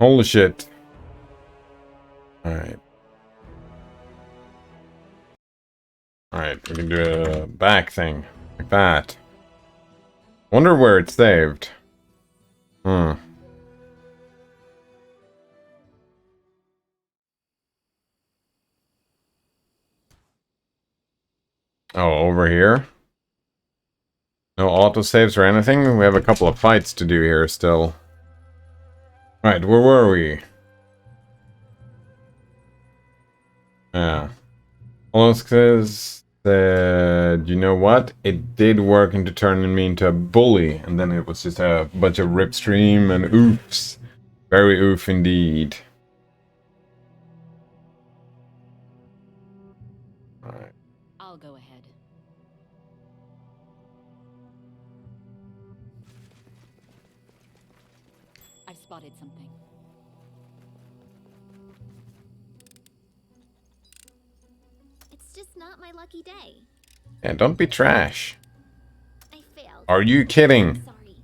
Holy shit. Alright. Alright, we can do a back thing. Like that. Wonder where it's saved. Hmm. Oh, over here? No autosaves or anything? We have a couple of fights to do here still. Right, where were we? Yeah. Olosk said, you know what? It did work into turning me into a bully, and then it was just a bunch of ripstream and oofs. Very oof indeed. Alright. I'll go ahead. I've spotted something. It's just not my lucky day. Yeah, don't be trash. I failed. Are you kidding? Sorry.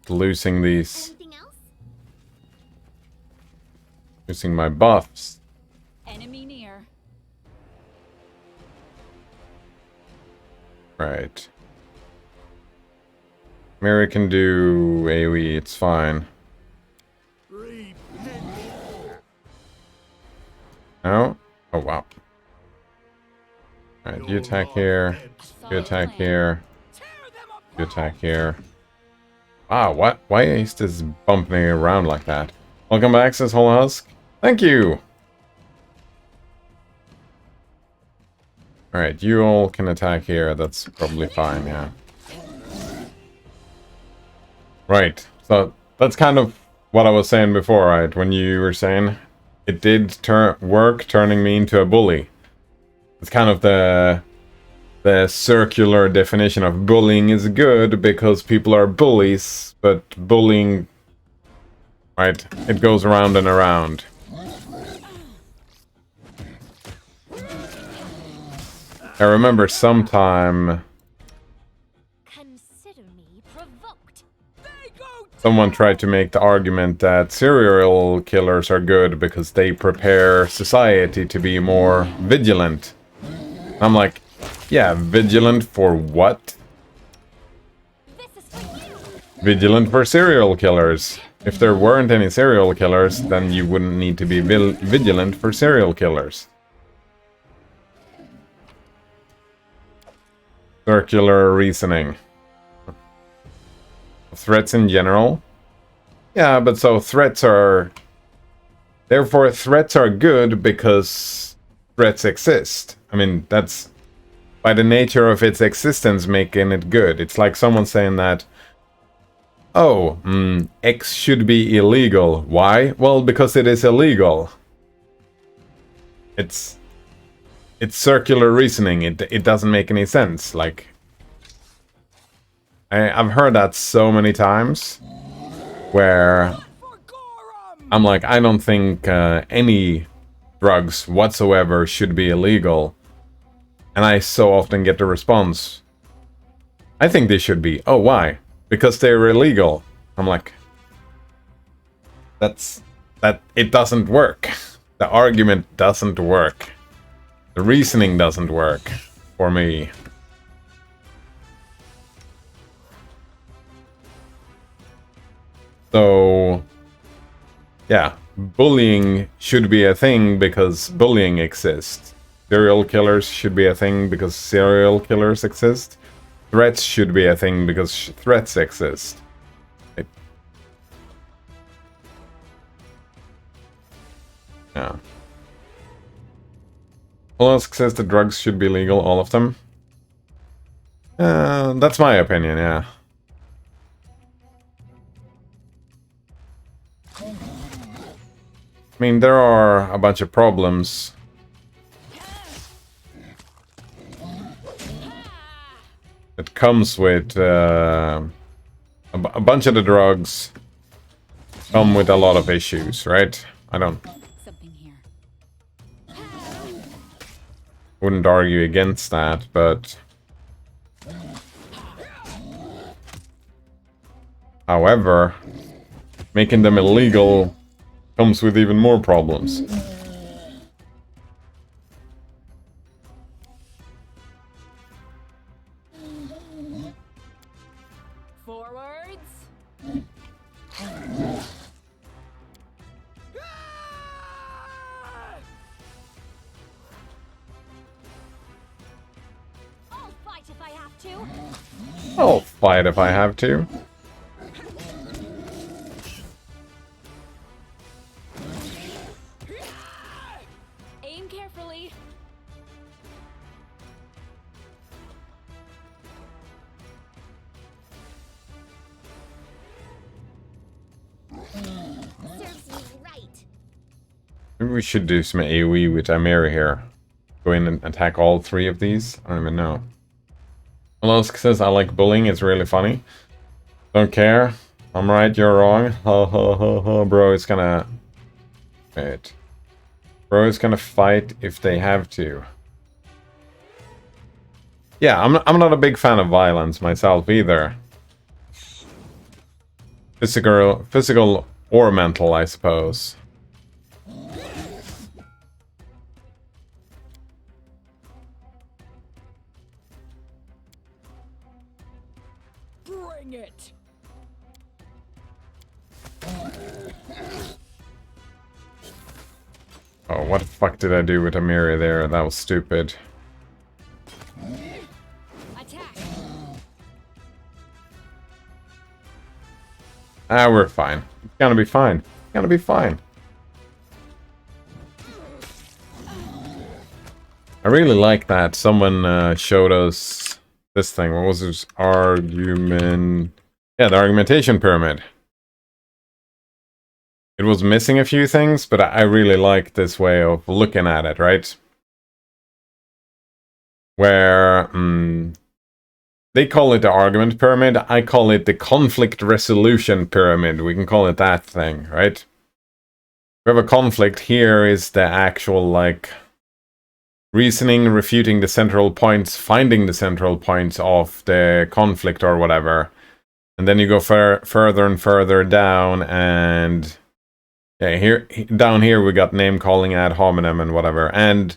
Losing these. Anything else? Losing my buffs. Enemy near. Right. Mary can do AoE, it's fine. No? Oh, wow. Alright, you attack here. You attack here. You attack here. Wow, what? Why is this bumping around like that? Welcome back, says Whole Husk. Thank you! Alright, you all can attack here. That's probably fine, yeah. Right, so that's kind of what I was saying before, right? When you were saying it did work turning me into a bully. It's kind of the circular definition of bullying is good because people are bullies, but bullying, right, it goes around and around. I remember sometime Consider me provoked. someone tried to make the argument that serial killers are good because they prepare society to be more vigilant. I'm like, yeah, vigilant for what? This is for you. Vigilant for serial killers. If there weren't any serial killers, then you wouldn't need to be vigilant for serial killers. Circular reasoning. Threats in general? Yeah, but so threats are... Therefore, threats are good because threats exist. I mean, that's... By the nature of its existence making it good. It's like someone saying that... Oh, X should be illegal. Why? Well, because it is illegal. It's circular reasoning. It doesn't make any sense. Like, I've heard that so many times, where I'm like, I don't think any drugs whatsoever should be illegal, and I so often get the response, I think they should be. Oh, why? Because they're illegal. I'm like, it doesn't work. The argument doesn't work. The reasoning doesn't work for me. So, yeah, bullying should be a thing because bullying exists. Serial killers should be a thing because serial killers exist. Threats should be a thing because threats exist. Yeah. Olosk says the drugs should be legal, all of them. That's my opinion, yeah. I mean, there are a bunch of problems. It comes with a bunch of the drugs come with a lot of issues, right? I don't... Something here. Wouldn't argue against that, but... However, making them illegal comes with even more problems. Forwards. I'll fight if I have to. I'll fight if I have to. Aim carefully. Serves me right. Maybe we should do some AoE with Amiri here. Go in and attack all three of these? I don't even know. Molosk says, I like bullying, it's really funny. Don't care. I'm right, you're wrong. Ho ho ho ho. Bro is gonna... Wait. Bro is gonna fight if they have to. Yeah, I'm not a big fan of violence myself either. Physical or mental, I suppose. Bring it. Oh, what the fuck did I do with Amiri there? That was stupid. Attack. Ah, we're fine. It's gonna be fine. It's gonna be fine. I really like that someone showed us this thing. What was this argument? Yeah, the argumentation pyramid. It was missing a few things, but I really like this way of looking at it, right? Where they call it the argument pyramid, I call it the conflict resolution pyramid. We can call it that thing, right? We have a conflict. Here is the actual, like, reasoning, refuting the central points, finding the central points of the conflict or whatever. And then you go further and further down, and yeah, down here we got name calling, ad hominem, and whatever. And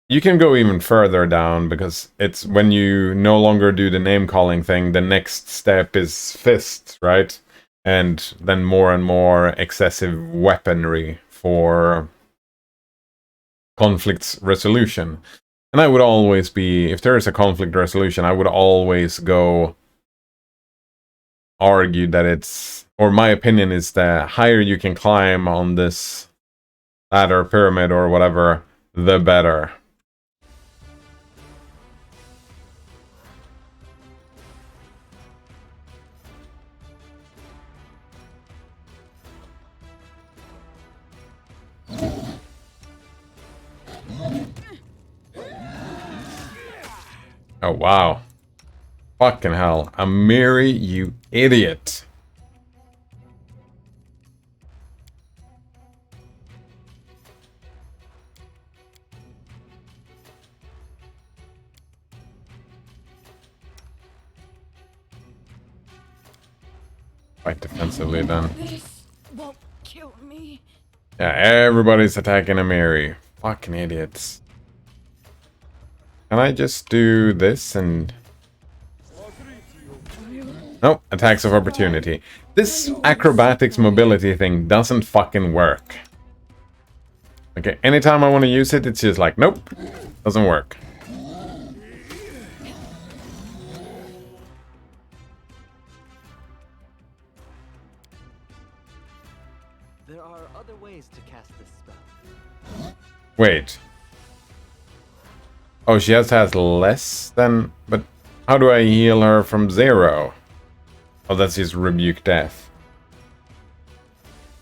you can go even further down, because it's when you no longer do the name calling thing, the next step is fists, right? And then more and more excessive weaponry for conflict resolution. And I would always be, if there is a conflict resolution, I would always go argue that it's, or my opinion is that higher you can climb on this ladder, pyramid, or whatever, the better. Oh, wow. Fucking hell. Amiri, you idiot. Fight defensively then. This won't kill me. Yeah, everybody's attacking Amiri. Fucking idiots. Can I just do this and... Nope, attacks of opportunity. This acrobatics mobility thing doesn't fucking work. Okay, anytime I want to use it, it's just like, nope, doesn't work. There are other ways to cast this spell. Wait. Oh, she has less than... But how do I heal her from 0? Oh, that's just rebuke death.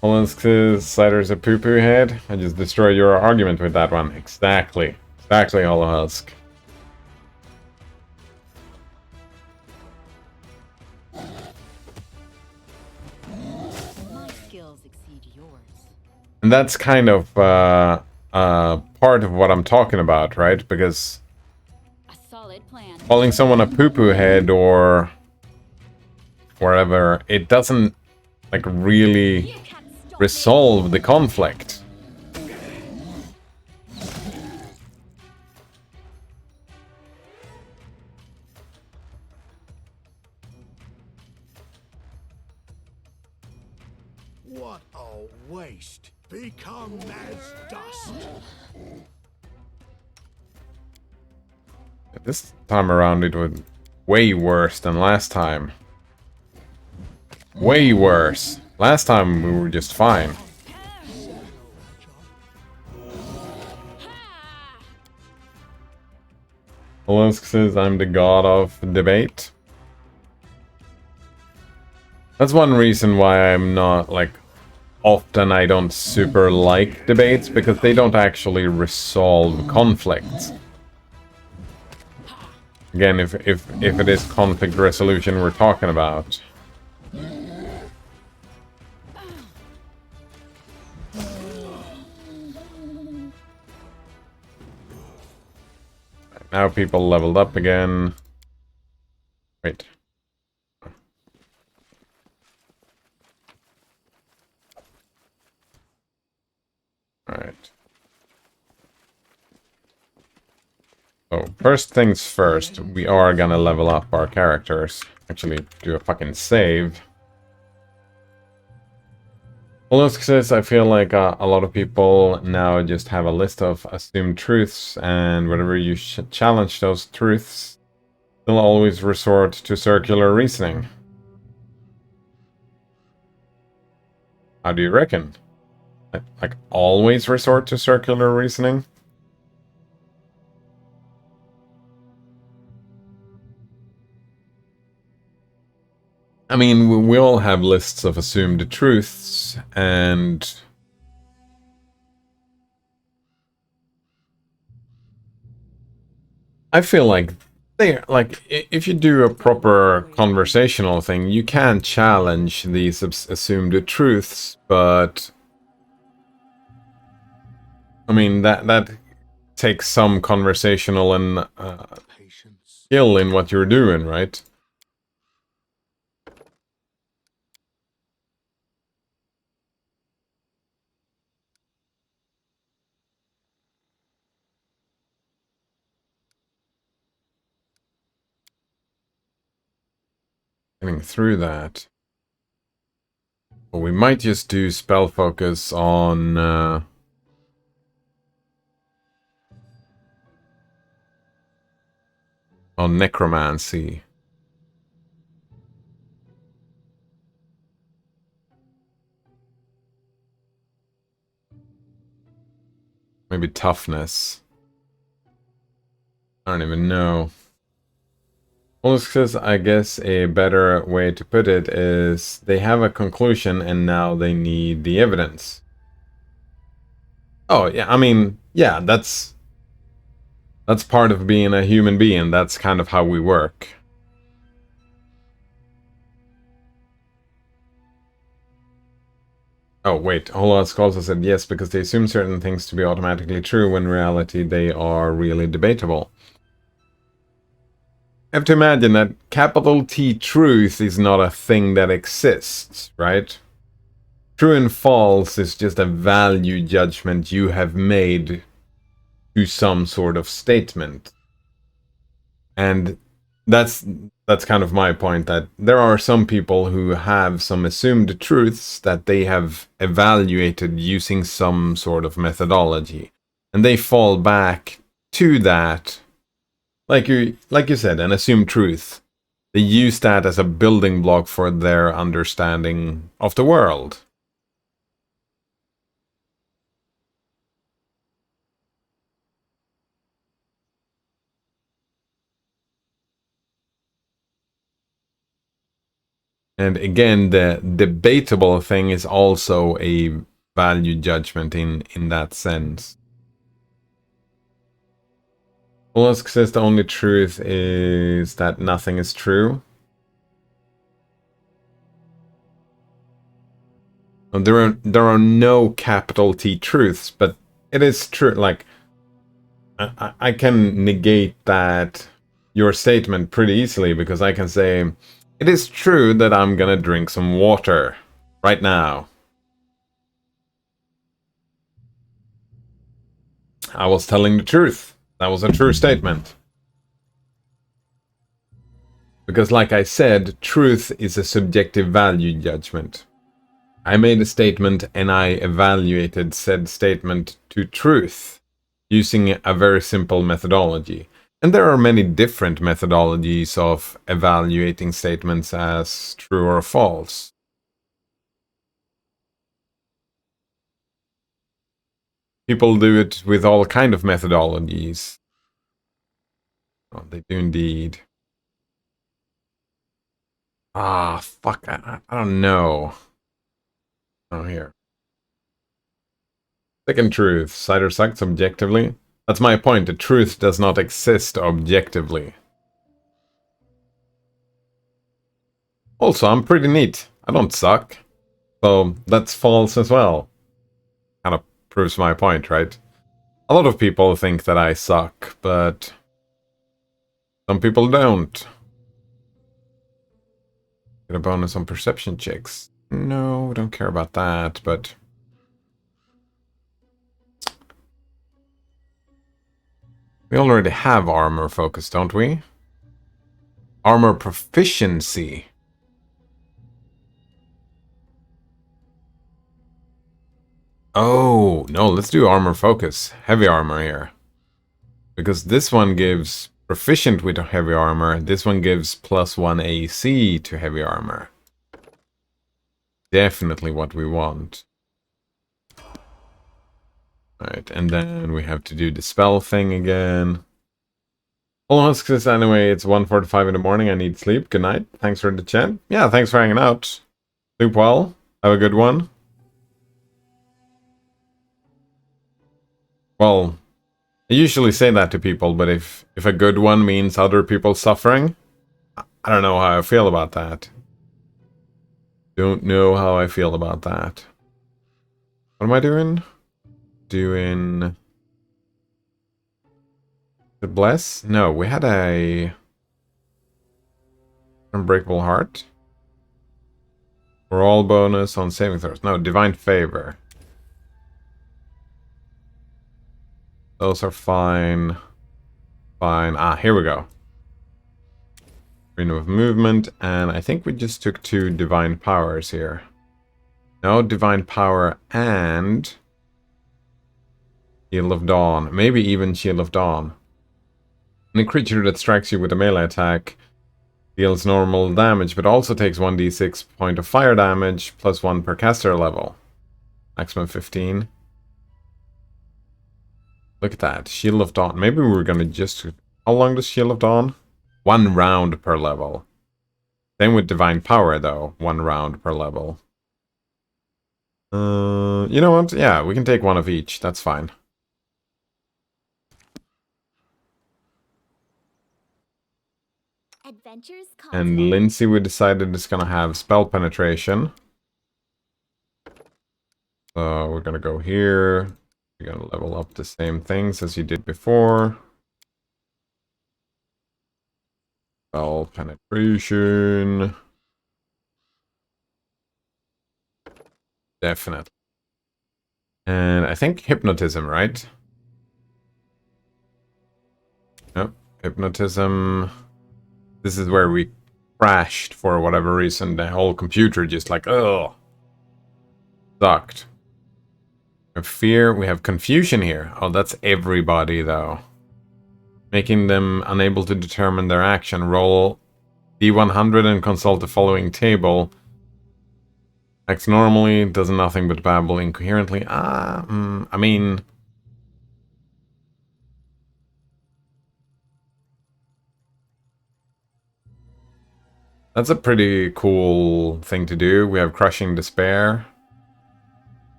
Holland's cider's a poo-poo head. I just destroyed your argument with that one. Exactly. Exactly, Holohusk. My skills exceed yours. And that's kind of part of what I'm talking about, right? Because A solid plan. calling someone a poo-poo head or wherever, it doesn't like really resolve the conflict. What a waste. Become as dust. This time around it was way worse than last time. Way worse. Last time we were just fine. Olensk says I'm the god of debate. That's one reason why I'm not, like, often I don't super like debates, because they don't actually resolve conflicts. Again, if it is conflict resolution we're talking about. Now people leveled up again. Wait. Alright. So, first things first, we are gonna level up our characters. Actually, do a fucking save. Olosk says, I feel like a lot of people now just have a list of assumed truths, and whenever you challenge those truths, they'll always resort to circular reasoning. How do you reckon? Like always resort to circular reasoning? I mean, we all have lists of assumed truths, and I feel like if you do a proper conversational thing, you can challenge these assumed truths, but I mean that takes some conversational and skill in what you're doing, right? Getting through that. But we might just do spell focus on necromancy. Maybe toughness. I don't even know. Well, because I guess a better way to put it is they have a conclusion and now they need the evidence. Oh, yeah, I mean, yeah, that's part of being a human being. That's kind of how we work. Oh, wait, Holosk also said yes, because they assume certain things to be automatically true when in reality they are really debatable. I have to imagine that capital T truth is not a thing that exists, right? True and false is just a value judgment you have made to some sort of statement. And that's kind of my point, that there are some people who have some assumed truths that they have evaluated using some sort of methodology. And they fall back to that. Like you said, an assumed truth. They use that as a building block for their understanding of the world. And again, the debatable thing is also a value judgment in that sense. Olask says the only truth is that nothing is true. There are no capital T truths, but it is true. Like, I can negate that your statement pretty easily, because I can say it is true that I'm gonna drink some water right now. I was telling the truth. That was a true statement. Because like I said, truth is a subjective value judgment. I made a statement and I evaluated said statement to truth using a very simple methodology. And there are many different methodologies of evaluating statements as true or false. People do it with all kind of methodologies. Oh, they do indeed. Ah, fuck, I don't know. Oh, here. Second truth, cider sucks objectively. That's my point, the truth does not exist objectively. Also, I'm pretty neat. I don't suck. So, that's false as well. Kind of proves my point, right? A lot of people think that I suck, but some people don't. Get a bonus on perception checks. No, we don't care about that, but... we already have armor focus, don't we? Armor proficiency. Oh, no, let's do armor focus. Heavy armor here. Because this one gives proficient with heavy armor. This one gives +1 AC to heavy armor. Definitely what we want. Alright, and then we have to do the spell thing again. Almost, because anyway, it's 1:45 in the morning. I need sleep. Good night. Thanks for the chat. Yeah, thanks for hanging out. Sleep well. Have a good one. Well, I usually say that to people, but if a good one means other people suffering, I don't know how I feel about that. Don't know how I feel about that. What am I doing? Doing... the bless? No, we had a... unbreakable heart. Roll bonus on saving throws. No, divine favor. Those are fine. Fine. Ah, here we go. Freedom of movement, and I think we just took 2 divine powers here. No, divine power and... Shield of Dawn. Maybe even Shield of Dawn. Any creature that strikes you with a melee attack deals normal damage, but also takes 1d6 point of fire damage, +1 per caster level. Maximum 15. Look at that. Shield of Dawn. Maybe we're gonna just... how long does Shield of Dawn? 1 round per level. Same with Divine Power, though. 1 round per level. You know what? Yeah, we can take 1 of each. That's fine. Adventures And Lindsay, we decided, is gonna have spell penetration. So we're gonna go here. You're gonna level up the same things as you did before. Spell penetration. Definitely. And I think hypnotism, right? Nope. Hypnotism. This is where we crashed for whatever reason. The whole computer just like, ugh. Sucked. We have fear. We have confusion here. Oh, that's everybody, though. Making them unable to determine their action. Roll D100 and consult the following table. Acts normally, does nothing but babble incoherently. I mean... that's a pretty cool thing to do. We have Crushing Despair.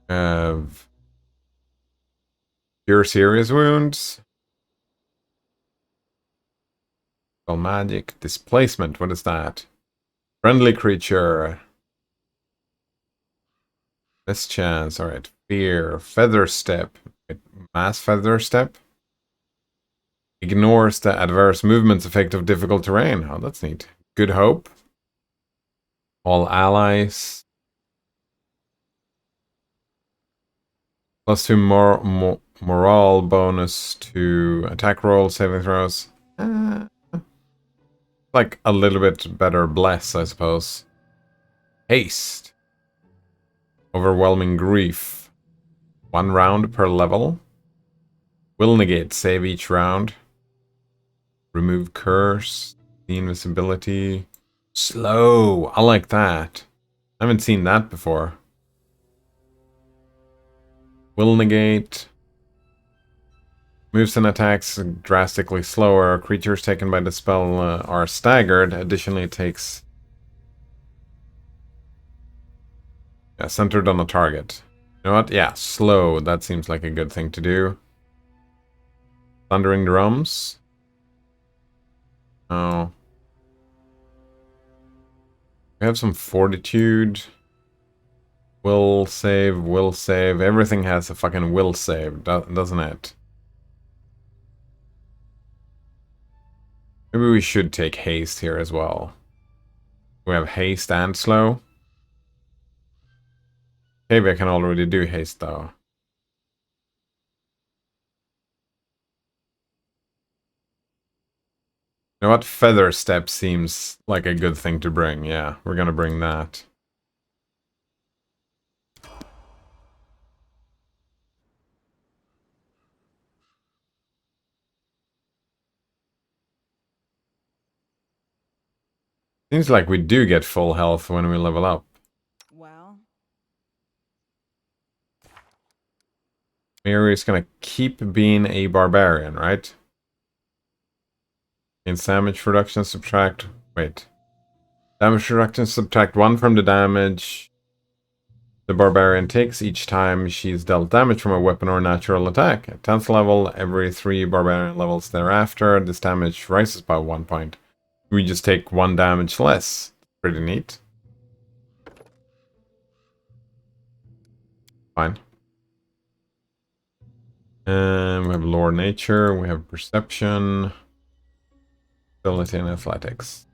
We have... Cure Serious Wounds. Spell Magic. Displacement, what is that? Friendly Creature. Mischance, alright. Fear. Feather Step. Mass Feather Step. Ignores the adverse movements effect of difficult terrain. Oh, that's neat. Good Hope. All allies. +2 morale bonus to attack rolls, saving throws. Like a little bit better bless, I suppose. Haste. Overwhelming grief. 1 round per level. Will negate, save each round. Remove curse. The invisibility. Slow. I like that. I haven't seen that before. Will negate. Moves and attacks drastically slower. Creatures taken by the spell are staggered. Additionally, it takes... Yeah, centered on a target. You know what? Yeah, slow. That seems like a good thing to do. Thundering drums. Oh. We have some fortitude. Will save, will save. Everything has a fucking will save, doesn't it? Maybe we should take haste here as well. We have haste and slow. Maybe I can already do haste though. You know what? Feather step seems like a good thing to bring. Yeah, we're gonna bring that. Seems like we do get full health when we level up. Well, Mary is gonna keep being a barbarian, right? Gains damage reduction, subtract... Wait. Damage reduction, subtract 1 from the damage the barbarian takes each time she's dealt damage from a weapon or natural attack. At 10th level, every 3 barbarian levels thereafter, this damage rises by 1 point. We just take 1 damage less. Pretty neat. Fine. And we have lore nature, we have perception, ability, and athletics.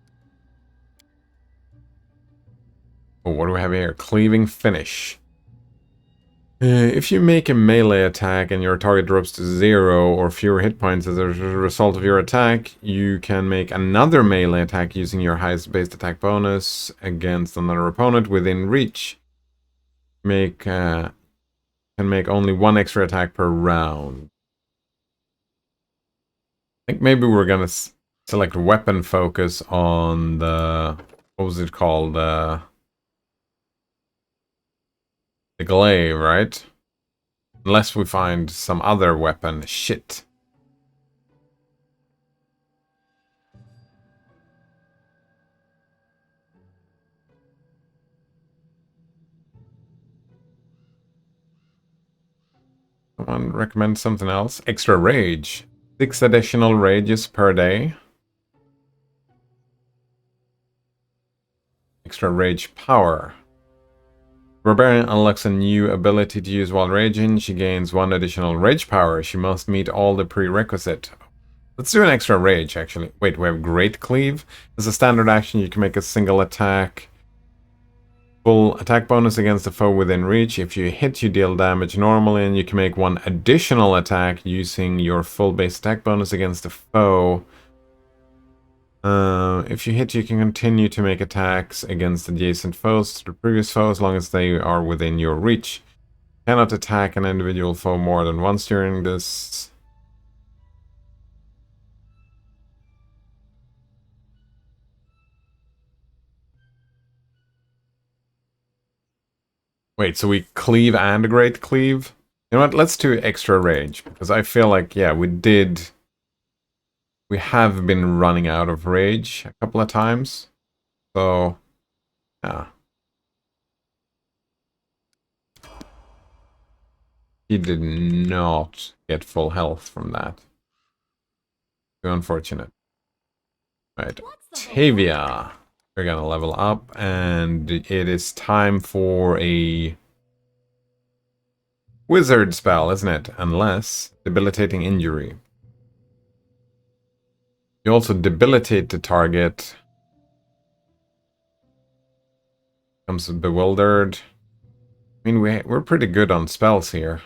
Oh, what do we have here? Cleaving finish. If you make a melee attack and your target drops to 0 or fewer hit points as a result of your attack, you can make another melee attack using your highest base attack bonus against another opponent within reach. Can make only 1 extra attack per round. I think maybe we're gonna select weapon focus on the... What was it called? The glaive, right? Unless we find some other weapon. Shit. Someone recommend something else? Extra rage. 6 additional rages per day. Extra rage power. Barbarian unlocks a new ability to use while raging. She gains 1 additional rage power. She must meet all the prerequisite. Let's do an extra rage, actually. Wait, we have Great Cleave. As a standard action, you can make a single attack. Full attack bonus against a foe within reach. If you hit, you deal damage normally, and you can make 1 additional attack using your full base attack bonus against the foe. If you hit, you can continue to make attacks against adjacent foes to the previous foe as long as they are within your reach. Cannot attack an individual foe more than once during this. Wait, so we cleave and great cleave? You know what, let's do extra rage, because I feel like, yeah, we have been running out of rage a couple of times. So, yeah. He did not get full health from that. Too unfortunate. Right, Tavia. We're gonna level up, and it is time for a wizard spell, isn't it? Unless debilitating injury. You also debilitate the target. Becomes bewildered. I mean, we're pretty good on spells here.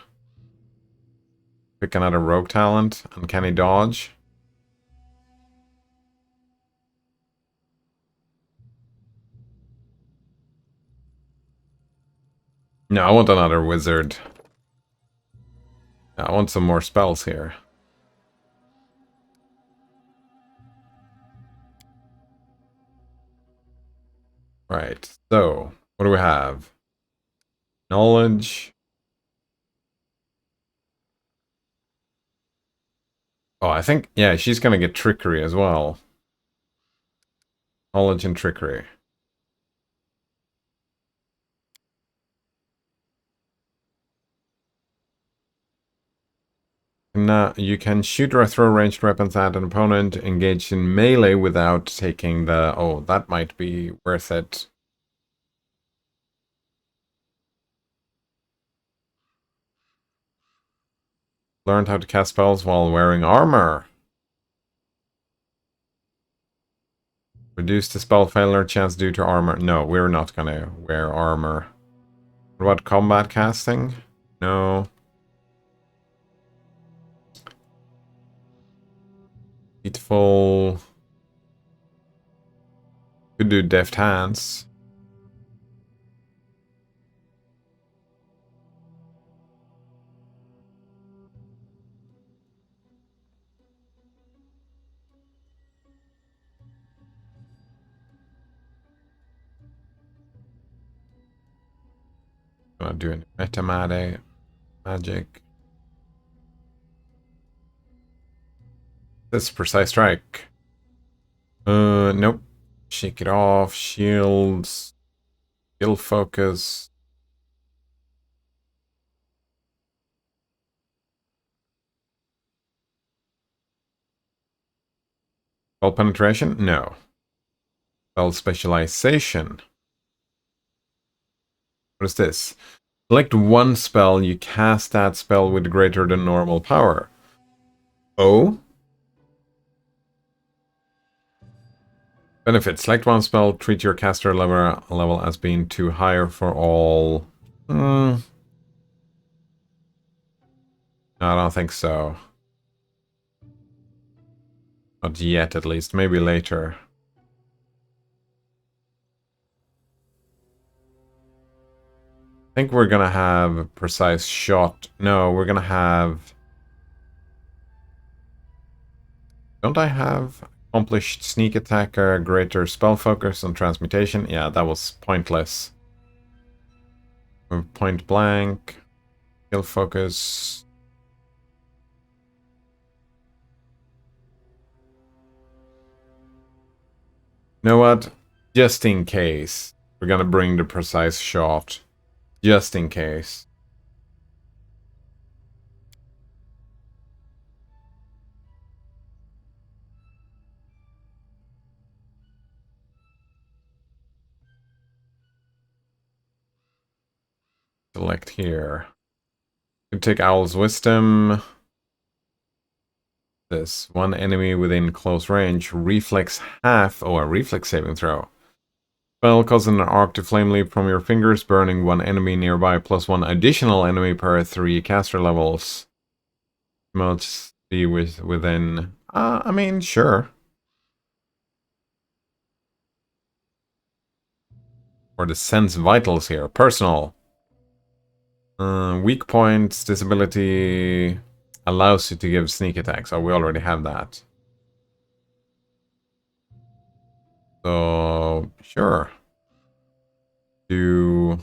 Pick another rogue talent. Uncanny dodge. No, I want another wizard. I want some more spells here. Right, so what do we have? Knowledge. Oh, I think, yeah, she's gonna get trickery as well. Knowledge and trickery. Now, you can shoot or throw ranged weapons at an opponent engaged in melee without taking the... Oh, that might be worth it. Learned how to cast spells while wearing armor. Reduce the spell failure chance due to armor. No, we're not gonna wear armor. What about combat casting? No. Beautiful. Could do deft hands. I'm doing magic. This precise strike. Nope. Shake it off. Shields. Skill focus. Spell penetration? No. Spell specialization. What is this? Select one spell. You cast that spell with greater than normal power. Oh? Benefits. Select one spell. Treat your caster level as being too high for all. No, I don't think so. Not yet, at least. Maybe later. I think we're gonna have a precise shot. No, we're gonna have... Don't I have accomplished sneak attack, greater spell focus, and transmutation? Yeah, that was pointless. Point blank. Skill focus. You know what? Just in case. We're gonna bring the precise shot. Just in case. Select here. You can take Owl's Wisdom. This. One enemy within close range. Reflex half. Oh, a reflex saving throw. Spell causes an arc to flame leap from your fingers, burning one enemy nearby, plus one additional enemy per 3 caster levels. Must be within... I mean, sure. Or the sense vitals here. Personal. Weak points, disability allows you to give sneak attacks. Oh, we already have that. So, sure. Do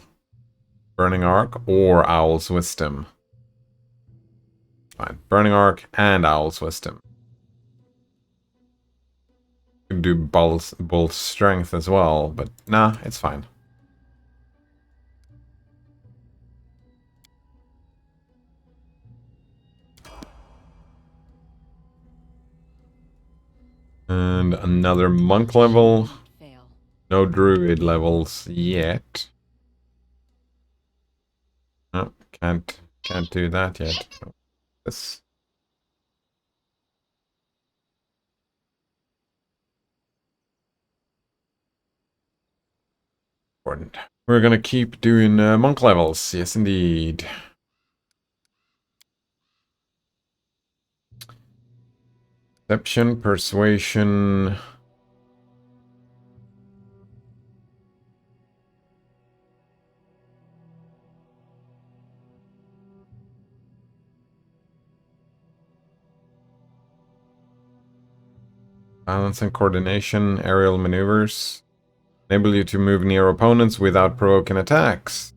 Burning Arc or Owl's Wisdom. Fine. Burning Arc and Owl's Wisdom. Could do Bull's Strength as well, but nah, it's fine. And another monk level. Fail. No druid levels yet. No, can't do that yet. This. Important. We're gonna keep doing monk levels. Yes, indeed. Deception, persuasion. Balance and coordination, aerial maneuvers. Enable you to move near opponents without provoking attacks.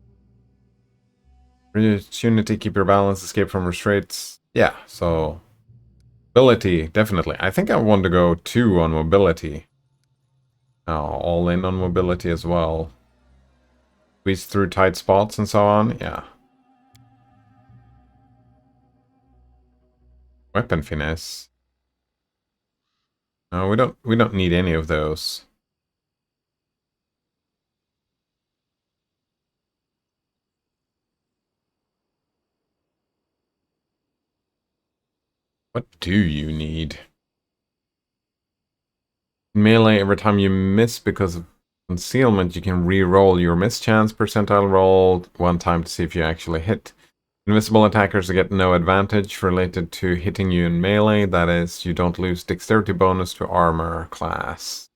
Opportunity, keep your balance, escape from restraints. Yeah, so mobility, definitely. I think I want to go 2 on mobility. All in on mobility as well. Squeeze through tight spots and so on. Yeah. Weapon finesse. No, we don't need any of those. What do you need? Melee, every time you miss because of concealment, you can re-roll your mischance percentile roll 1 time to see if you actually hit. Invisible attackers get no advantage related to hitting you in melee. That is, you don't lose dexterity bonus to armor class.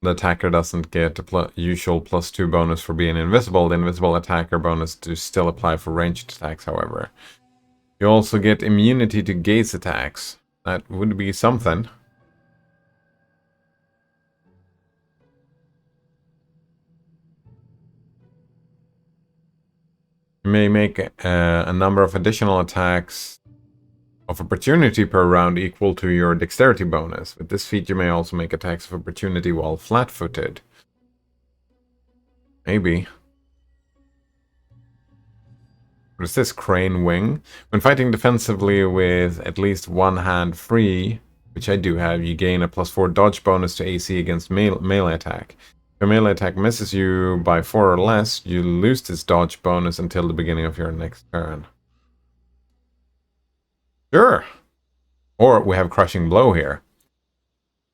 The attacker doesn't get a usual +2 bonus for being invisible. The invisible attacker bonus does still apply for ranged attacks, however. You also get immunity to gaze attacks. That would be something. You may make a number of additional attacks of opportunity per round equal to your dexterity bonus. With this feat, you may also make attacks of opportunity while flat-footed. Maybe. What is this? Crane Wing. When fighting defensively with at least one hand free, which I do have, you gain a +4 dodge bonus to AC against melee attack. If a melee attack misses you by 4 or less, you lose this dodge bonus until the beginning of your next turn. Sure. Or we have Crushing Blow here.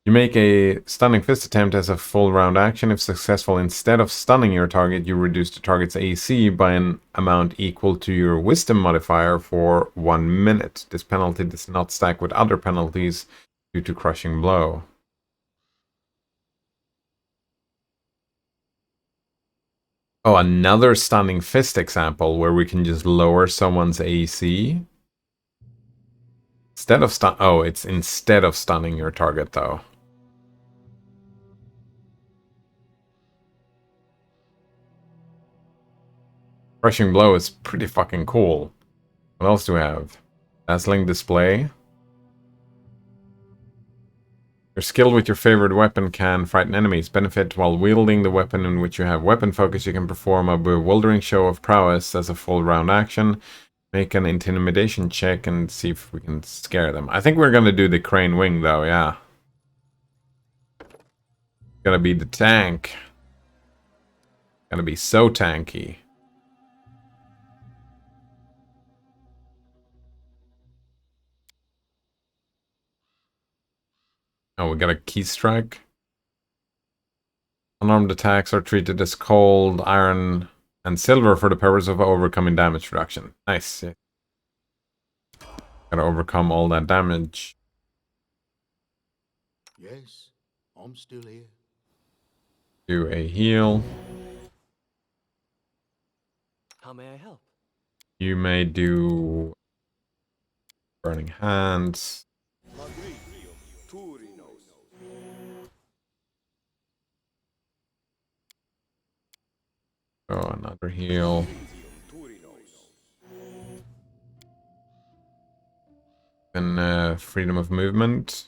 You make a Stunning Fist attempt as a full round action. If successful, instead of stunning your target, you reduce the target's AC by an amount equal to your Wisdom modifier for 1 minute. This penalty does not stack with other penalties due to Crushing Blow. Oh, another Stunning Fist example where we can just lower someone's AC. Instead of it's instead of stunning your target, though. Crushing Blow is pretty fucking cool. What else do we have? Dazzling Display. You're skilled with your favorite weapon can frighten enemies. Benefit while wielding the weapon in which you have weapon focus. You can perform a bewildering show of prowess as a full round action. Make an intimidation check and see if we can scare them. I think we're gonna do the Crane Wing though, yeah. Gonna be the tank. Gonna be so tanky. Oh, we got a key strike. Unarmed attacks are treated as cold, iron, and silver for the purpose of overcoming damage reduction. Nice. Yeah. Gotta overcome all that damage. Yes, I'm still here. Do a heal. How may I help? You may do Burning Hands. Oh, another heal. Then freedom of movement.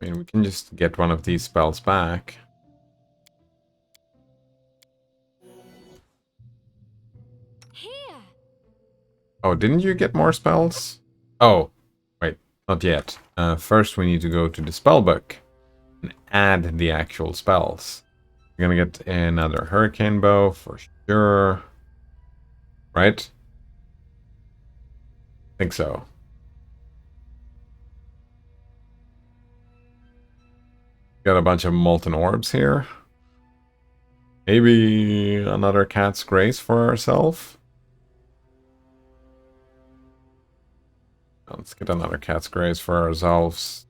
I mean, we can just get one of these spells back. Here. Oh, didn't you get more spells? Oh, wait, not yet. First we need to go to the spell book and add the actual spells. We're gonna get another Hurricane Bow for sure. Right? I think so. Got a bunch of Molten Orbs here. Maybe another cat's grace for ourselves. Let's get another cat's grace for ourselves.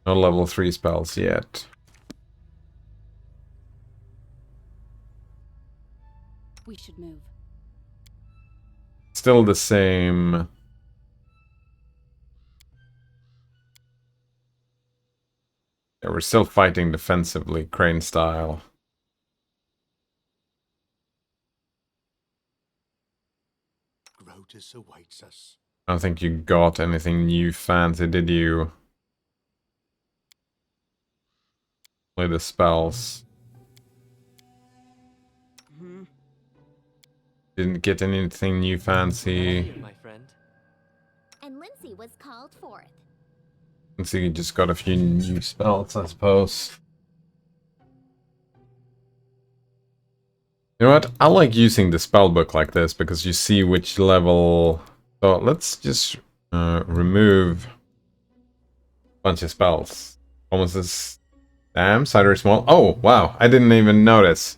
No level 3 spells yet. We should move. Still the same. Yeah, we're still fighting defensively, crane style. Grotus awaits us. I don't think you got anything new fancy, did you? Play the spells. Didn't get anything new fancy. Here, my friend. And Lindsay was called forth. Let's see, you just got a few new spells, I suppose. You know what? I like using the spell book like this because you see which level. So let's just remove a bunch of spells. Almost as damn, cider small. Oh wow! I didn't even notice.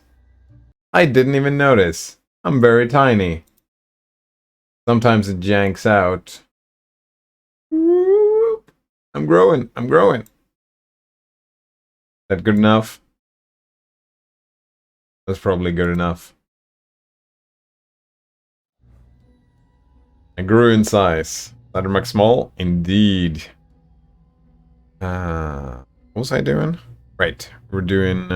I didn't even notice. I'm very tiny. Sometimes it janks out. I'm growing. I'm growing. Is that good enough? That's probably good enough. I grew in size. Laddermax small? Indeed. What was I doing? Right. We're doing...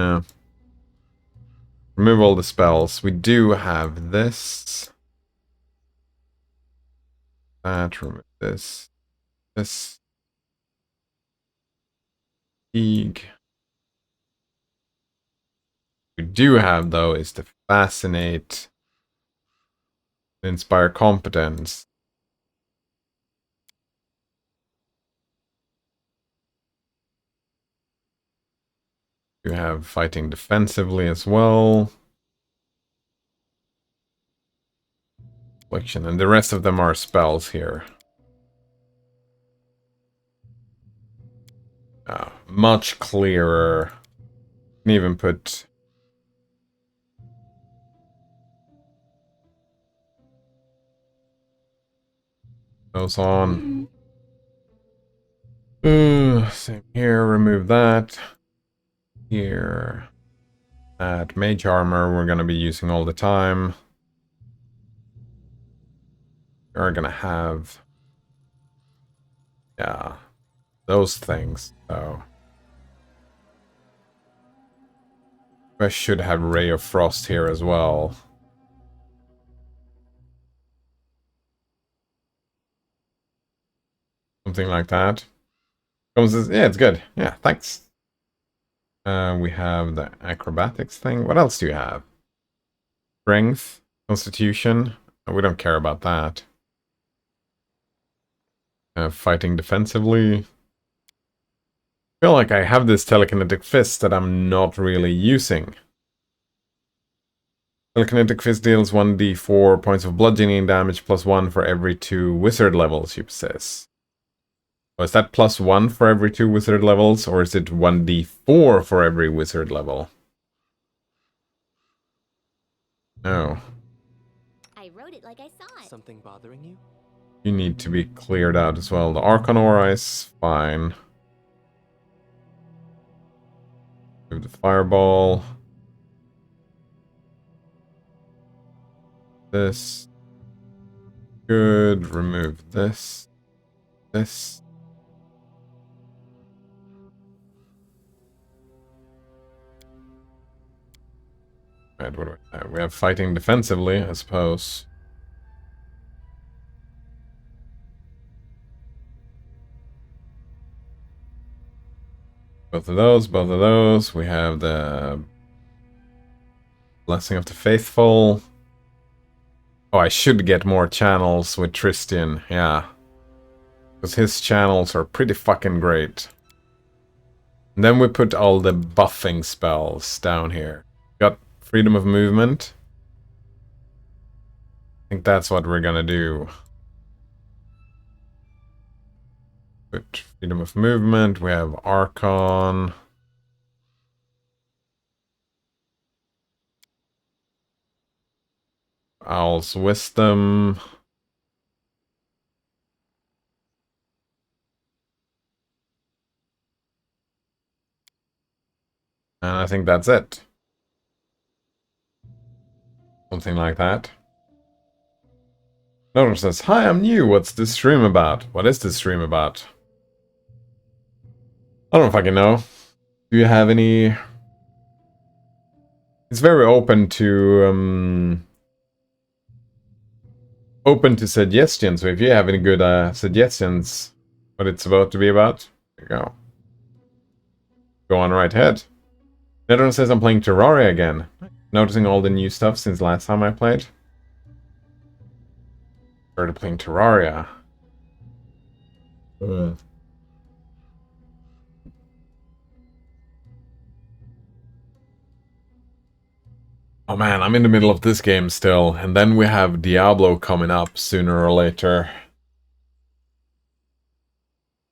remove all the spells. We do have this. That. Remove this. This. Fatigue. We do have, though, is to fascinate. Inspire competence. You have fighting defensively as well. Affliction, and the rest of them are spells here. Much clearer. Can even put those on. Same here. Remove that. Here. That mage armor we're going to be using all the time. We're going to have... yeah. Those things, though. I should have Ray of Frost here as well. Something like that. Yeah, it's good. Yeah, thanks. We have the acrobatics thing. What else do you have? Strength, constitution. We don't care about that. Fighting defensively. I feel like I have this telekinetic fist that I'm not really using. Telekinetic fist deals 1d4 points of bludgeoning damage plus 1 for every 2 wizard levels you possess. Oh, is that plus 1 for every 2 wizard levels, or is it 1d4 for every wizard level? No. I wrote it like I saw it. Something bothering you? You need to be cleared out as well. The Archon Aura is fine. Move the Fireball. This. Good. Remove this. This. Right, what do we have? We have fighting defensively, I suppose. Both of those, both of those. We have the Blessing of the Faithful. Oh, I should get more channels with Tristian, yeah. Because his channels are pretty fucking great. And then we put all the buffing spells down here. Got freedom of movement. I think that's what we're gonna do. Put freedom of movement. We have Archon. Owl's Wisdom. And I think that's it. Something like that. Notor says, "Hi, I'm new. What's this stream about?" What is this stream about? I don't fucking know. Do you have any... It's very open to suggestions. So if you have any good suggestions, what it's about to be about, there you go. Go on right ahead. Netherland says I'm playing Terraria again. Noticing all the new stuff since last time I played. Started playing Terraria. Oh man, I'm in the middle of this game still, and then we have Diablo coming up sooner or later.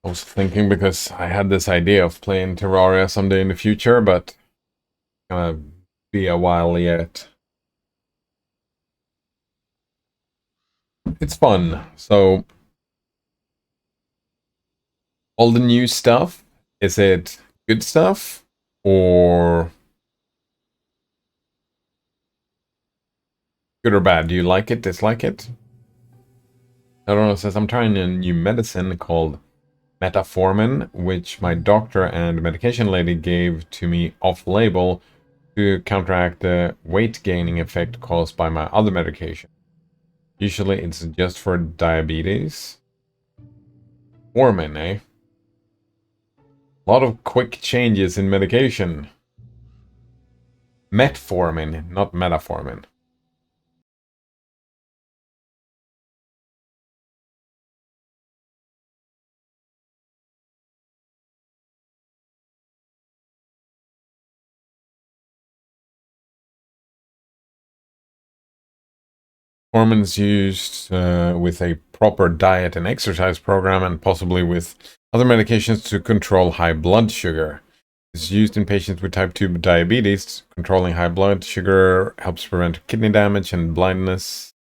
I was thinking because I had this idea of playing Terraria someday in the future, but it's gonna be a while yet. It's fun. So, all the new stuff, is it good stuff or good or bad? Do you like it, dislike it? I don't know, it says I'm trying a new medicine called metformin, which my doctor and medication lady gave to me off-label to counteract the weight gaining effect caused by my other medication. Usually it's just for diabetes. Metformin, eh? A lot of quick changes in medication. Metformin, not metformin. Metformin is used with a proper diet and exercise program and possibly with other medications to control high blood sugar. It's used in patients with type 2 diabetes. Controlling high blood sugar helps prevent kidney damage and blindness,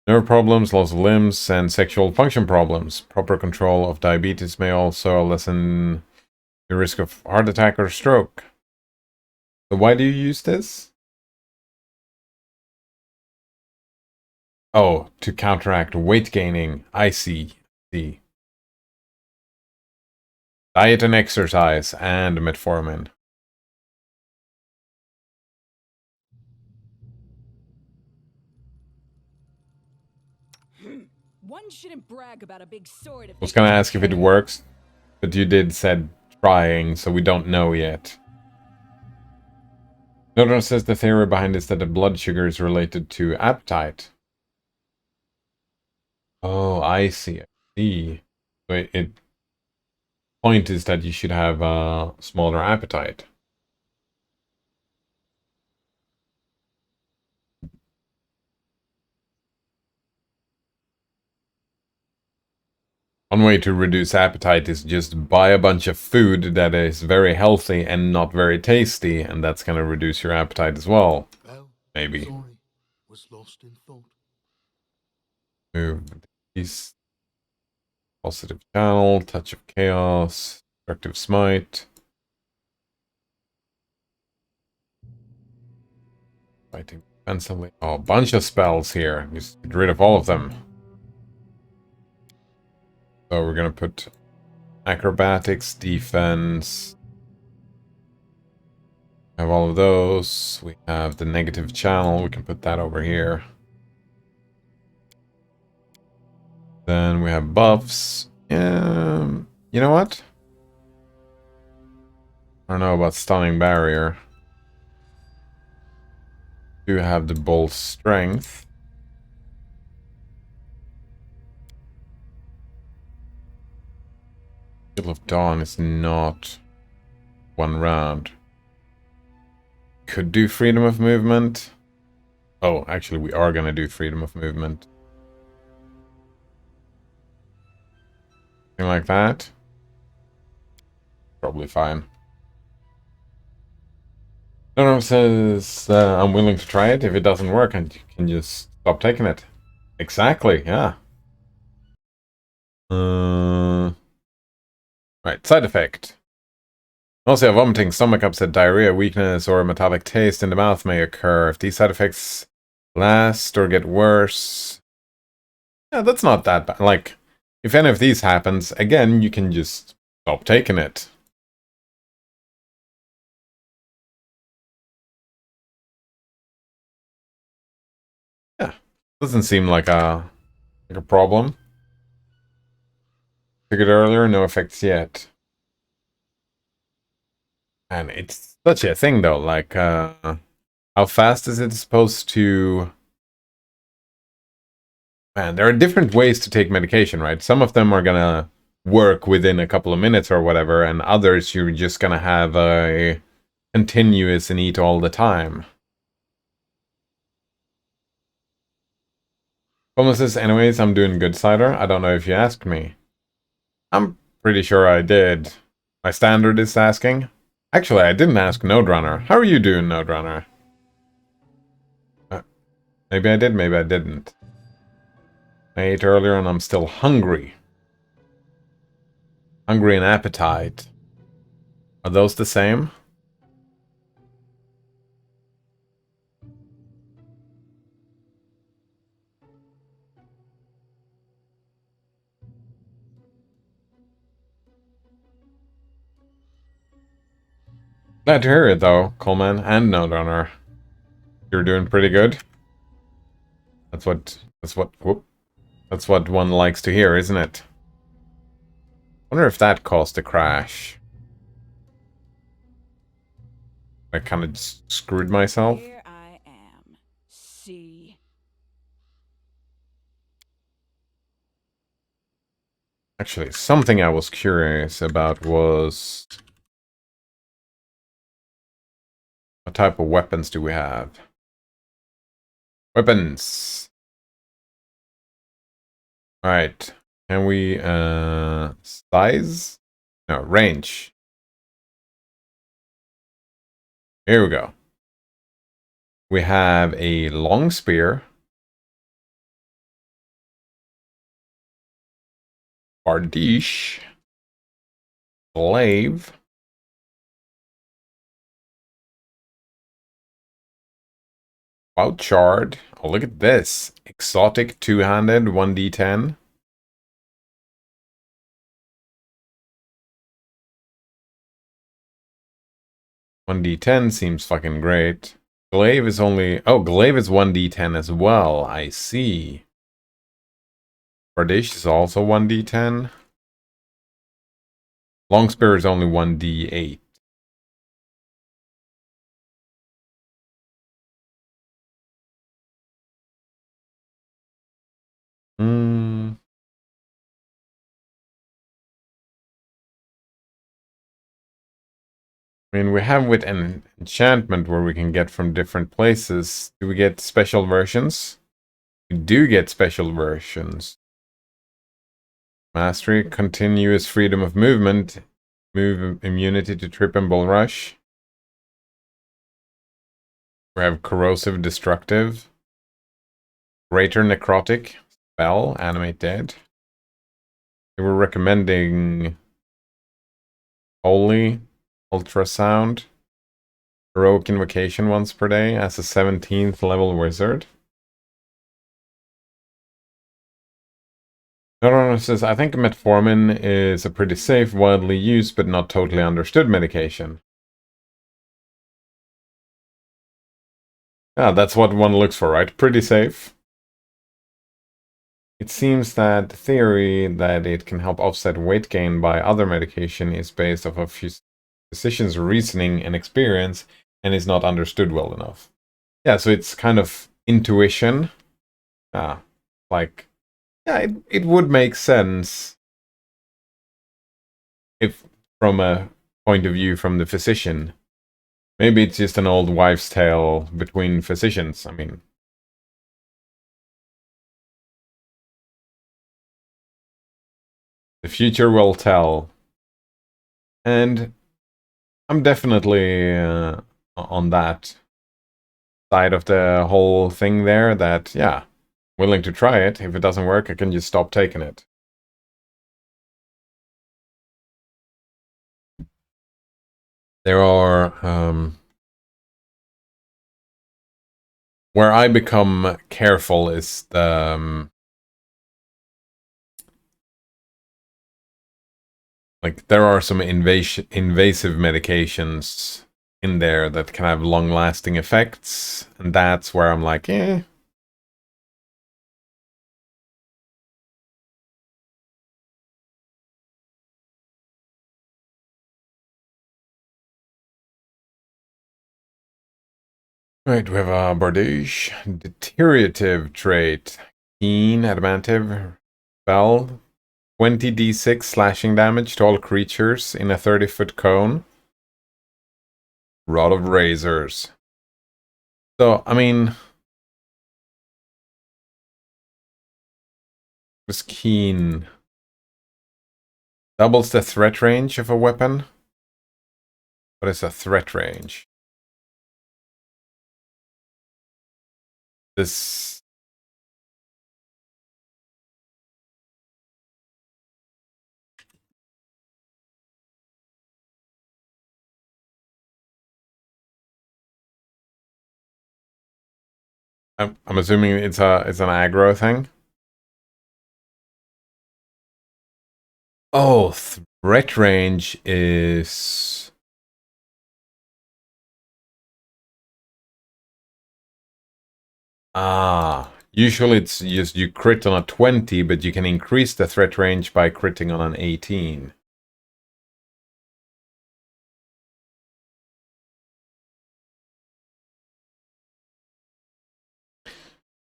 nerve problems, loss of limbs, and sexual function problems. Proper control of diabetes may also lessen the risk of heart attack or stroke. So why do you use this? Oh, to counteract weight gaining. I see. Diet and exercise and metformin. One shouldn't brag about a big sword if I was gonna ask if it works, but you did said trying, so we don't know yet. Nodron says the theory behind this that the blood sugar is related to appetite. Oh, I see. So point is that you should have a smaller appetite. One way to reduce appetite is just buy a bunch of food that is very healthy and not very tasty, and that's gonna reduce your appetite as well. Well, Maybe. sorry, was lost in thought. Move these. Positive channel, touch of chaos, destructive smite. Fighting defensively. Oh, a bunch of spells here. Just get rid of all of them. So we're gonna put acrobatics, defense. Have all of those. We have the negative channel. We can put that over here. Then we have buffs. You know what? I don't know about stunning barrier. Do have the bolt strength. Chill of Dawn is not one round. Could do freedom of movement. Oh, actually, we are gonna do freedom of movement. Something like that. Probably fine. No, says I'm willing to try it. If it doesn't work, and you can just Stop taking it. Exactly, yeah. Right, side effect. Nausea, vomiting, stomach upset, diarrhea, weakness, or metallic taste in the mouth may occur. If these side effects last or get worse... Yeah, that's not that bad. Like, if any of these happens, again, you can just stop taking it. Yeah, doesn't seem like a problem. Figured earlier, no effects yet. And it's such a thing, though. Like, how fast is it supposed to... Man, there are different ways to take medication, right? Some of them are gonna work within a couple of minutes or whatever, and others you're just gonna have a continuous and eat all the time. Como says, anyways, I'm doing good, Cider. I don't know if you asked me. I'm pretty sure I did. My standard is asking. Actually, I didn't ask Node Runner. How are you doing, Node Runner? Maybe I did, maybe I didn't. I ate earlier and I'm still hungry. Hungry and appetite. Are those the same? Glad to hear it, though, Coleman and Node Runner. You're doing pretty good. That's what one likes to hear, isn't it? Wonder if that caused the crash. I kind of screwed myself. Here I am. See. Actually, something I was curious about was... what type of weapons do we have? Weapons! Alright. Can we, size? No, range. Here we go. We have a long spear. Bardiche. Glaive. Cloud Shard. Oh, look at this. Exotic two-handed 1d10. One d10 seems fucking great. Glaive is only... oh, Glaive is 1d10 as well. I see. Bardiche is also 1d10. Longspear is only 1d8. I mean, we have with an enchantment where we can get from different places. Do we get special versions? We do get special versions. Mastery, continuous freedom of movement, move immunity to trip and bull rush. We have corrosive destructive. Greater necrotic, spell, animate dead. They were recommending holy, ultrasound, heroic invocation once per day as a 17th level wizard. Neuron says, I think metformin is a pretty safe, widely used, but not totally understood medication. Yeah, that's what one looks for, right? Pretty safe. It seems that the theory that it can help offset weight gain by other medication is based off of physicians' reasoning and experience and is not understood well enough. Yeah, so it's kind of intuition. Like, yeah, it would make sense if from a point of view from the physician. Maybe it's just an old wives' tale between physicians. I mean, the future will tell. And I'm definitely on that side of the whole thing there that, yeah, willing to try it. If it doesn't work, I can just stop taking it. There are where I become careful is the like there are some invasive medications in there that can have long-lasting effects, and that's where I'm like, eh. Right, we have a Bardouche, deteriorative trait, keen, adamantive, spell, 20d6 slashing damage to all creatures in a 30-foot cone. Rod of Razors. So, I mean, this keen doubles the threat range of a weapon. What is a threat range? This... I'm assuming it's an aggro thing. Oh, threat range is... usually it's just you crit on a 20, but you can increase the threat range by critting on an 18.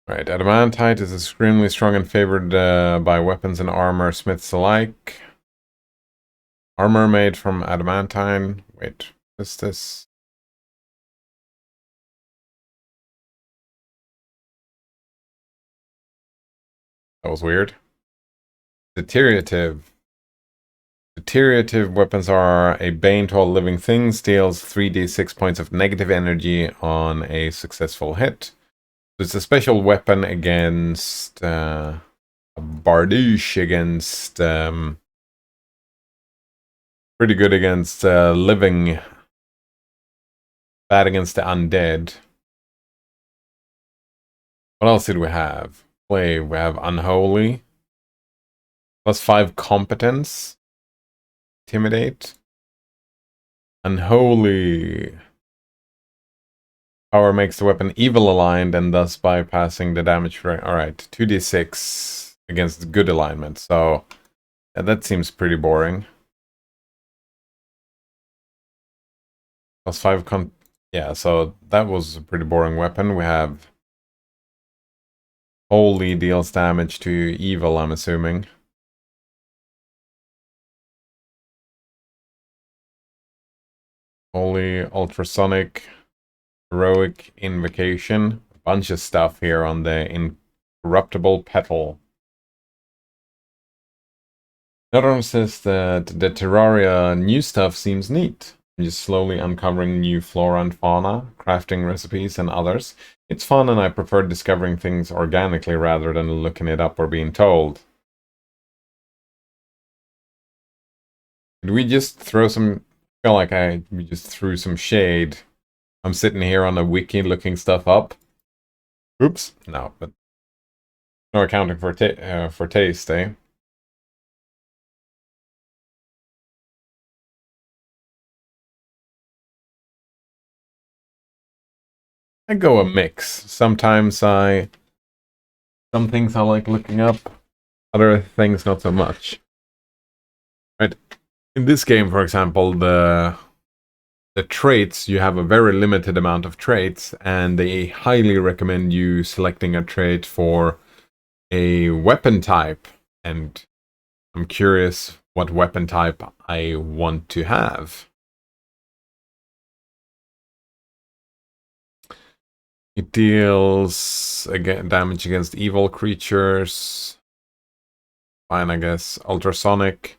Right, adamantite is extremely strong and favored by weapons and armor smiths alike. Armor made from adamantine. Wait, what's this? That was weird. Deteriorative. Deteriorative weapons are a bane to all living things, deals 3d6 points of negative energy on a successful hit. So it's a special weapon against a Bardouche, against pretty good against living, bad against the undead. What else did we have? We have Unholy. +5 competence. Intimidate. Unholy. Power makes the weapon evil aligned and thus bypassing the damage range. Alright, 2d6 against good alignment. So yeah, that seems pretty boring. +5 yeah, so that was a pretty boring weapon. We have Holy deals damage to evil, I'm assuming. Holy, ultrasonic, heroic invocation. A bunch of stuff here on the incorruptible petal. Not says that the Terraria new stuff seems neat. I'm just slowly uncovering new flora and fauna, crafting recipes and others. It's fun and I prefer discovering things organically rather than looking it up or being told. Did we just throw some... I feel like we just threw some shade. I'm sitting here on a wiki looking stuff up. Oops. No, but... no accounting for taste, eh? I go a mix. Sometimes some things I like looking up, other things not so much. Right. In this game, for example, the traits, you have a very limited amount of traits, and they highly recommend you selecting a trait for a weapon type. And I'm curious what weapon type I want to have. It deals damage against evil creatures. Fine, I guess. Ultrasonic.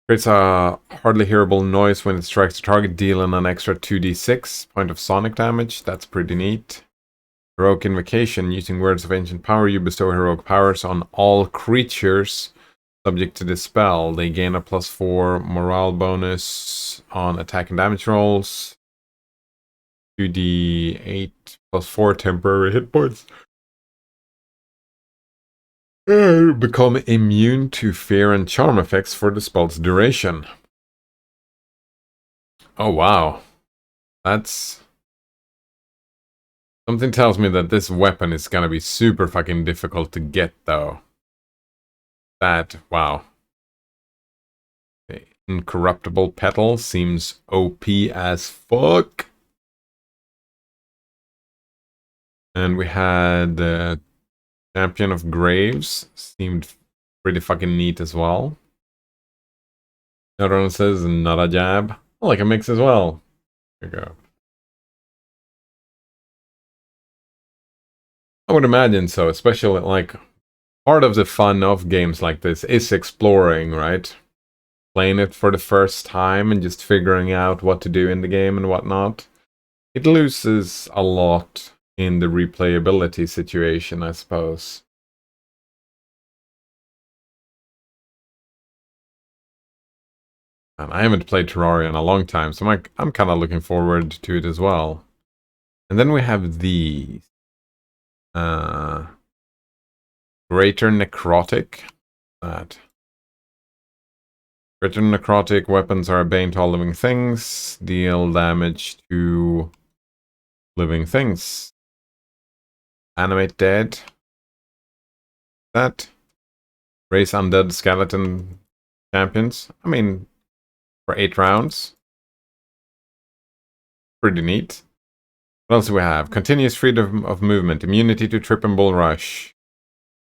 Creates a hardly hearable noise when it strikes the target, dealing an extra 2d6 point of sonic damage. That's pretty neat. Heroic Invocation. Using words of ancient power, you bestow heroic powers on all creatures subject to this spell. They gain a +4 morale bonus on attack and damage rolls. 2d8 +4 temporary hit points. Become immune to fear and charm effects for the spell's duration. Oh wow. That's... Something tells me that this weapon is gonna be super fucking difficult to get though. That, wow. The Incorruptible Petal seems OP as fuck. And we had Champion of Graves. Seemed pretty fucking neat as well. Another one says, not a jab. I like a mix as well. There you go. I would imagine so, especially like part of the fun of games like this is exploring, right? Playing it for the first time and just figuring out what to do in the game and whatnot. It loses a lot in the replayability situation, I suppose. And I haven't played Terraria in a long time, so I'm kind of looking forward to it as well. And then we have these. Greater Necrotic. That. Greater Necrotic weapons are a bane to all living things. Deal damage to living things. Animate dead. That. Raise undead skeleton champions. I mean, for 8 rounds. Pretty neat. What else do we have? Continuous freedom of movement. Immunity to trip and bull rush.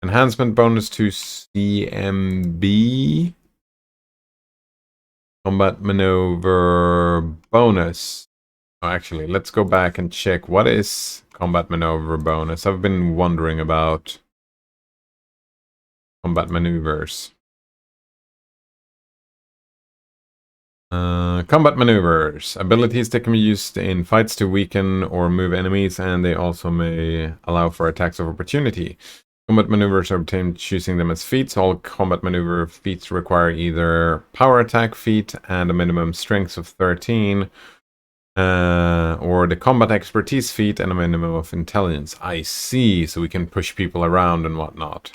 Enhancement bonus to CMB. Combat maneuver bonus. Oh, actually, let's go back and check. What is combat maneuver bonus? I've been wondering about combat maneuvers. Combat maneuvers. Abilities that can be used in fights to weaken or move enemies, and they also may allow for attacks of opportunity. Combat maneuvers are obtained choosing them as feats. All combat maneuver feats require either power attack feat and a minimum strength of 13, or the combat expertise feat and a minimum of intelligence. I see, so we can push people around and whatnot.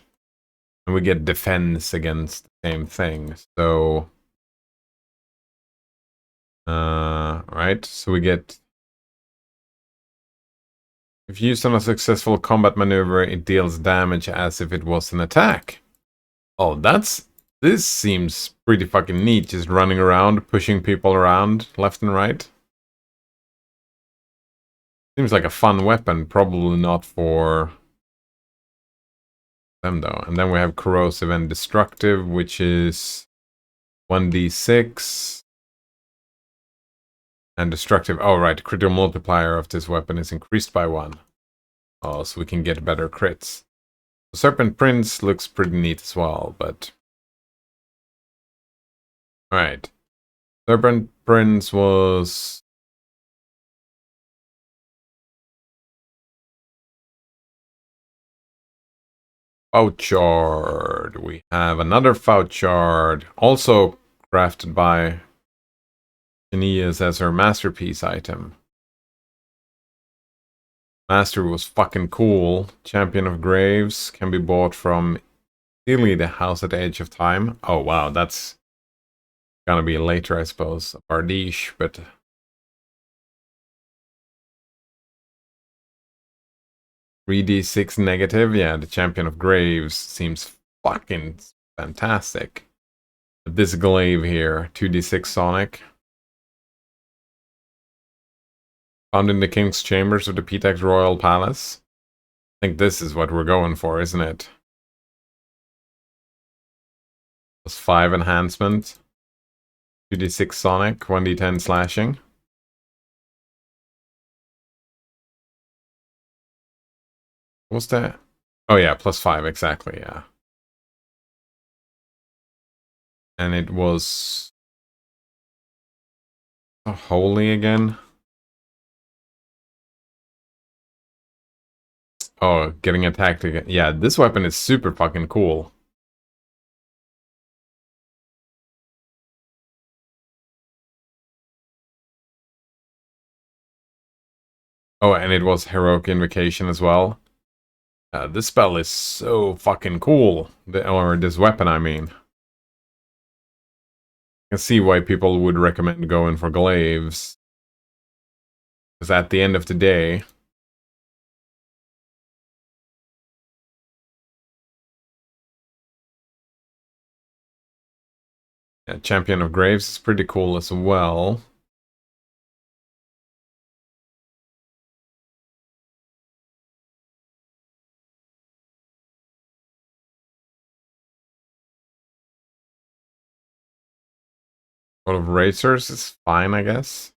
And we get defense against the same thing, so... right, so we get... If used on a successful combat maneuver, it deals damage as if it was an attack. Oh, this seems pretty fucking neat, just running around, pushing people around left and right. Seems like a fun weapon, probably not for them though. And then we have corrosive and destructive, which is 1d6. And destructive, oh right, critical multiplier of this weapon is increased by 1. Oh, so we can get better crits. The Serpent Prince looks pretty neat as well, but... Alright. Serpent Prince was... Fouchard. We have another Fouchard, also crafted by Aeneas as her masterpiece item. Master was fucking cool. Champion of Graves can be bought from Sealy, the house at the edge of time. Oh wow, that's gonna be later, I suppose. Bardiche, but... (3d6 negative? Yeah, the Champion of Graves seems fucking fantastic. But this glaive here, 2d6 Sonic. Found in the King's Chambers of the Pitax Royal Palace. I think this is what we're going for, isn't it? +5 enhancement. 2d6 Sonic, 1d10 slashing. What's that? Oh yeah, +5, exactly, yeah. And it was... holy again? Oh, getting attacked again. Yeah, this weapon is super fucking cool. Oh, and it was Heroic Invocation as well. This spell is so fucking cool. Or this weapon, I mean. I can see why people would recommend going for glaives. Because at the end of the day... Yeah, Champion of Graves is pretty cool as well. World of Racers is fine, I guess.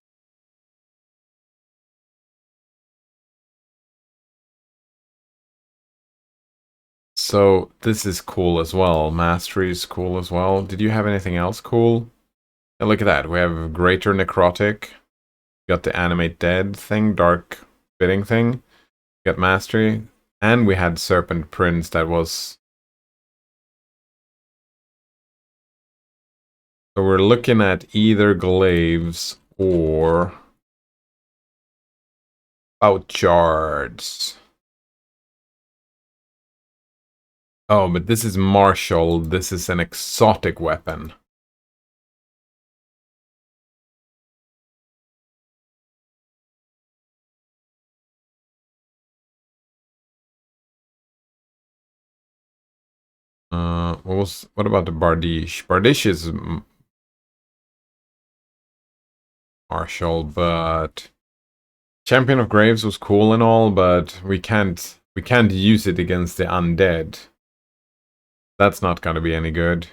So, this is cool as well. Mastery is cool as well. Did you have anything else cool? Yeah, look at that. We have Greater Necrotic. Got the Animate Dead thing, Dark Bidding thing. Got Mastery. And we had Serpent Prince that was... So we're looking at either Glaives or... Shards. Oh, but this is martial. This is an exotic weapon. What about the Bardiche? Bardiche is martial, but Champion of Graves was cool and all, but we can't use it against the undead. That's not gonna be any good.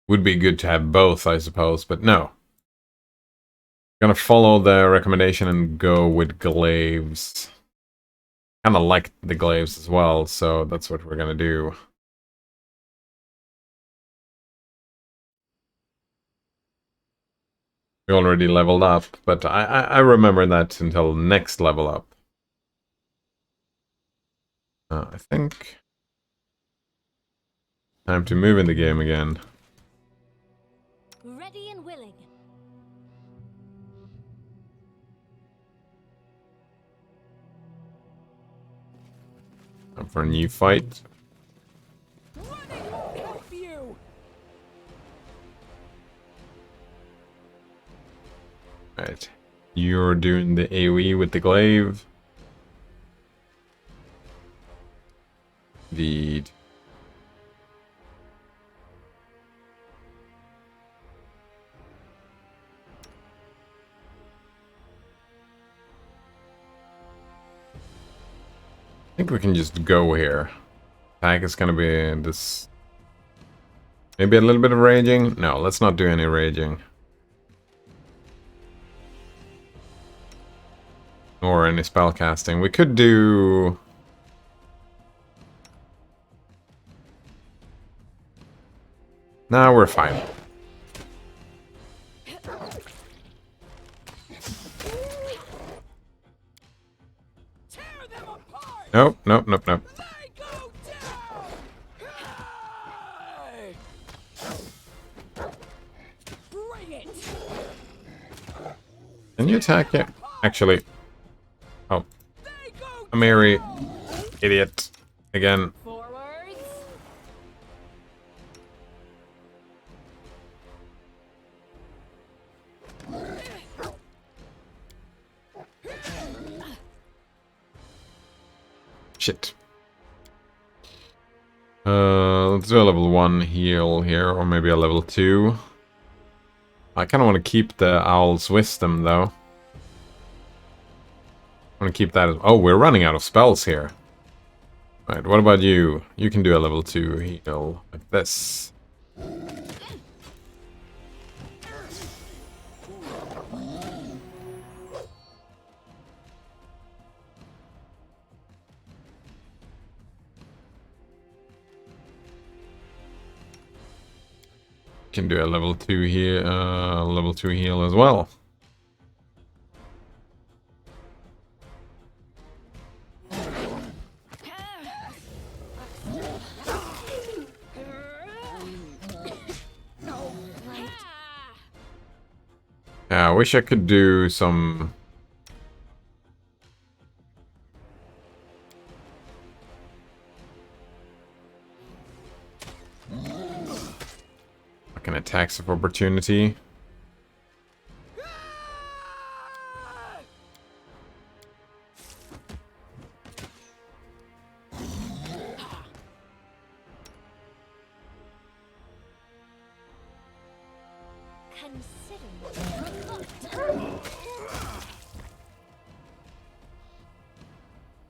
Would be good to have both, I suppose, but no. Gonna follow the recommendation and go with glaives. Kinda like the glaives as well, so that's what we're gonna do. We already leveled up, but I remember that until next level up. I think... Time to move in the game again. Ready and willing. Time for a new fight. Running won't help you. Right. You're doing the AoE with the glaive. Indeed. I think we can just go here. Attack is gonna be this... Maybe a little bit of raging? No, let's not do any raging. Or any spell casting. We could do... Nah, we're fine. Tear them apart. Nope, nope, nope, nope. They go down. Hey! Bring it. Can you attack it? Actually... Oh. They go I'm Mary. Idiot. Again. forwards. Shit. Let's do a level 1 heal here, or maybe a level 2. I kind of want to keep the Owl's Wisdom, though. I want to keep that as... Oh, we're running out of spells here. Right, what about you? You can do a level 2 heal, like this. Can do a level 2 here, level 2 heal as well. Yeah, I wish I could do some... fucking attacks of opportunity.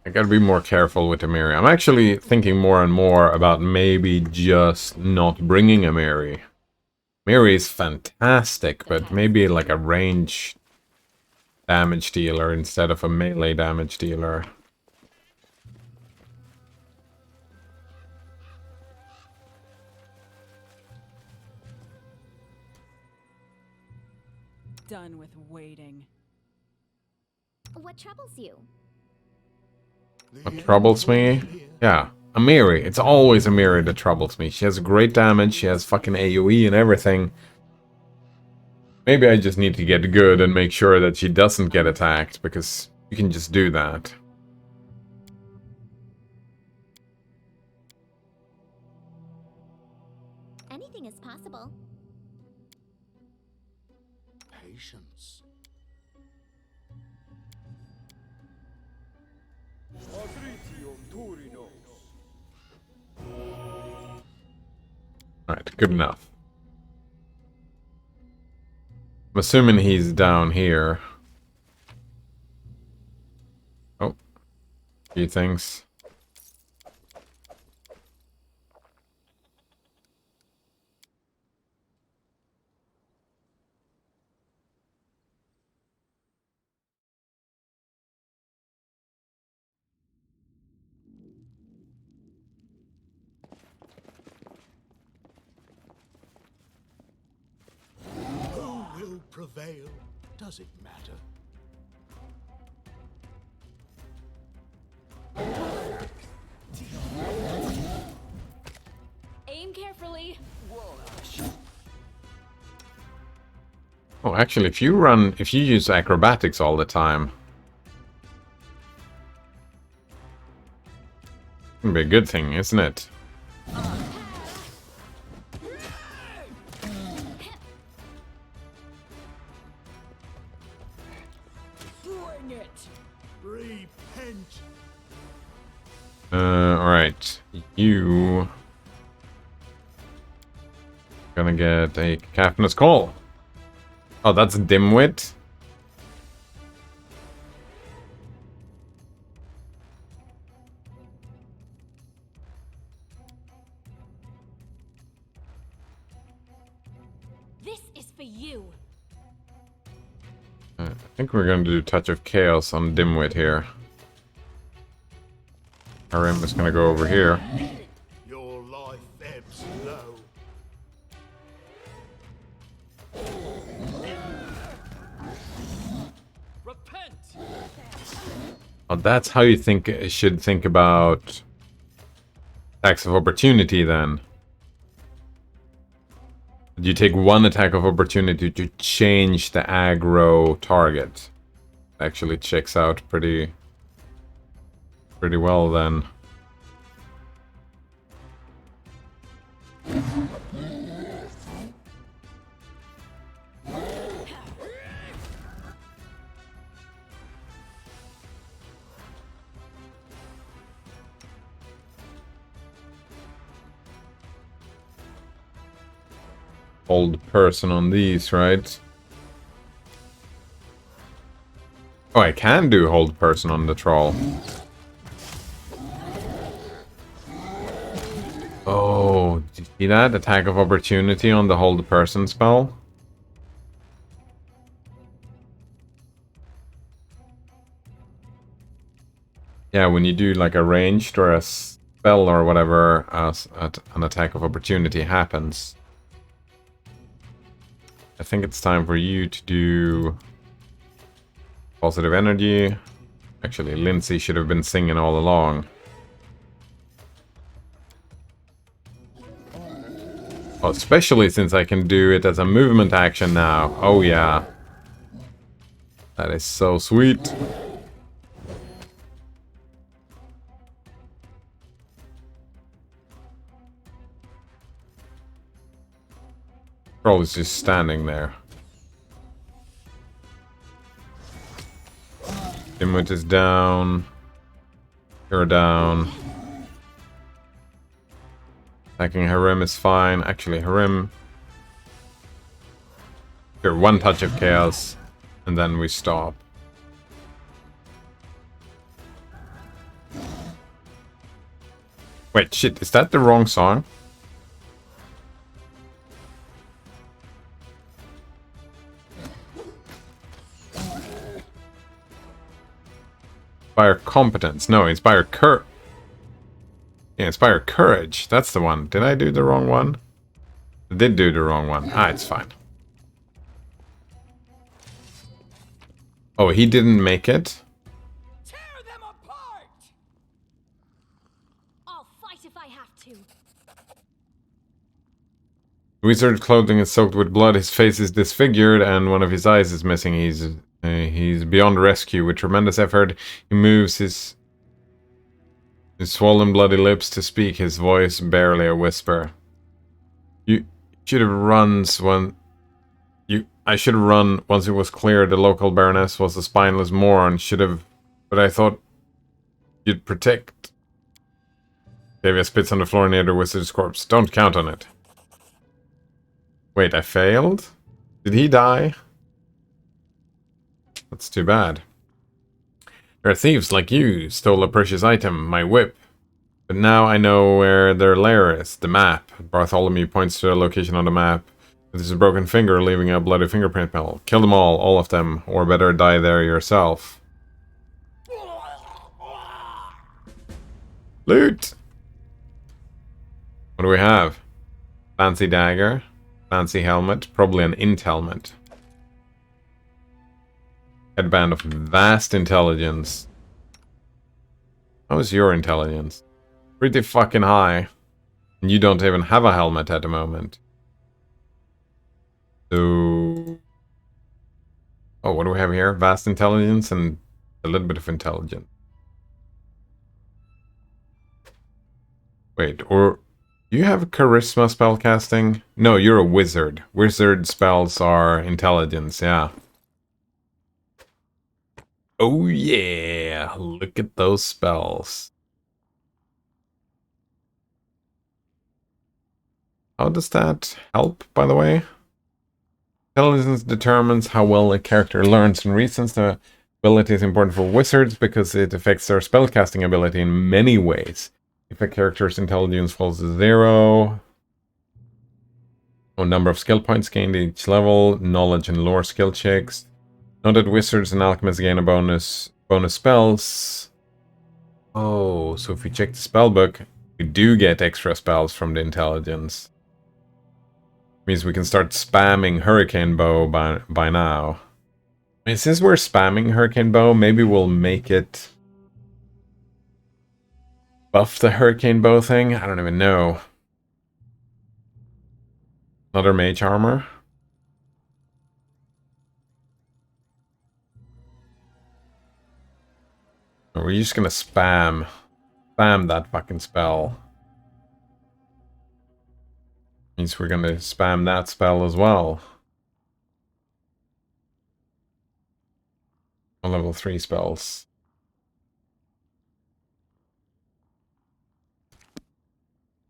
I gotta be more careful with Amiri. I'm actually thinking more and more about maybe just not bringing Amiri. Amiri is fantastic, but maybe like a range damage dealer instead of a melee damage dealer. Done with waiting. What troubles you? What troubles me? Yeah, Amiri. It's always Amiri that troubles me. She has great damage, she has fucking AoE and everything. Maybe I just need to get good and make sure that she doesn't get attacked, because you can just do that. Anything is possible. Patience. Alright, good enough. I'm assuming he's down here. Oh. Few things. Who will prevail? Does it matter? Aim carefully. Oh, actually, if you use acrobatics all the time, it can be a good thing, isn't it? Bring it. Repent. Alright. You... gonna get a Cacophonous Call. Oh, that's Dimwit? This is for you. I think we're going to do Touch of Chaos on Dimwit here. Arim is going to go over here. Your life ebbs low. Repent! Oh, that's how you should think about attacks of opportunity then. You take one attack of opportunity to change the aggro target. Actually checks out pretty well then. Hold person on these, right? Oh, I can do hold person on the troll. Oh, did you see that? Attack of opportunity on the hold person spell? Yeah, when you do like a ranged or a spell or whatever, an attack of opportunity happens. I think it's time for you to do positive energy. Actually, Lindsay should have been singing all along. Oh, especially since I can do it as a movement action now. Oh yeah. That is so sweet. Troll is just standing there. Dimwit is down. You're down. Attacking Harem is fine. Actually, Harem... Sure, one touch of chaos. And then we stop. Wait, shit, is that the wrong song? Inspire competence. No, inspire yeah, inspire courage. That's the one. Did I do the wrong one? I did do the wrong one. Ah, it's fine. Oh, he didn't make it? Tear them apart! I'll fight if I have to. The wizard's clothing is soaked with blood, his face is disfigured, and one of his eyes is missing. He's beyond rescue. With tremendous effort, he moves his swollen bloody lips to speak, his voice barely a whisper. You should have run when... I should have run once it was clear the local baroness was a spineless moron. Should have... But I thought you'd protect. Davia spits on the floor near the wizard's corpse. Don't count on it. Wait, I failed? Did he die? That's too bad. There are thieves like you stole a precious item, my whip. But now I know where their lair is, the map. Bartholomew points to a location on the map. With his broken finger leaving a bloody fingerprint mill. Kill them all of them, or better die there yourself. Loot! What do we have? Fancy dagger. Fancy helmet. Probably an int helmet. Headband of vast intelligence. How is your intelligence? Pretty fucking high. And you don't even have a helmet at the moment. So... Oh, what do we have here? Vast intelligence and a little bit of intelligence. Wait, or... You have charisma spellcasting? No, you're a wizard. Wizard spells are intelligence, yeah. Oh yeah, look at those spells. How does that help, by the way? Intelligence determines how well a character learns and reasons. The ability is important for wizards because it affects their spellcasting ability in many ways. If a character's intelligence falls to 0, number of skill points gained each level, knowledge and lore skill checks. Note that wizards and alchemists gain a bonus spells. Oh, so if we check the spell book, we do get extra spells from the intelligence. Means we can start spamming Hurricane Bow by now. I mean, since we're spamming Hurricane Bow, maybe we'll make it buff the Hurricane Bow thing? I don't even know. Another mage armor. Or we're just gonna spam that fucking spell. Means we're gonna spam that spell as well. On level 3 spells.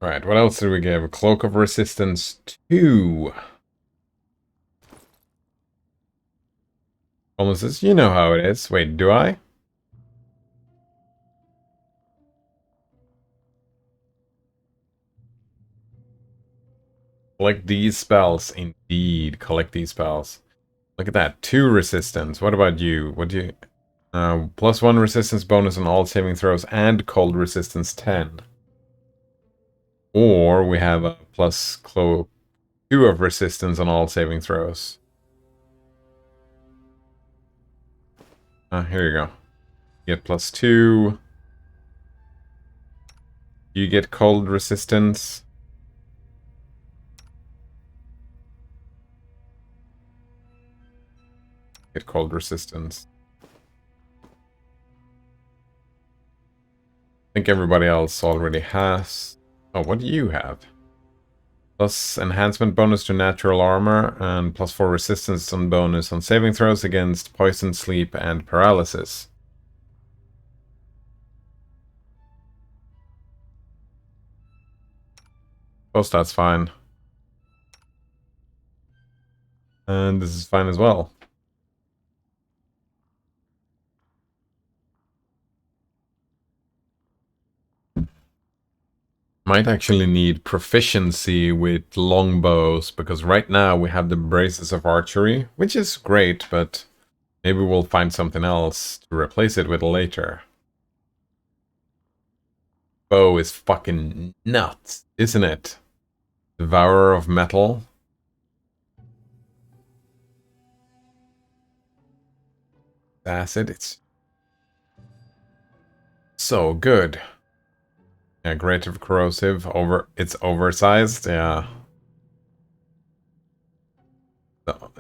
Alright, what else did we give? A Cloak of Resistance 2. Bonuses, you know how it is. Wait, do I? Collect these spells. Indeed, collect these spells. Look at that. 2 resistance. What about you? What do you... +1 resistance bonus on all saving throws and cold resistance 10. Or we have a plus cloak 2 of resistance on all saving throws. Here you go. You get +2. You get cold resistance. Get cold resistance. I think everybody else already has. Oh, what do you have? Plus enhancement bonus to natural armor and +4 resistance on bonus on saving throws against poison, sleep, and paralysis. Suppose that's fine. And this is fine as well. Might actually need proficiency with longbows, because right now we have the braces of archery, which is great, but maybe we'll find something else to replace it with later. Bow is fucking nuts, isn't it? Devourer of metal. Acid, it's so good. Yeah, creative corrosive, it's oversized, yeah.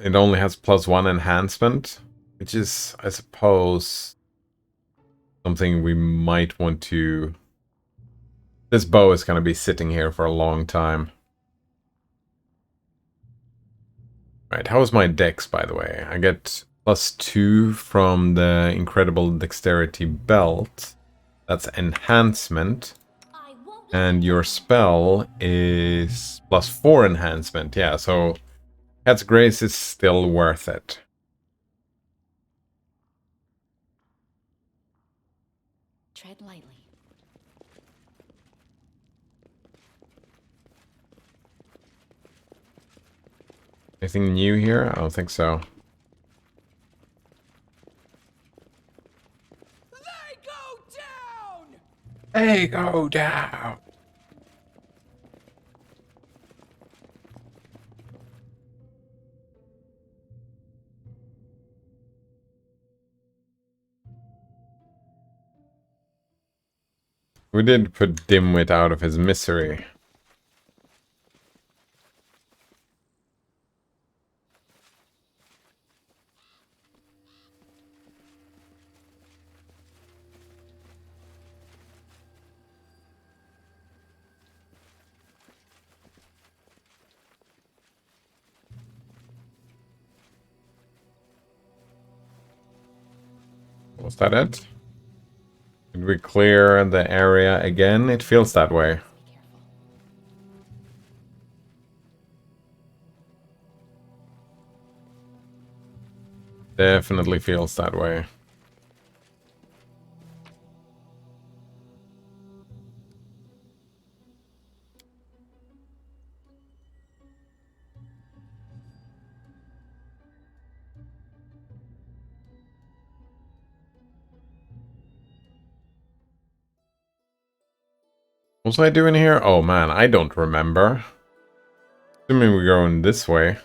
It only has +1 enhancement, which is, I suppose, something we might want to... This bow is going to be sitting here for a long time. Right, how is my dex, by the way? I get +2 from the incredible dexterity belt. That's enhancement. And your spell is +4 enhancement. Yeah, so Cat's Grace is still worth it. Tread lightly. Anything new here? I don't think so. They go down! They go down! We did put Dimwit out of his misery. Was that it? Did we clear the area again? It feels that way. Definitely feels that way. What was I doing here? Oh man, I don't remember. Assuming we're going this way.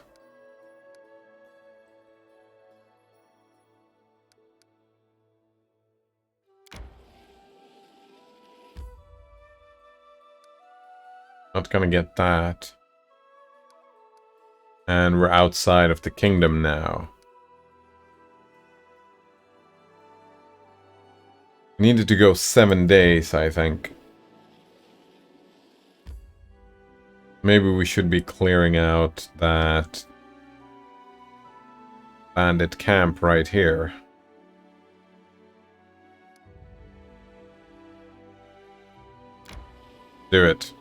Not gonna get that. And we're outside of the kingdom now. Needed to go 7 days, I think. Maybe we should be clearing out that bandit camp right here. Do it.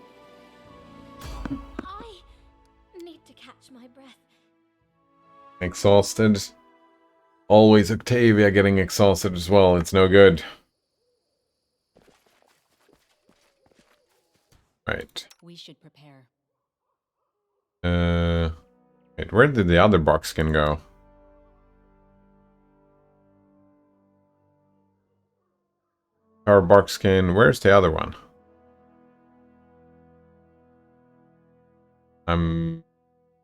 I need to catch my breath. Exhausted. Always Octavia getting exhausted as well. It's no good. Right. We should prepare. Wait, where did the other buckskin go? Our buckskin, where's the other one?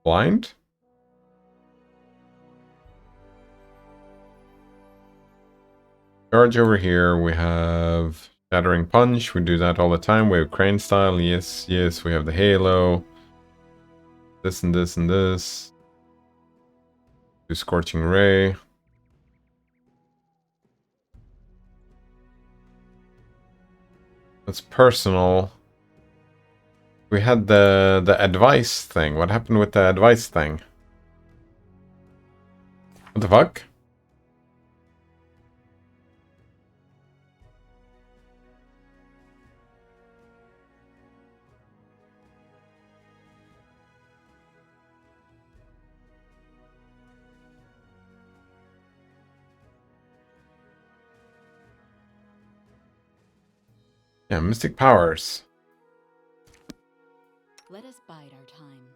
Blind? Charge over here. We have Shattering Punch. We do that all the time. We have Crane Style. Yes, yes. We have the Halo. This and this and this. Do Scorching Ray. That's personal. We had the advice thing. What happened with the advice thing? What the fuck? Yeah, Mystic Powers. Let us bide our time.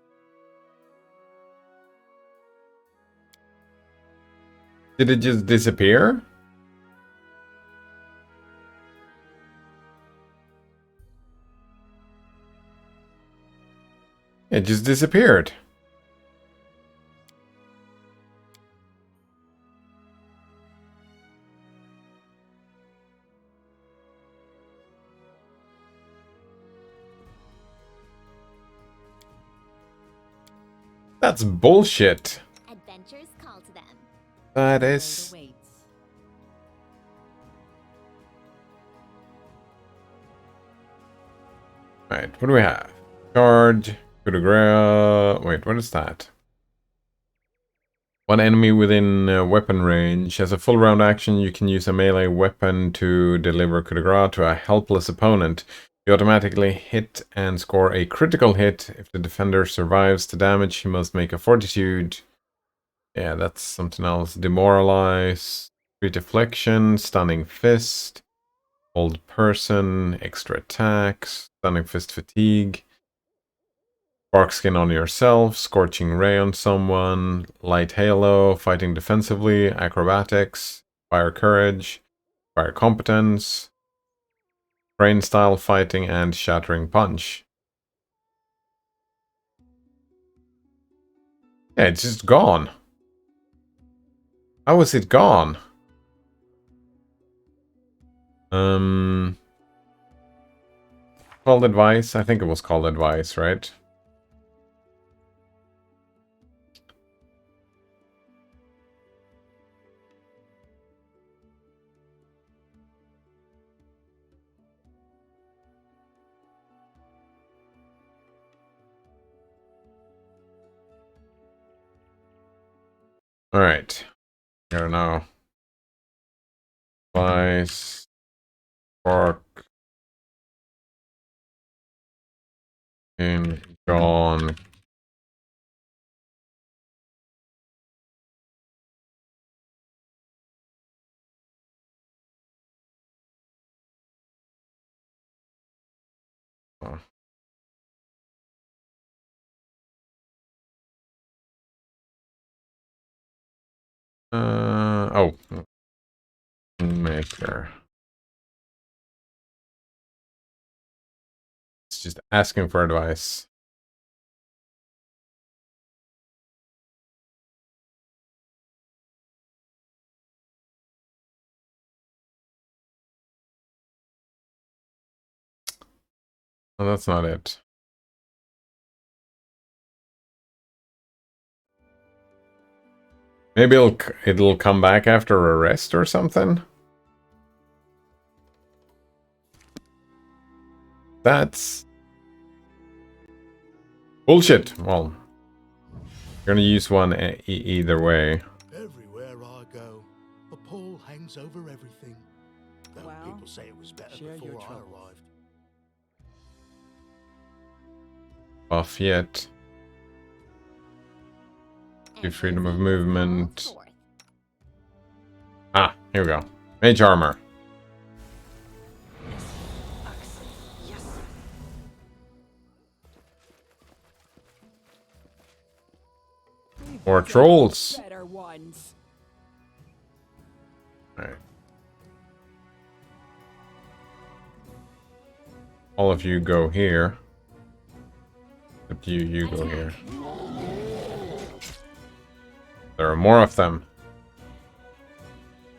Did it just disappear? It just disappeared. That's bullshit. Adventures call to them. That Reward is... awaits. Right, what do we have? Charge, coup de grace... Wait, what is that? One enemy within weapon range. As a full round action, you can use a melee weapon to deliver coup de grace to a helpless opponent. You automatically hit and score a critical hit. If the defender survives the damage, he must make a fortitude. Yeah, that's something else. Demoralize, deflection, stunning fist, hold person, extra attacks, stunning fist fatigue, spark skin on yourself, scorching ray on someone, light halo, fighting defensively, acrobatics, fire courage, fire competence, brain style fighting, and shattering punch. Yeah, it's just gone. How is it gone? Called advice? I think it was called advice, right? Alright. Here now. Advice. Spark. In John. Oh. Maker. It's just asking for advice. Oh, that's not it. Maybe it'll come back after a rest or something. That's bullshit. Well, you're gonna use one either way. Everywhere I go, a pall hangs over everything. Though Well, people say it was better share your before I troubles. arrived. Buff yet. Give freedom of movement. Ah, here we go. Mage armor. Yes. More trolls. Better ones. Alright. All of you go here. Except you go here. There are more of them.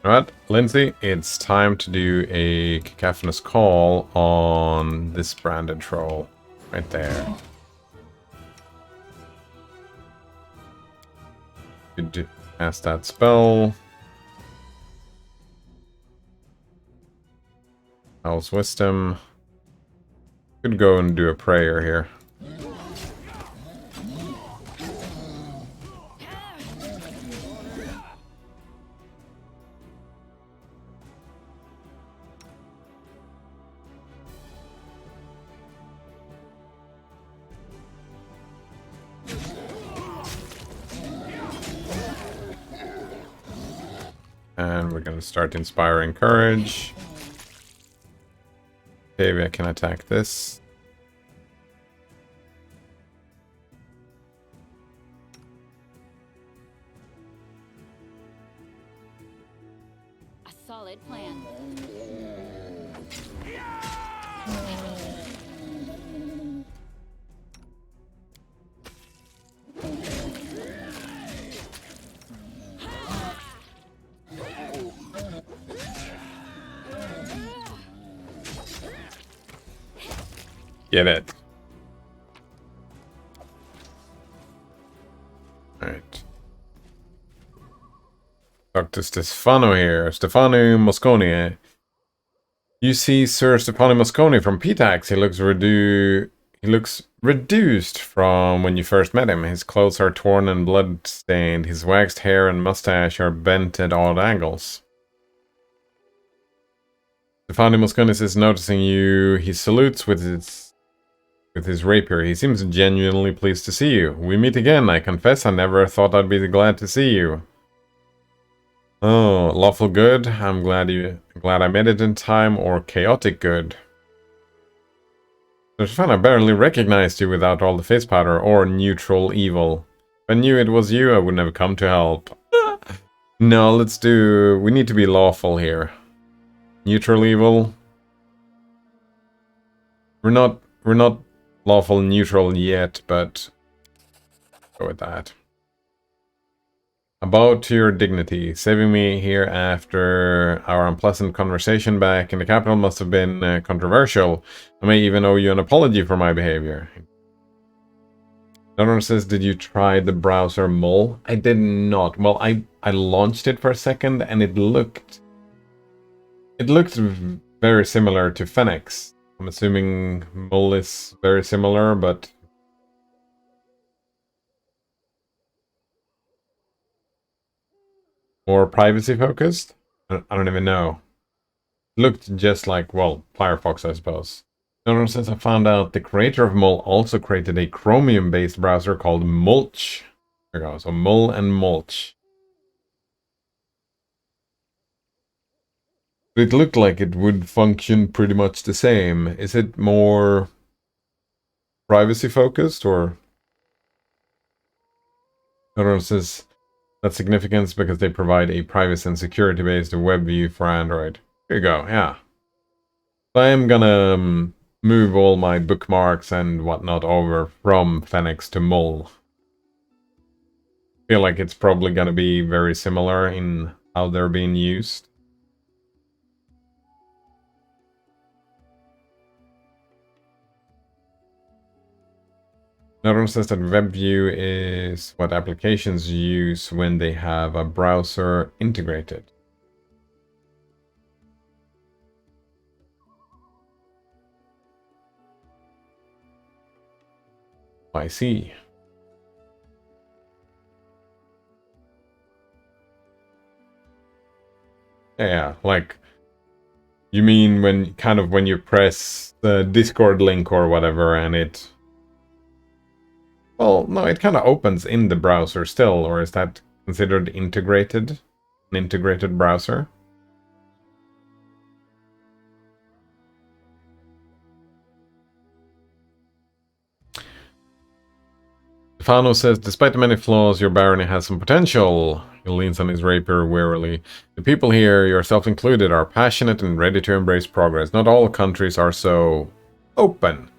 Alright, Lindsay, it's time to do a cacophonous call on this branded troll. Right there. Could cast that spell. Owl's Wisdom. Could go and do a prayer here. And we're going to start inspiring courage. Maybe I can attack this. A solid plan. Get it. Alright. Talk to Stefano here. Stefano Mosconi. You see Sir Stefano Mosconi from PTAX. He looks reduced from when you first met him. His clothes are torn and blood-stained. His waxed hair and mustache are bent at odd angles. Stefano Mosconi is noticing you. He salutes with his rapier. He seems genuinely pleased to see you. We meet again. I confess I never thought I'd be glad to see you. Oh, lawful good. I'm glad I made it in time, or chaotic good. Stefan, I barely recognized you without all the face powder, or neutral evil. If I knew it was you, I wouldn't have come to help. No, we need to be lawful here. Neutral evil. We're not lawful neutral yet, but go with that. About your dignity. Saving me here after our unpleasant conversation back in the capital must have been controversial. I may even owe you an apology for my behavior. Another one says, did you try the browser Mole? I did not. Well, I launched it for a second and it looked very similar to Phoenix. I'm assuming Mole is very similar, but more privacy focused? I don't even know. It looked just like, well, Firefox, I suppose. Another since I found out the creator of Mole also created a Chromium-based browser called Mulch. There we go. So Mole and Mulch. It looked like it would function pretty much the same. Is it more privacy focused, or? Another says that's significance because they provide a privacy and security based web view for Android. Here you go, yeah. So I am gonna move all my bookmarks and whatnot over from Phoenix to Mole. Feel like it's probably gonna be very similar in how they're being used. Another one says that WebView is what applications use when they have a browser integrated. I see. Yeah, like, you mean when you press the Discord link or whatever and it... Well, no, it kind of opens in the browser still, or is that considered integrated? An integrated browser? Stefano says, despite the many flaws, your barony has some potential. He leans on his rapier wearily. The people here, yourself included, are passionate and ready to embrace progress. Not all countries are so open.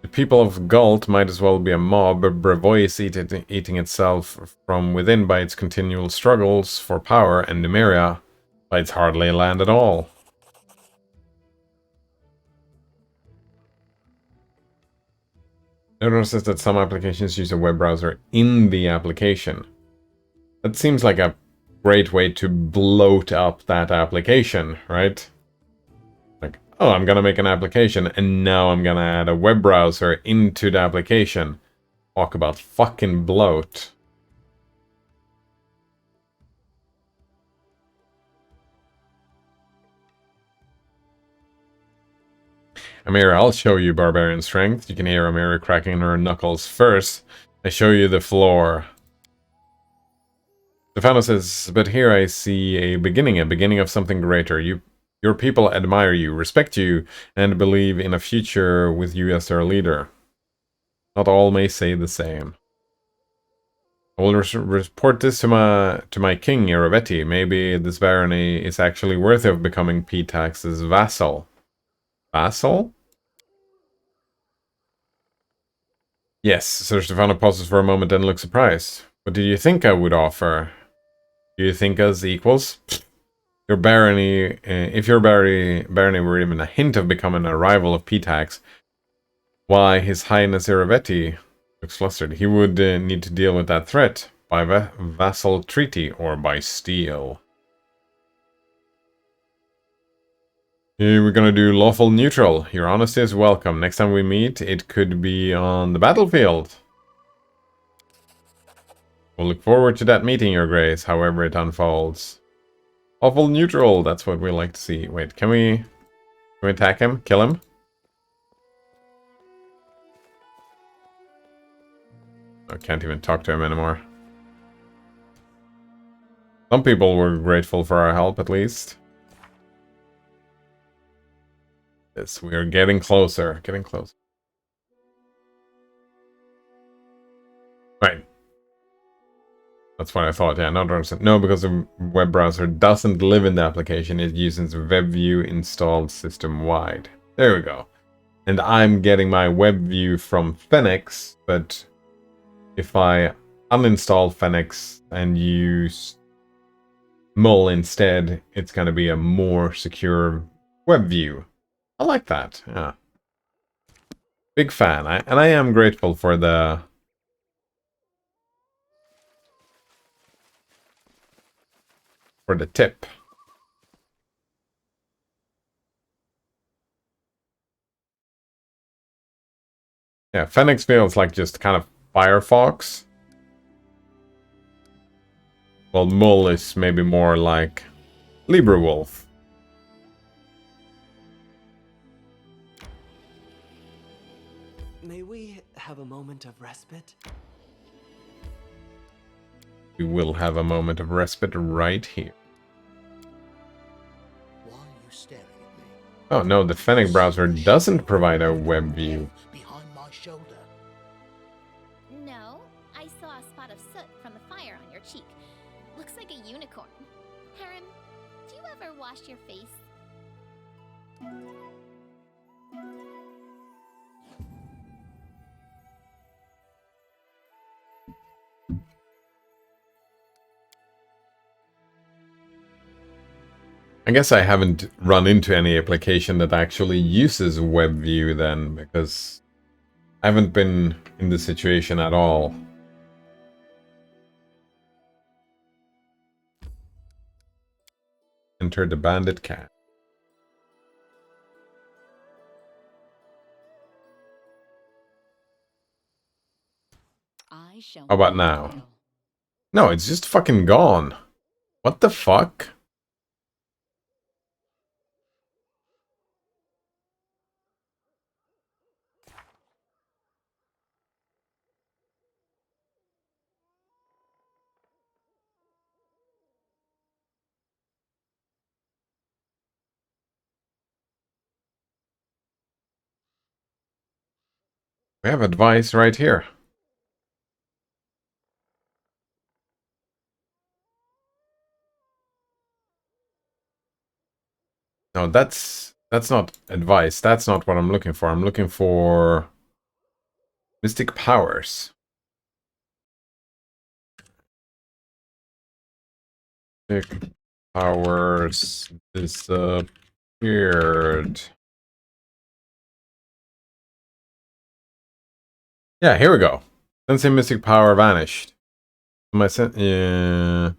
The people of Galt might as well be a mob. Brevoy is eating itself from within by its continual struggles for power, and Numeria by its hardly land at all. Notices that some applications use a web browser in the application. That seems like a great way to bloat up that application, right? Like, oh, I'm gonna make an application, and now I'm gonna add a web browser into the application. Talk about fucking bloat. Amira, I'll show you barbarian strength. You can hear Amira cracking her knuckles first. I show you the floor. Stefano says, but here I see a beginning of something greater. Your people admire you, respect you, and believe in a future with you as their leader. Not all may say the same. I will report this to my king, Iravetti. Maybe this barony is actually worthy of becoming P-Tax's vassal. Vassal? Yes, Sir Stefano pauses for a moment and looks surprised. What did you think I would offer? Do you think us equals? Your barony, if your barony were even a hint of becoming a rival of P-Tax, why, His Highness Iravetti looks flustered. He would need to deal with that threat by vassal treaty or by steel. We're gonna do lawful neutral. Your honesty is welcome. Next time we meet, it could be on the battlefield. We'll look forward to that meeting, Your Grace, however it unfolds. Lawful neutral, that's what we like to see. Wait, can we attack him? Kill him? I can't even talk to him anymore. Some people were grateful for our help, at least. Yes, we are getting closer. Getting closer. Right. That's what I thought, yeah. No, because the web browser doesn't live in the application. It uses WebView installed system-wide. There we go. And I'm getting my WebView from Phoenix, but if I uninstall Phoenix and use Mull instead, it's going to be a more secure WebView. I like that, yeah. Big fan. And I am grateful for the tip. Yeah, Phoenix feels like just kind of Firefox. Well, Mull is maybe more like LibreWolf. May we have a moment of respite? We will have a moment of respite right here. Why are you staring at me? Oh no, the Fennec browser doesn't provide a web view. Behind my shoulder. No, I saw a spot of soot from the fire on your cheek. Looks like a unicorn. Harem, do you ever wash your face? I guess I haven't run into any application that actually uses WebView then, because I haven't been in this situation at all. Enter the bandit cat. I shall How about not now? fail. No, it's just fucking gone. What the fuck? We have advice right here. No, that's not advice. That's not what I'm looking for. I'm looking for Mystic powers. Mystic powers disappeared. Yeah, here we go. Sensei mystic power vanished. My sensei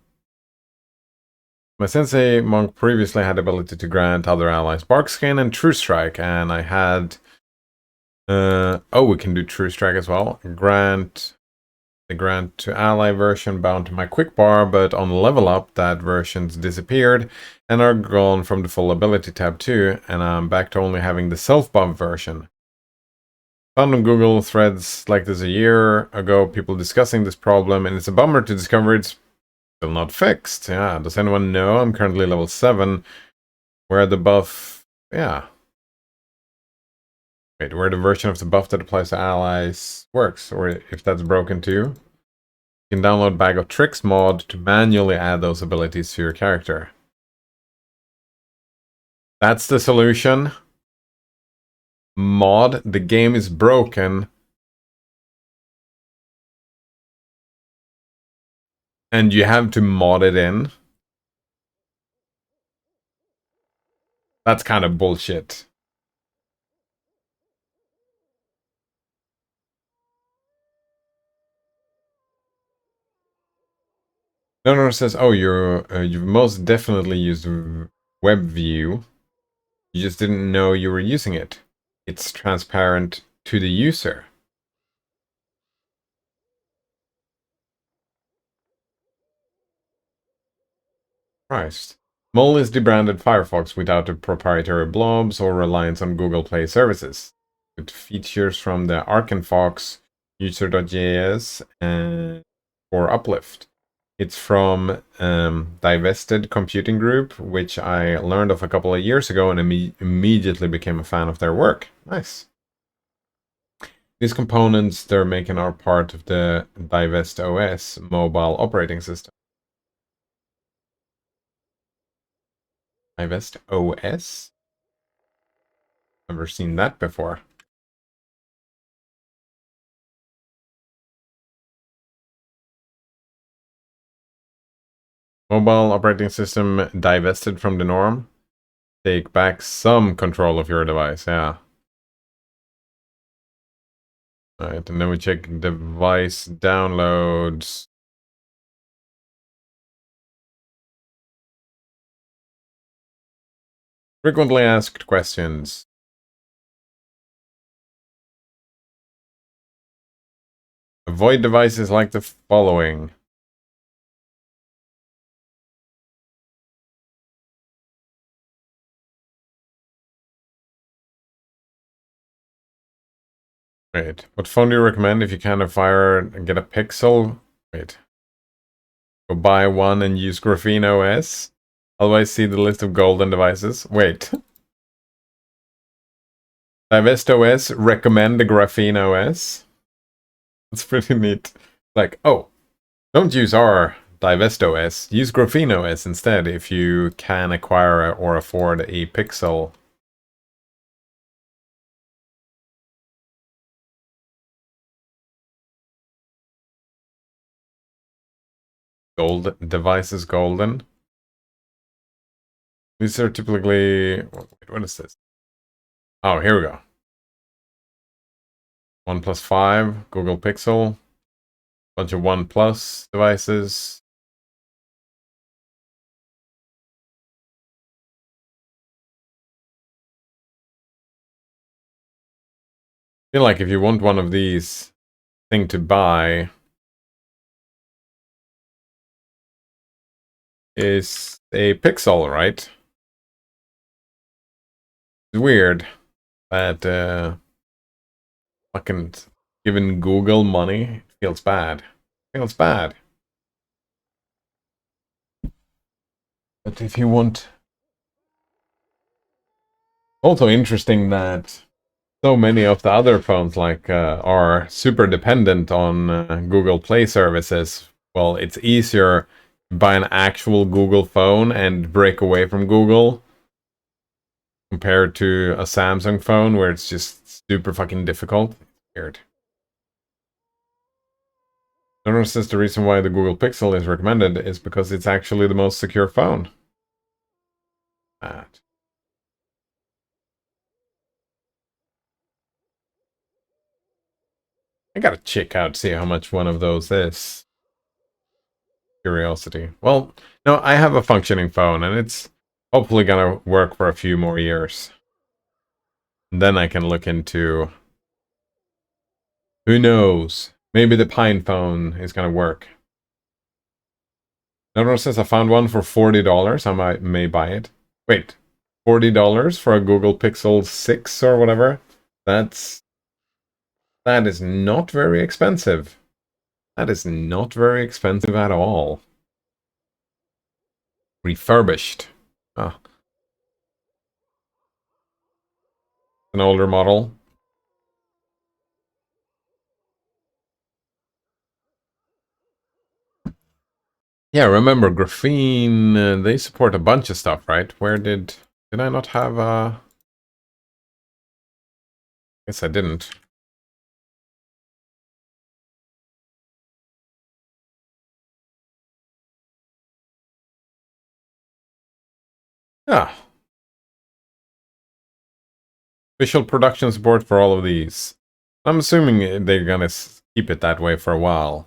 monk previously had the ability to grant other allies Bark Skin and True Strike, and I had oh, we can do True Strike as well. The grant to ally version bound to my quick bar, but on level up that version's disappeared and are gone from the full ability tab too, and I'm back to only having the self buff version. Found on Google threads like this a year ago, people discussing this problem, and it's a bummer to discover it's still not fixed. Yeah, does anyone know? I'm currently level 7. Where the buff... Yeah. Wait, where the version of the buff that applies to allies works, or if that's broken too. You can download Bag of Tricks mod to manually add those abilities to your character. That's the solution. Mod, the game is broken. And you have to mod it in. That's kind of bullshit. No, says, oh, you've most definitely used WebView. You just didn't know you were using it. It's transparent to the user. Christ. Mole is debranded Firefox without the proprietary blobs or reliance on Google Play services. With features from the ArkenFox, user.js, and or Uplift. It's from Divested Computing Group, which I learned of a couple of years ago and immediately became a fan of their work. Nice. These components they're making are part of the NixOS mobile operating system. NixOS? Never seen that before. Mobile operating system divested from the norm. Take back some control of your device, yeah. Alright, and then we check device downloads. Frequently asked questions. Avoid devices like the following. Wait, what phone do you recommend if you can't fire and get a Pixel? Wait. Go buy one and use Graphene OS? Otherwise see the list of golden devices. Wait. Divest OS, recommend the Graphene OS? That's pretty neat. Like, oh, don't use our Divest OS. Use Graphene OS instead if you can acquire or afford a Pixel. Gold devices golden. These are typically... Wait, what is this? Oh, here we go. OnePlus 5, Google Pixel, bunch of OnePlus devices. I feel like if you want one of these thing to buy is a Pixel, right? It's weird that fucking giving Google money feels bad. Feels bad. But if you want... Also interesting that so many of the other phones like are super dependent on Google Play services. Well, it's easier to buy an actual Google phone and break away from Google compared to a Samsung phone where it's just super fucking difficult. Weird. Notice says the reason why the Google Pixel is recommended is because it's actually the most secure phone. That. I gotta check out, see how much one of those is. Curiosity. Well, no, I have a functioning phone, and it's hopefully gonna work for a few more years. And then I can look into... Who knows? Maybe the Pine phone is gonna work. Notice says I found one for $40. I may buy it. Wait, $40 for a Google Pixel 6 or whatever? That is not very expensive. That is not very expensive at all. Refurbished. Ah. An older model. Yeah, remember Graphene, they support a bunch of stuff, right? Where did I not have a... Guess I didn't. Ah. Official production support for all of these. I'm assuming they're gonna keep it that way for a while.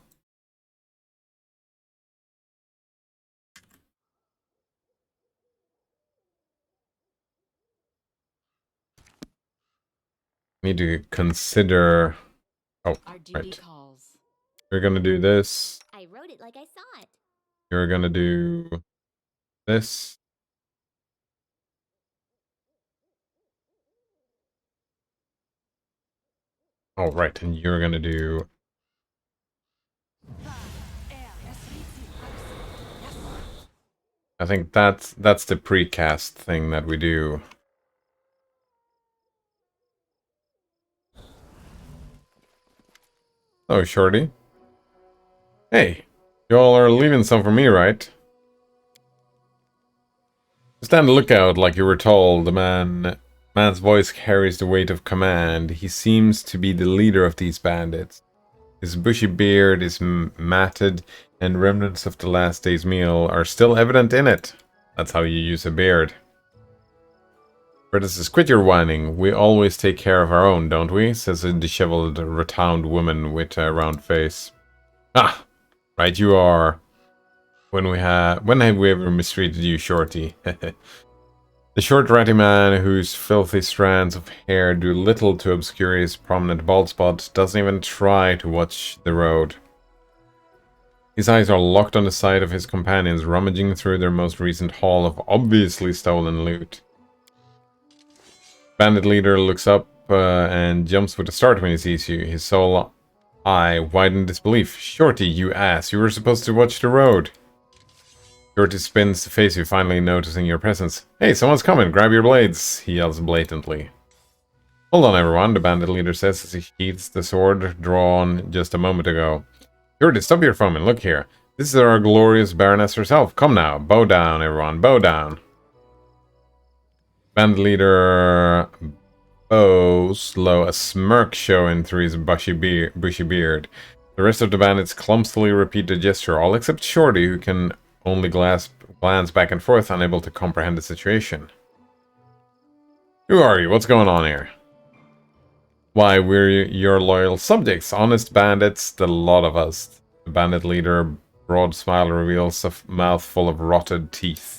Need to consider... Oh, Our duty right. calls. You're gonna do this. I wrote it like I saw it. You're gonna do this. Oh, right, and you're gonna do... I think that's the precast thing that we do. Oh, Shorty. Hey, y'all are leaving some for me, right? Stand a lookout, like you were told. The man's voice carries the weight of command. He seems to be the leader of these bandits. His bushy beard is matted, and remnants of the last day's meal are still evident in it. That's how you use a beard. Says, quit your whining. We always take care of our own, don't we? Says a disheveled, rotund woman with a round face. Ah, right you are. When have we ever mistreated you, Shorty? The short, ratty man, whose filthy strands of hair do little to obscure his prominent bald spot, doesn't even try to watch the road. His eyes are locked on the sight of his companions, rummaging through their most recent haul of obviously stolen loot. Bandit leader looks up and jumps with a start when he sees you. His sole eye wide in disbelief. Shorty, you ass, you were supposed to watch the road. Shorty spins to face you, finally noticing your presence. Hey, someone's coming, grab your blades, he yells blatantly. Hold on, everyone, the bandit leader says as he sheathes the sword drawn just a moment ago. Shorty, stop your foaming, look here. This is our glorious Baroness herself. Come now, bow down, everyone, bow down. Bandit leader bows low, a smirk showing through his bushy beard. The rest of the bandits clumsily repeat the gesture, all except Shorty, who can only glance back and forth, unable to comprehend the situation. Who are you? What's going on here? Why, we're your loyal subjects, honest bandits, the lot of us. The bandit leader, broad smile, reveals a mouth full of rotted teeth.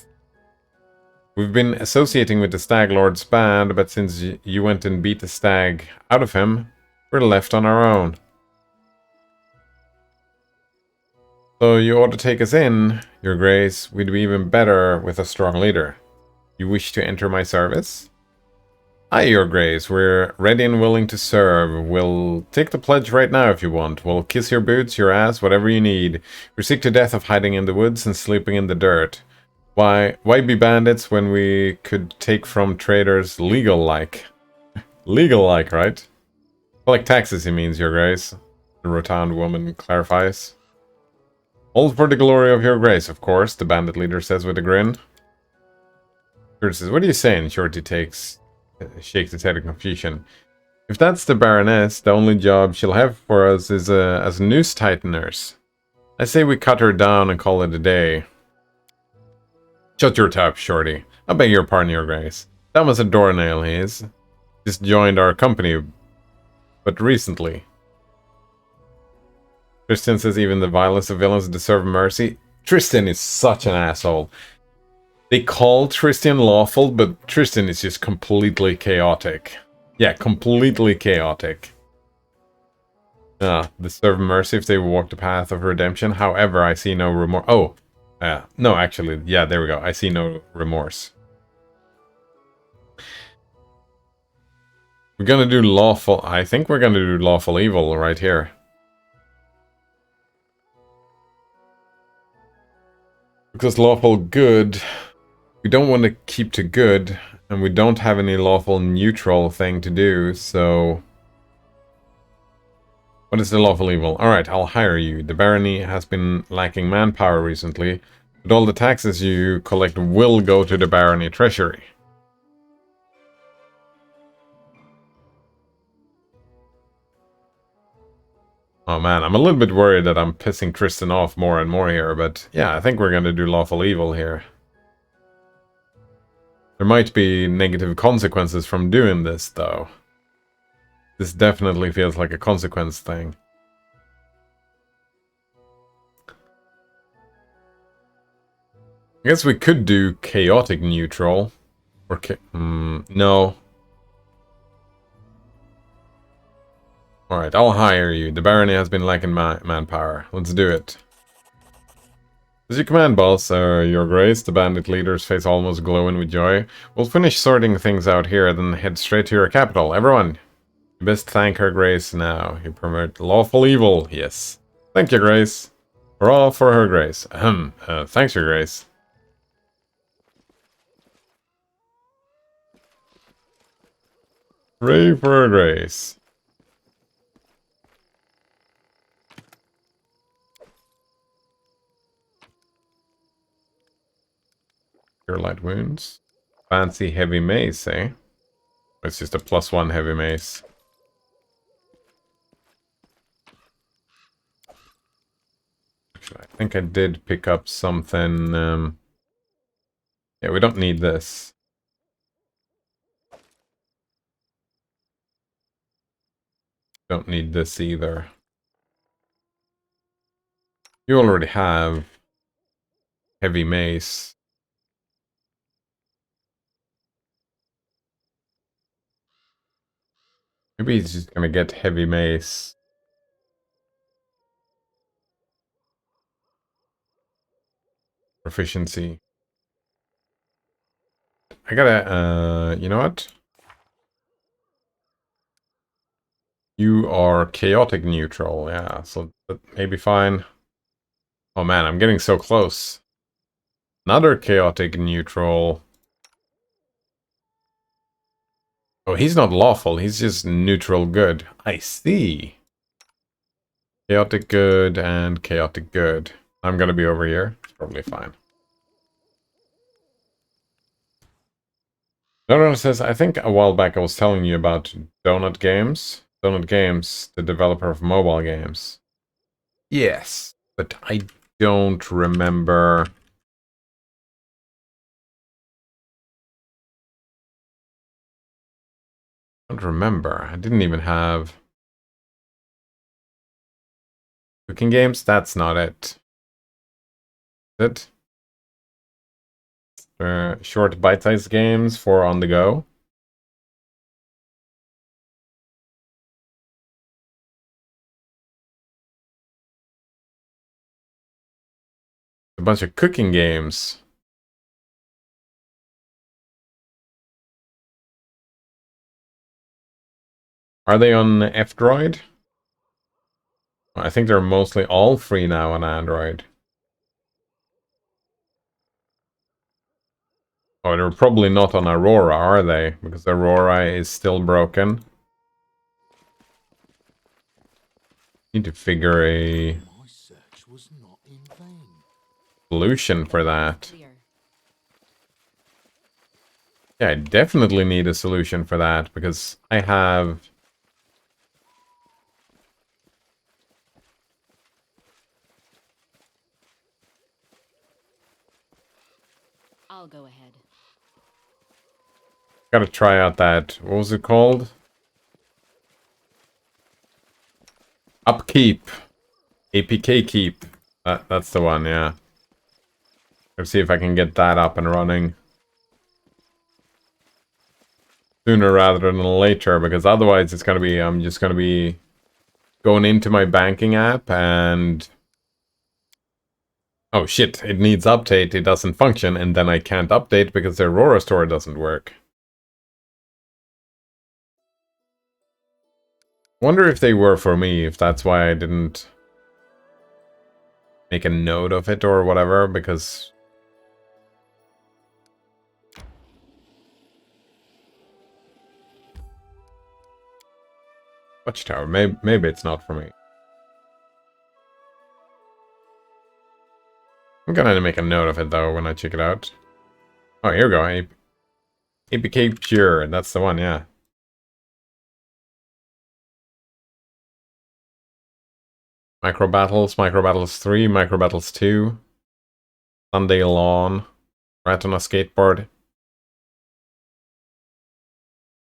We've been associating with the Stag Lord's band, but since you went and beat the stag out of him, we're left on our own. So you ought to take us in, Your Grace. We'd be even better with a strong leader. You wish to enter my service? Aye, Your Grace. We're ready and willing to serve. We'll take the pledge right now if you want. We'll kiss your boots, your ass, whatever you need. We're sick to death of hiding in the woods and sleeping in the dirt. Why be bandits when we could take from traders legal-like? Legal-like, right? Like taxes, he means, Your Grace. The rotund woman clarifies. All for the glory of Your Grace, of course, the bandit leader says with a grin. Shorty says, what are you saying? Shorty shakes his head in confusion. If that's the Baroness, the only job she'll have for us is as noose tighteners. I say we cut her down and call it a day. Shut your tap, shorty. I beg your pardon, your grace. That was a doornail, he is. Just joined our company, but recently. Tristan says even the vilest of villains deserve mercy. Tristan is such an asshole. They call Tristan lawful, but Tristan is just completely chaotic. Yeah, completely chaotic. Deserve mercy if they walk the path of redemption. However, I see no remorse. Oh, no, actually, yeah, there we go. I see no remorse. We're gonna do lawful. I think we're gonna do lawful evil right here. Because lawful good, we don't want to keep to good, and we don't have any lawful neutral thing to do, so... What is the lawful evil? Alright, I'll hire you. The barony has been lacking manpower recently, but all the taxes you collect will go to the barony treasury. Oh man, I'm a little bit worried that I'm pissing Tristan off more and more here, but yeah, I think we're gonna do lawful evil here. There might be negative consequences from doing this, though. This definitely feels like a consequence thing. I guess we could do chaotic neutral. Or no. Alright, I'll hire you. The barony has been lacking manpower. Let's do it. As you command, boss, your grace, the bandit leader's face almost glowing with joy. We'll finish sorting things out here, then head straight to your capital. Everyone, you best thank her grace now. You promote lawful evil, yes. Thank you, grace. Hurrah for her grace. Thanks, your grace. Hooray for her grace. Cure light wounds. Fancy heavy mace, eh? It's just a +1 heavy mace. Actually, I think I did pick up something. Yeah, we don't need this. Don't need this either. You already have heavy mace. Maybe he's just gonna get heavy mace. Proficiency. I gotta, you know what? You are chaotic neutral, yeah, so that may be fine. Oh man, I'm getting so close. Another chaotic neutral. Oh, he's not lawful, he's just neutral good. I see. Chaotic good and chaotic good. I'm gonna be over here. It's probably fine. Donut says, I think a while back I was telling you about Donut Games. Donut Games, the developer of mobile games. Yes, but I don't remember. I don't remember. I didn't even have cooking games. That's not it. Is it? Short bite-sized games for on the go. A bunch of cooking games. Are they on F-Droid? I think they're mostly all free now on Android. Oh, they're probably not on Aurora, are they? Because Aurora is still broken. Need to figure a My search was not in vain. solution for that. Clear. Yeah, I definitely need a solution for that, because I have... I'll go ahead. Gotta try out that. What was it called? Upkeep. APK keep. That's the one, yeah. Let's see if I can get that up and running sooner rather than later, because otherwise it's gonna be, I'm just gonna be going into my banking app and oh shit, it needs update, it doesn't function, and then I can't update because the Aurora store doesn't work. Wonder if they were for me, if that's why I didn't make a note of it or whatever, because Watchtower, maybe it's not for me. I'm gonna make a note of it though when I check it out. Oh, here we go. APK Pure, that's the one, yeah. Micro Battles 3, Micro Battles 2, Sunday Lawn, Rat on a Skateboard. You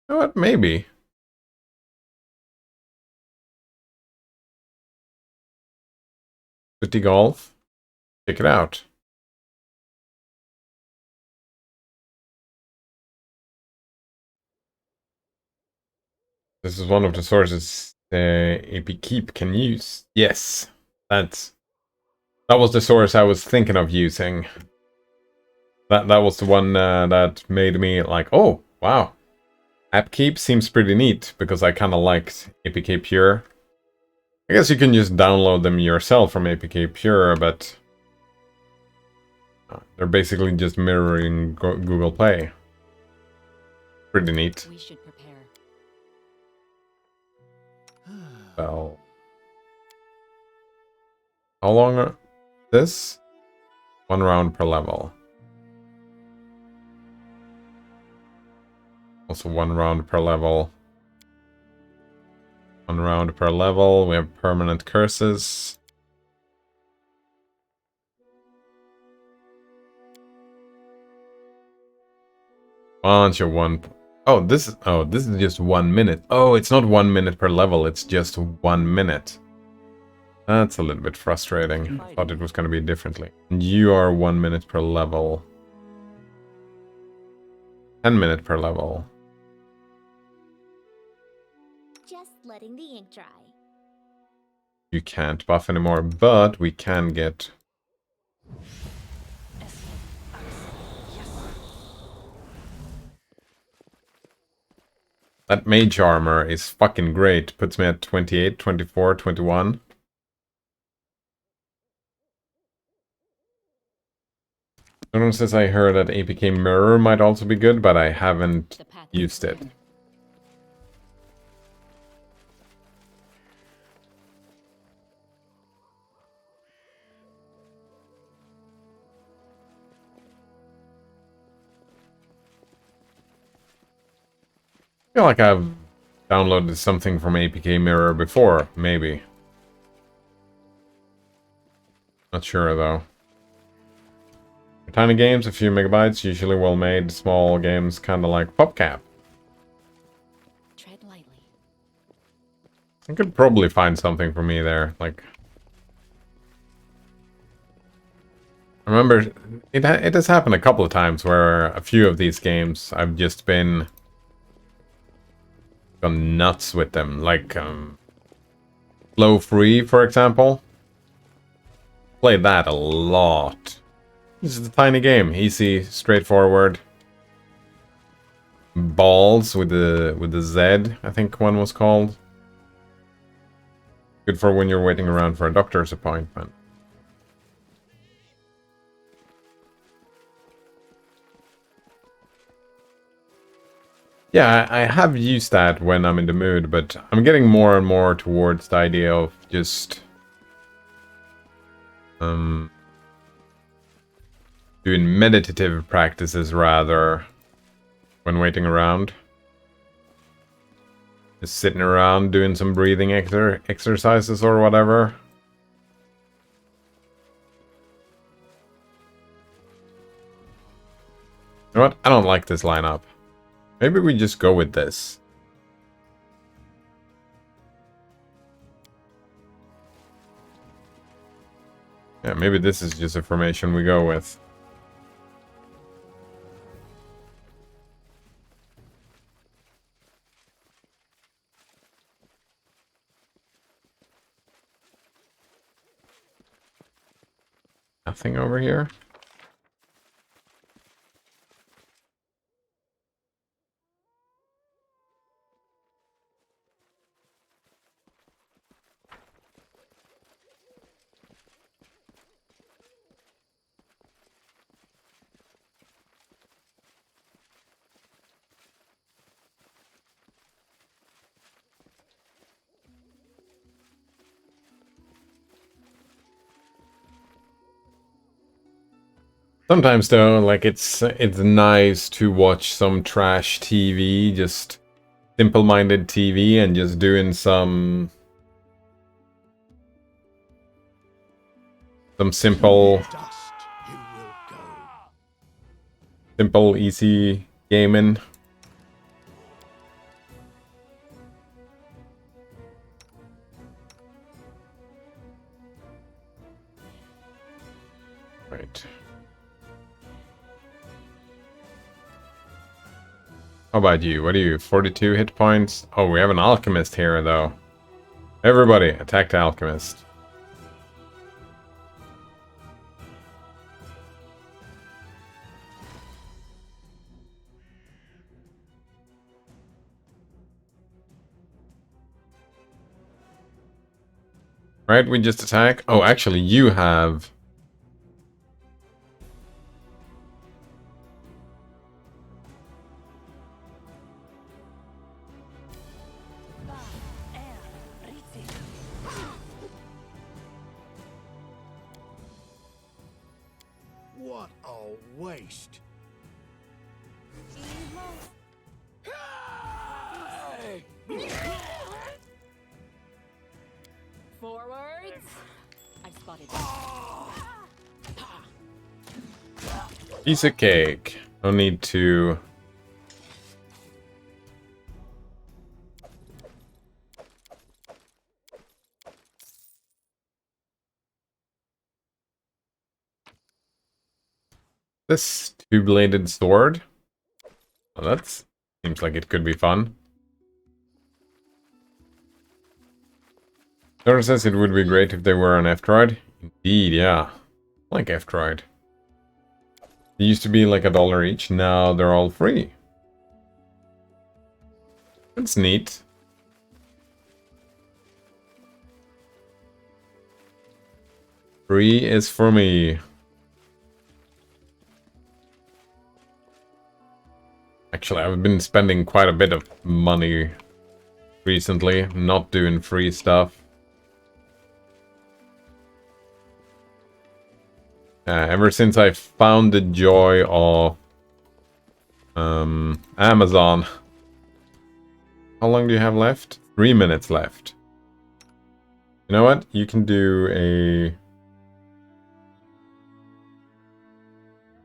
know what? Maybe. City Golf. Check it out. This is one of the sources AP Keep can use. Yes, that was the source I was thinking of using. That was the one that made me like, oh wow, AppKeep seems pretty neat because I kind of liked APK Pure. I guess you can just download them yourself from APK Pure, but they're basically just mirroring Google Play. Pretty neat. We should prepare. Well, how long are this? 1 round per level. Also 1 round per level. 1 round per level. We have permanent curses. Bunch of one. Oh, this is just 1 minute. Oh, it's not 1 minute per level. It's just 1 minute. That's a little bit frustrating. I thought it was going to be differently. And you are 1 minute per level. 10 minute per level. Just letting the ink dry. You can't buff anymore, but we can get... That mage armor is fucking great. Puts me at 28, 24, 21. Someone says I heard that APK Mirror might also be good, but I haven't used it. I feel like I've downloaded something from APK Mirror before, maybe. Not sure though. For tiny games, a few megabytes, usually well made, small games, kinda like PopCap. Tread lightly. I could probably find something for me there, like... I remember, it has happened a couple of times where a few of these games I've just been... gone nuts with them, like Flow Free, for example. Played that a lot. This is a tiny game, easy, straightforward. Balls with the Z, I think one was called. Good for when you're waiting around for a doctor's appointment. Yeah, I have used that when I'm in the mood, but I'm getting more and more towards the idea of just doing meditative practices rather when waiting around. Just sitting around doing some breathing exercises or whatever. You know what? I don't like this lineup. Maybe we just go with this. Yeah, maybe this is just a formation we go with. Nothing over here. Sometimes though, like it's nice to watch some trash TV, just simple-minded TV, and just doing some simple, Dust you will go. simple, easy gaming. Right. How about you? What are you? 42 hit points? Oh, we have an alchemist here, though. Everybody, attack the alchemist. Right, we just attack. Oh, actually, you have... What a waste. Forwards. I've spotted. Piece of cake. No need to... This two-bladed sword. Oh, that seems like it could be fun. Dora says it would be great if they were an F-Droid. Indeed, yeah. I like F-Droid. They used to be like $1 each, now they're all free. That's neat. Free is for me. Actually, I've been spending quite a bit of money recently, not doing free stuff. Ever since I found the joy of Amazon. How long do you have left? 3 minutes left. You know what? You can do a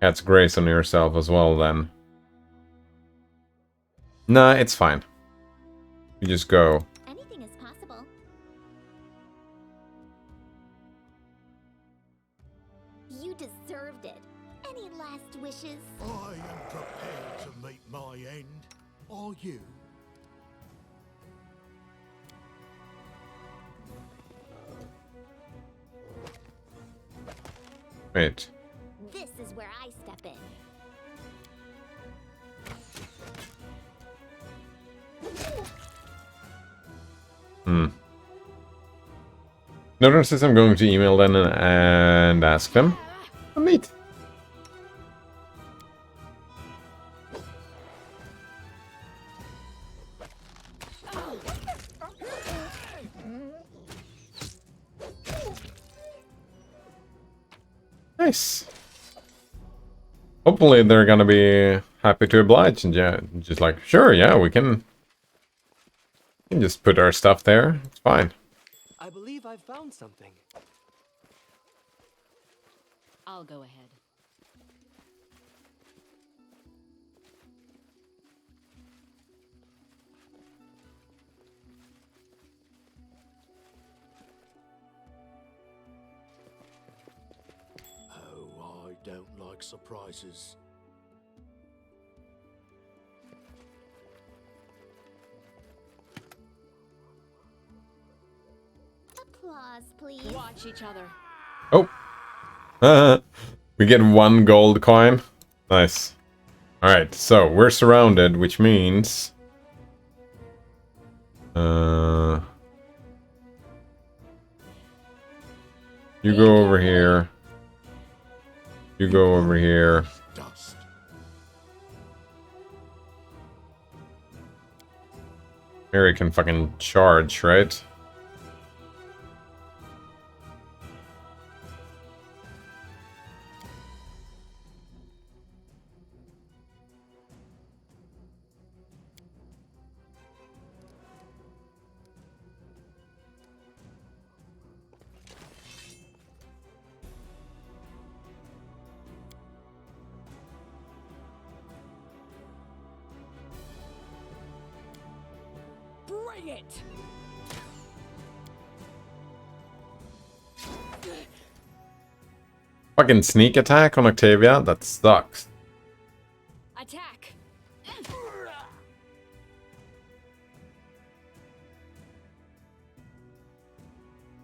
Cat's Grace on yourself as well then. Nah, it's fine. You just go. Anything is possible. You deserved it. Any last wishes? I am prepared to meet my end. Are you? Wait. This is where I step in. Notices I'm going to email them and ask them. Oh, neat. Nice. Hopefully they're gonna be happy to oblige and just like, sure, yeah, we can just put our stuff there. It's fine. I believe I've found something. I'll go ahead. don't like surprises. Applause, please. Watch each other. Oh. We get 1 gold coin. Nice. Alright, so we're surrounded, which means... You go over here. You go over here. Dust. Mary can fucking charge, right? Bring it. Fucking sneak attack on Octavia? That sucks. Attack.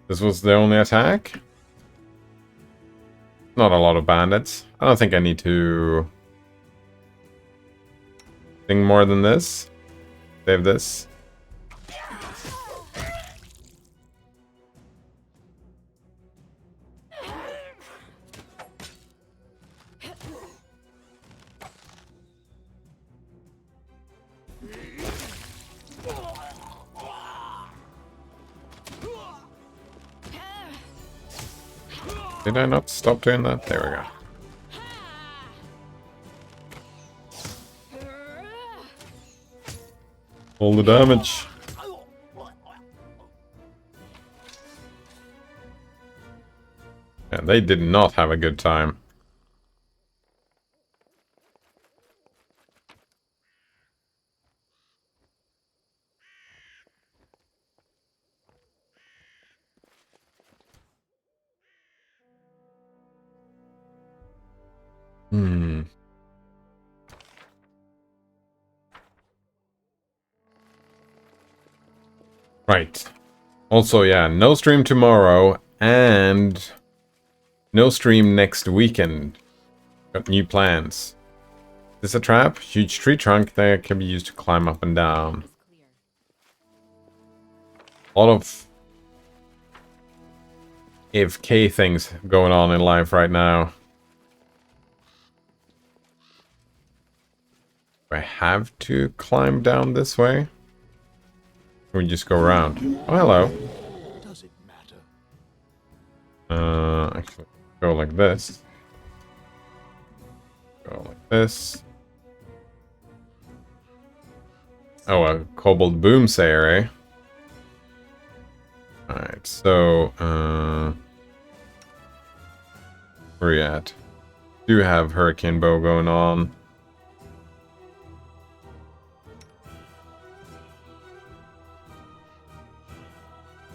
This was the only attack? Not a lot of bandits. I don't think I need to... think more than this. Save this. Did I not stop doing that? There we go. All the damage. Yeah, they did not have a good time. Right. Also, yeah, no stream tomorrow and no stream next weekend. Got new plans. This a trap? Huge tree trunk that can be used to climb up and down. A lot of AFK things going on in life right now. Do I have to climb down this way? Or we just go around? Oh, hello. Does it matter? Actually, go like this. Go like this. Oh, a kobold boomsayer, eh? Alright, so, where are you at? Do have hurricane bow going on.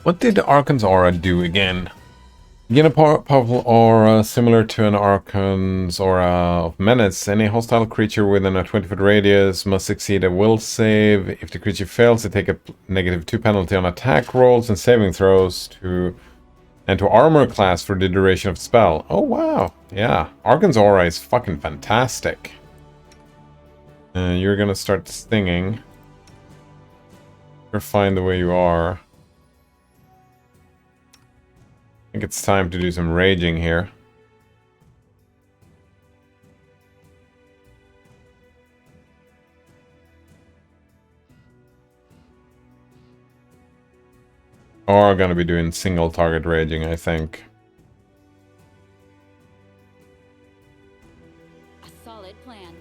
What did Archon's aura do again? Gain a powerful aura similar to an Archon's aura of menace. Any hostile creature within a 20-foot radius must succeed a will save. If the creature fails, they take a -2 penalty on attack rolls and saving throws to armor class for the duration of the spell. Oh wow, yeah, Archon's aura is fucking fantastic. You're gonna start stinging. You're fine the way you are. I think it's time to do some raging here. Or gonna be doing single target raging, I think. A solid plan.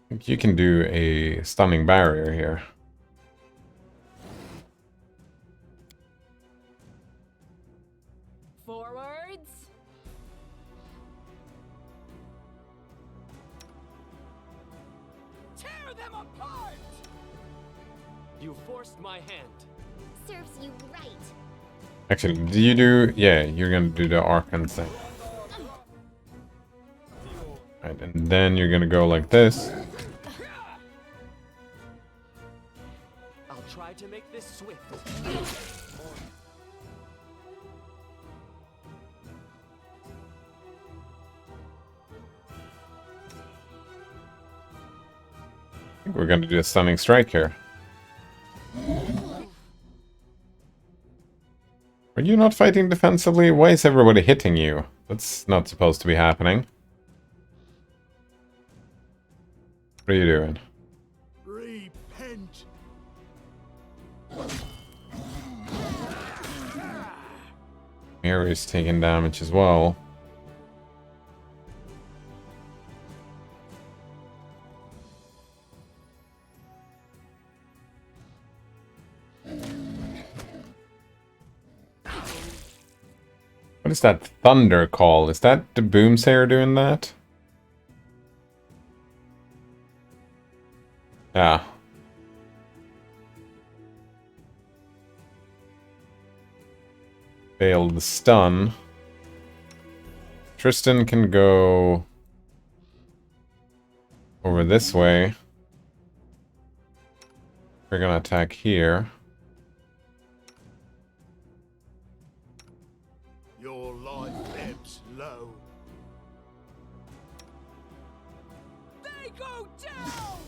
I think you can do a stunning barrier here. Forwards. Tear them apart! You forced my hand. Serves you right. Actually, do you do... Yeah, you're gonna do the Archon thing. Right, and then you're gonna go like this. I'll try to make this swift. I think we're gonna do a stunning strike here. Are you not fighting defensively? Why is everybody hitting you? That's not supposed to be happening. What are you doing? Repent. Mary's taking damage as well. What is that thunder call? Is that the Boomsayer doing that? Yeah. Failed the stun. Tristan can go over this way. We're gonna attack here. Your life ebbs low. They go down!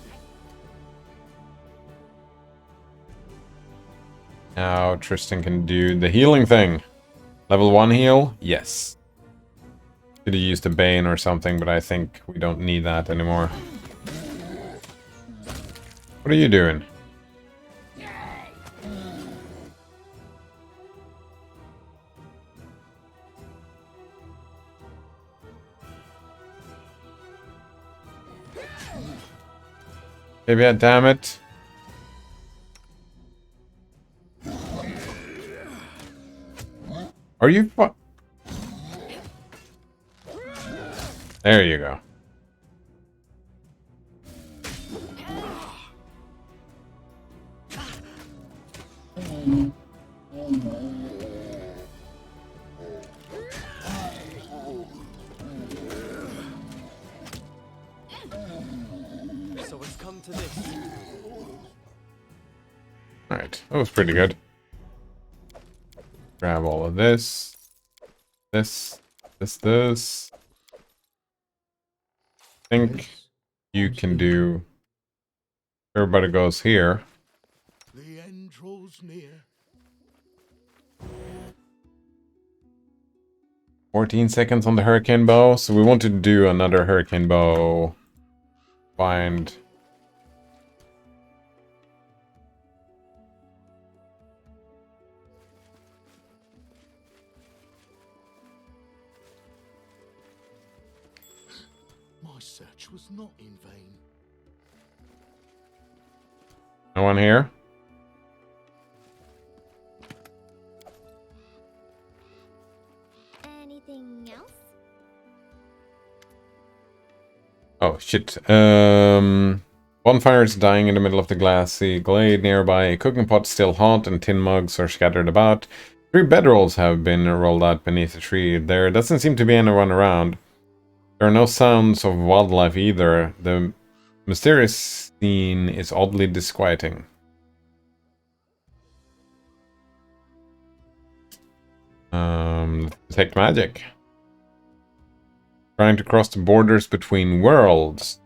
Now Tristan can do the healing thing. Level 1 heal? Yes. Could have used a Bane or something, but I think we don't need that anymore. What are you doing? Maybe damn it. Are you fu- There you go. So it's come to this. Alright, that was pretty good. Grab all of this. This. I think you can do... Everybody goes here. The end draws near. 14 seconds on the Hurricane Bow. So we want to do another Hurricane Bow. Find... My search was not in vain. No one here? Anything else? Oh, shit. Bonfire is dying in the middle of the glassy glade nearby. A cooking pot still hot and tin mugs are scattered about. 3 bedrolls have been rolled out beneath a tree. There doesn't seem to be anyone around. There are no sounds of wildlife either. The mysterious scene is oddly disquieting. Detect magic. Trying to cross the borders between worlds.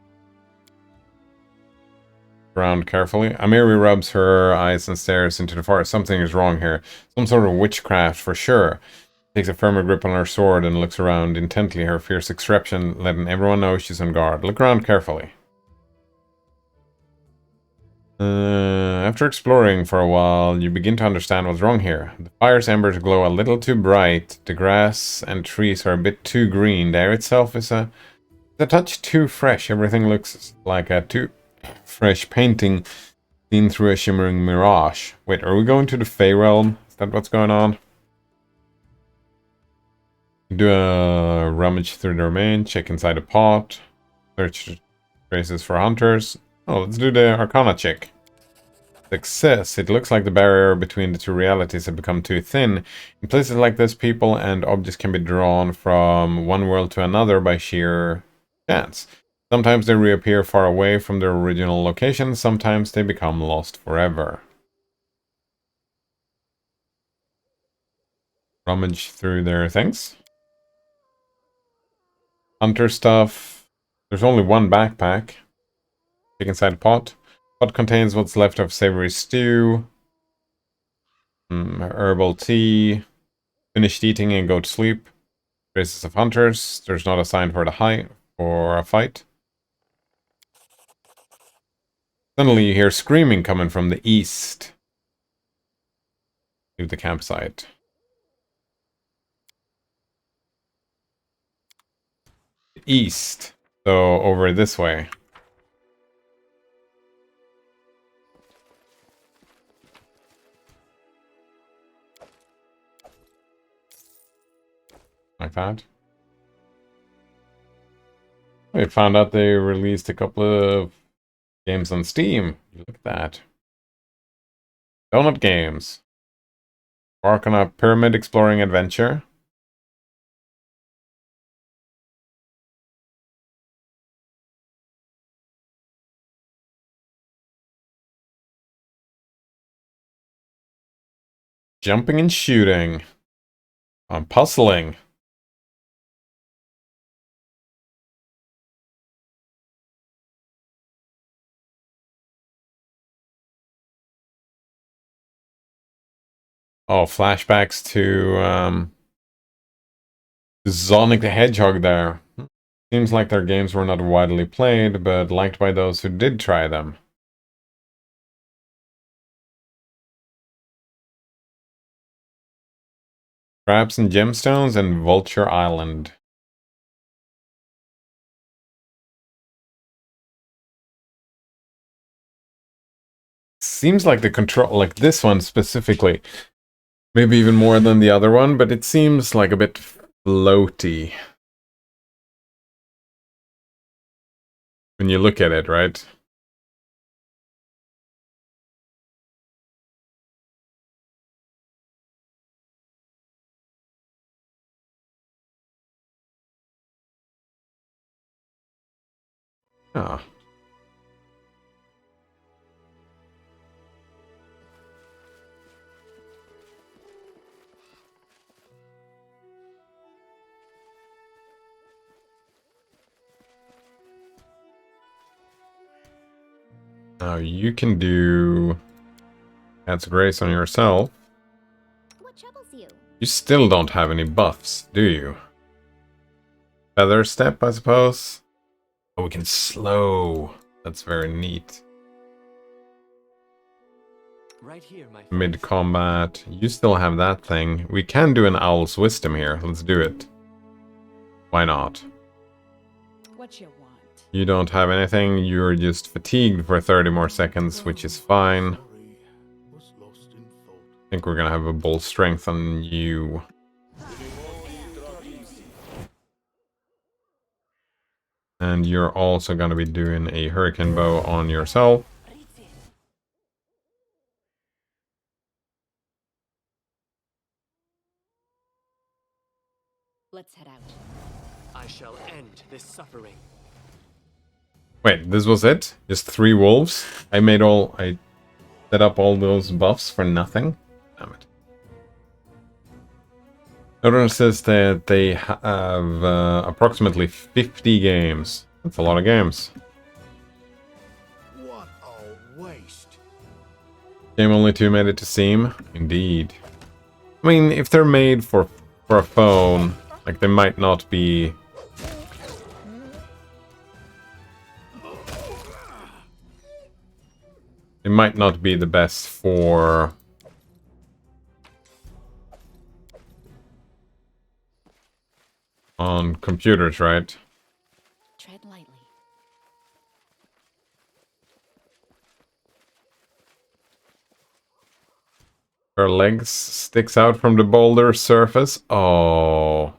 Around carefully. Amiri rubs her eyes and stares into the forest. Something is wrong here. Some sort of witchcraft for sure. Takes a firmer grip on her sword and looks around intently, her fierce expression letting everyone know she's on guard. Look around carefully. After exploring for a while, you begin to understand what's wrong here. The fire's embers glow a little too bright. The grass and trees are a bit too green. The air itself is a touch too fresh. Everything looks like a too fresh painting seen through a shimmering mirage. Wait, are we going to the Fey realm? Is that what's going on? Do a rummage through the remains, check inside the pot, search traces for hunters. Oh, let's do the Arcana check. success. It looks like the barrier between the two realities have become too thin. In places like this, people and objects can be drawn from one world to another by sheer chance. Sometimes they reappear far away from their original location, sometimes they become lost forever. Rummage through their things. Hunter stuff. There's only one backpack. Check inside a pot. Pot contains what's left of savory stew. Herbal tea. Finished eating and go to sleep. Traces of hunters. There's not a sign for a fight. Suddenly you hear screaming coming from the east. Leave the campsite. East. So over this way. Like that. We found out they released a couple of games on Steam. Look at that. Donut games. Embark on a pyramid exploring adventure. Jumping and shooting. Puzzling. Oh, flashbacks to Sonic the Hedgehog there. Seems like their games were not widely played, but liked by those who did try them. Traps and Gemstones and Vulture Island. Seems like the control, like this one specifically, maybe even more than the other one, but it seems like a bit floaty. When you look at it, right? Ah. Now you can do Adds Grace on yourself. What troubles you? You still don't have any buffs, do you? Feather Step, I suppose? Oh, we can slow. That's very neat. Right here, my friend. Mid-combat. You still have that thing. We can do an Owl's Wisdom here. Let's do it. Why not? What you want? You don't have anything. You're just fatigued for 30 more seconds, which is fine. Sorry, was lost in thought. I think we're gonna have a Bull Strength on you. And you're also gonna be doing a Hurricane Bow on yourself. Let's head out. I shall end this suffering. Wait, this was it? Just 3 wolves? I set up all those buffs for nothing? Damn it. Notices that they have approximately 50 games. That's a lot of games. What a waste. Game only 2 made it to Steam? Indeed. I mean, if they're made for a phone, like they might not be... It might not be the best for... on computers, right? Tread lightly. Her legs sticks out from the boulder surface. Oh.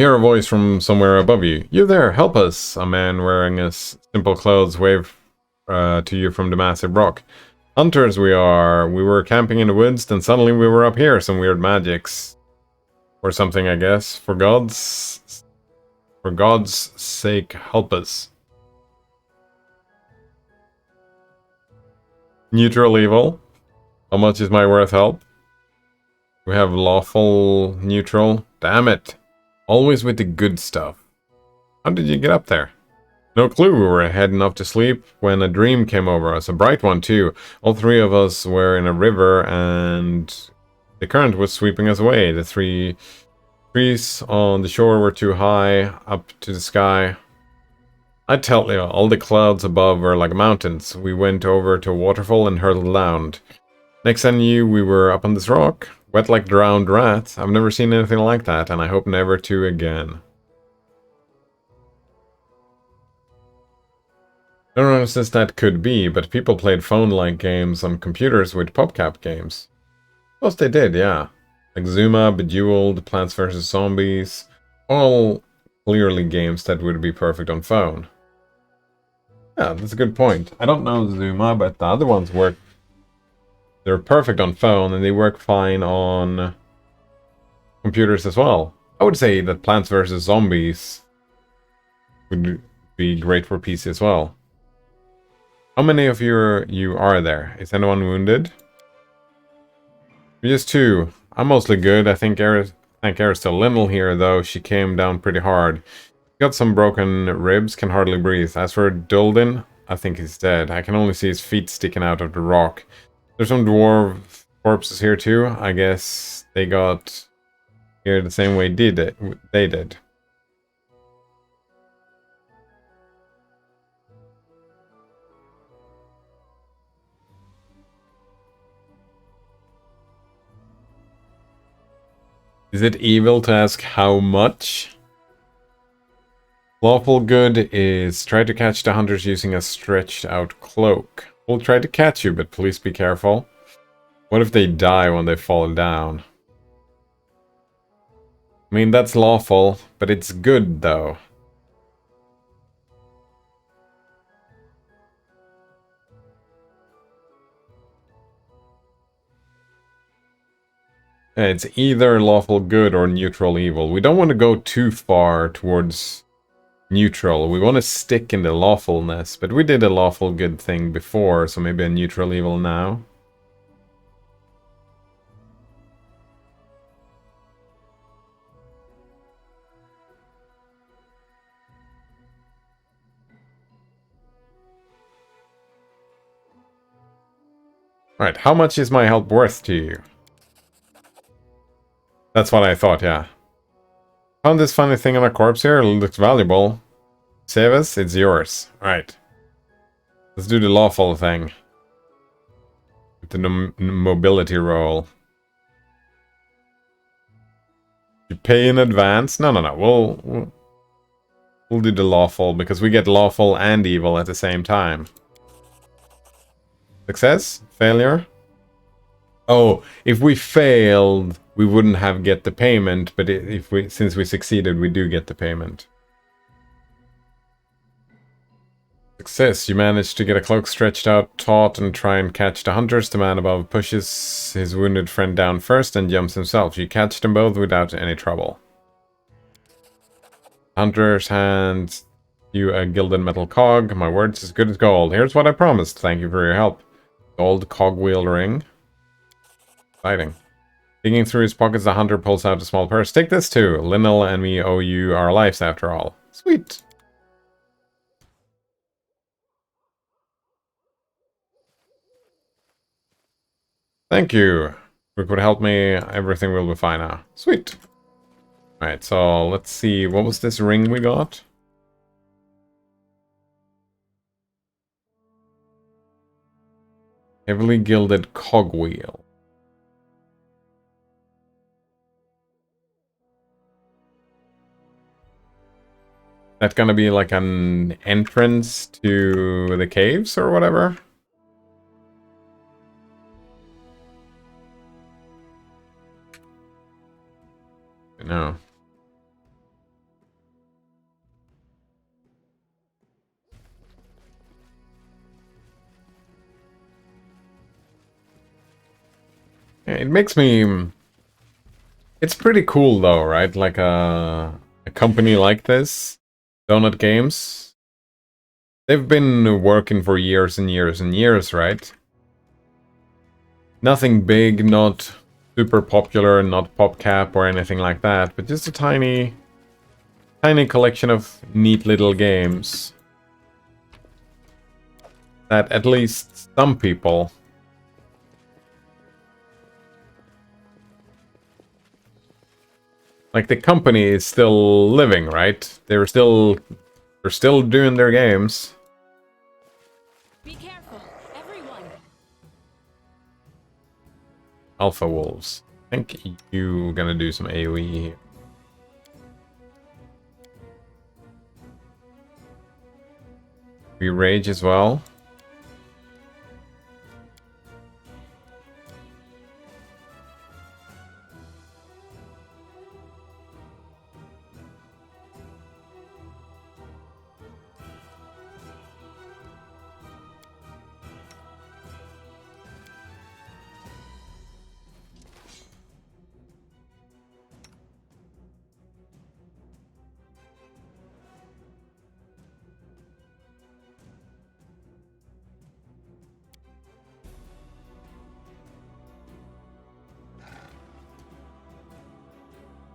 You hear a voice from somewhere above you. You there, help us! A man wearing simple clothes wave to you from the massive rock. Hunters we are. We were camping in the woods, then suddenly we were up here. Some weird magics. Or something, I guess. For God's sake, help us. Neutral evil. How much is my worth help? We have lawful neutral. Damn it. Always with the good stuff. How did you get up there? No clue. We were heading off to sleep when a dream came over us. A bright one, too. All three of us were in a river and the current was sweeping us away. The three trees on the shore were too high up to the sky. I tell you, all the clouds above were like mountains. We went over to a waterfall and hurtled down. Next I knew, we were up on this rock. Wet like drowned rats. I've never seen anything like that, and I hope never to again. No one says that could be, but people played phone-like games on computers with PopCap games. Of course they did, yeah. Like Zuma, Bejeweled, Plants vs. Zombies. All clearly games that would be perfect on phone. Yeah, that's a good point. I don't know Zuma, but the other ones work. They're perfect on phone, and they work fine on computers as well. I would say that Plants vs. Zombies would be great for PC as well. How many of you are there? Is anyone wounded? Just two. I'm mostly good. I think Aristotle here, though. She came down pretty hard. Got some broken ribs, can hardly breathe. As for Dulden, I think he's dead. I can only see his feet sticking out of the rock. There's some dwarf corpses here too. I guess they got here the same way they did. Is it evil to ask how much? Lawful good is try to catch the hunters using a stretched out cloak. We'll try to catch you, but please be careful. What if they die when they fall down? I mean, that's lawful, but it's good, though. It's either lawful good or neutral evil. We don't want to go too far towards neutral. We want to stick in the lawfulness, but we did a lawful good thing before, so maybe a neutral evil now. Right, how much is my help worth to you? That's what I thought, yeah. Found this funny thing on a corpse here, it looks valuable. Save us, it's yours. Right. Let's do the lawful thing. With the mobility roll. You pay in advance? No. We'll do the lawful, because we get lawful and evil at the same time. Success? Failure? Oh, if we failed, we wouldn't have get the payment, but since we succeeded, we do get the payment. Success. You managed to get a cloak stretched out, taut, and try and catch the hunters. The man above pushes his wounded friend down first and jumps himself. You catch them both without any trouble. Hunters hands you a gilded metal cog. My word's as good as gold. Here's what I promised. Thank you for your help. Gold cogwheel ring. Exciting. Digging through his pockets, the hunter pulls out a small purse. Take this too. Linnell and me owe you our lives after all. Sweet. Thank you. If you could help me, everything will be fine now. Sweet. Alright, so let's see. What was this ring we got? Heavily gilded cogwheel. That gonna be like an entrance to the caves or whatever? No. It makes me... It's pretty cool though, right? Like a company like this, Donut Games, they've been working for years and years and years, right? Nothing big, not super popular, not PopCap or anything like that, but just a tiny collection of neat little games that at least some people like. The company is still living, right? They're still doing their games. Be careful, everyone. Alpha Wolves. I think you're gonna do some AoE here. We rage as well.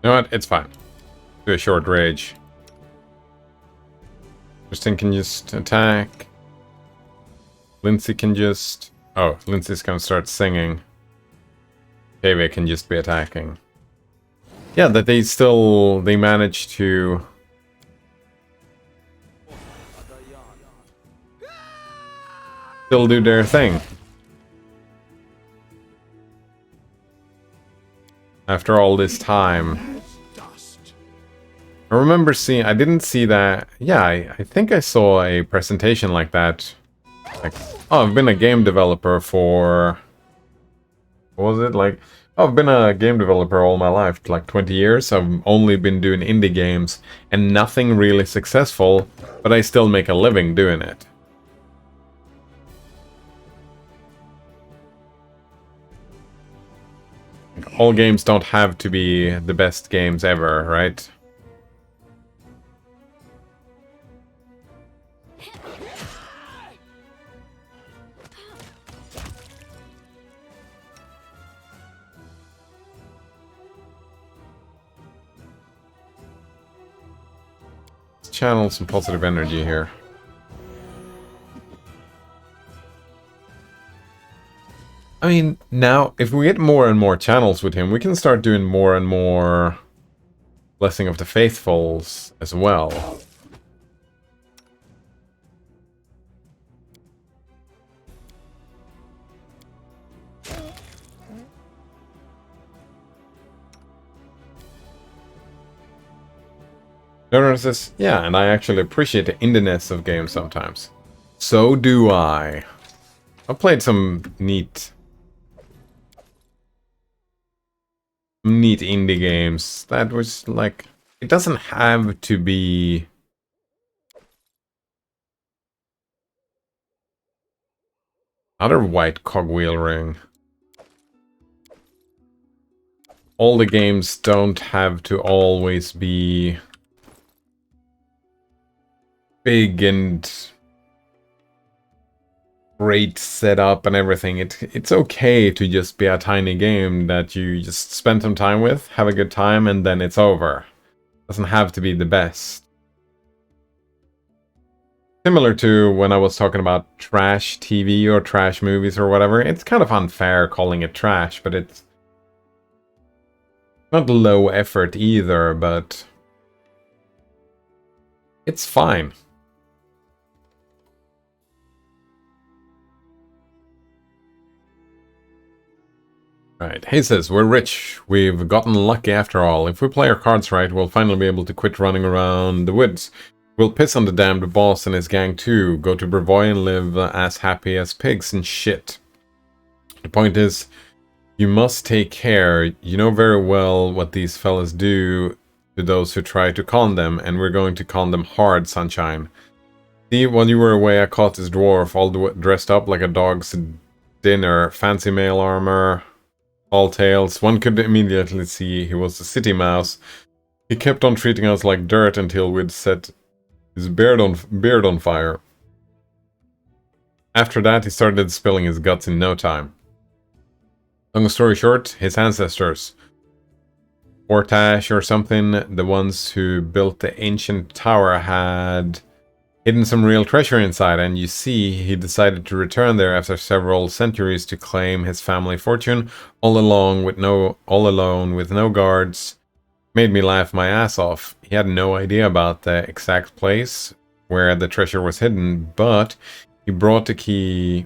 You know what? It's fine. Do a short rage. Tristan can just attack. Lindsay can just... Oh, Lindsay's gonna start singing. Tavia can just be attacking. Yeah, that they managed to... still do their thing. After all this time. I remember seeing... I didn't see that... Yeah, I think I saw a presentation like that. Like, oh, I've been a game developer for... What was it? Like, oh, I've been a game developer all my life. Like 20 years. I've only been doing indie games. And nothing really successful. But I still make a living doing it. All games don't have to be the best games ever, right? Let's channel some positive energy here. I mean, now, if we get more and more channels with him, we can start doing more and more Blessing of the Faithfuls as well. Donor says, yeah, and I actually appreciate the indiness of games sometimes. So do I. I've played some neat indie games that was like, it doesn't have to be another white cogwheel ring. All the games don't have to always be big and great setup and everything. It's okay to just be a tiny game that you just spend some time with, have a good time, and then it's over. Doesn't have to be the best. Similar to when I was talking about trash TV or trash movies or whatever. It's kind of unfair calling it trash, but it's not low effort either, but it's fine. Right, he says, we're rich. We've gotten lucky after all. If we play our cards right, we'll finally be able to quit running around the woods. We'll piss on the damned boss and his gang too, go to Brevoy and live as happy as pigs and shit. The point is, you must take care. You know very well what these fellas do to those who try to con them, and we're going to con them hard, sunshine. See, while you were away, I caught this dwarf all dressed up like a dog's dinner, fancy mail armor, All tales. One could immediately see he was a city mouse. He kept on treating us like dirt until we'd set his beard on fire. After that, he started spilling his guts in no time. Long story short, his ancestors, Ortash or something, the ones who built the ancient tower, had hidden some real treasure inside, and you see, he decided to return there after several centuries to claim his family fortune, all alone with no guards. Made me laugh my ass off. He had no idea about the exact place where the treasure was hidden, but he brought the key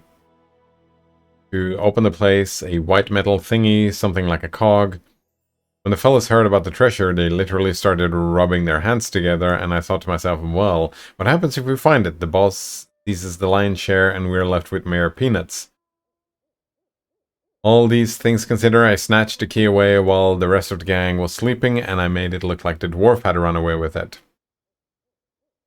to open the place, a white metal thingy, something like a cog. When the fellas heard about the treasure, they literally started rubbing their hands together, and I thought to myself, well, what happens if we find it? The boss seizes the lion's share, and we're left with mere peanuts. All these things considered, I snatched the key away while the rest of the gang was sleeping, and I made it look like the dwarf had run away with it.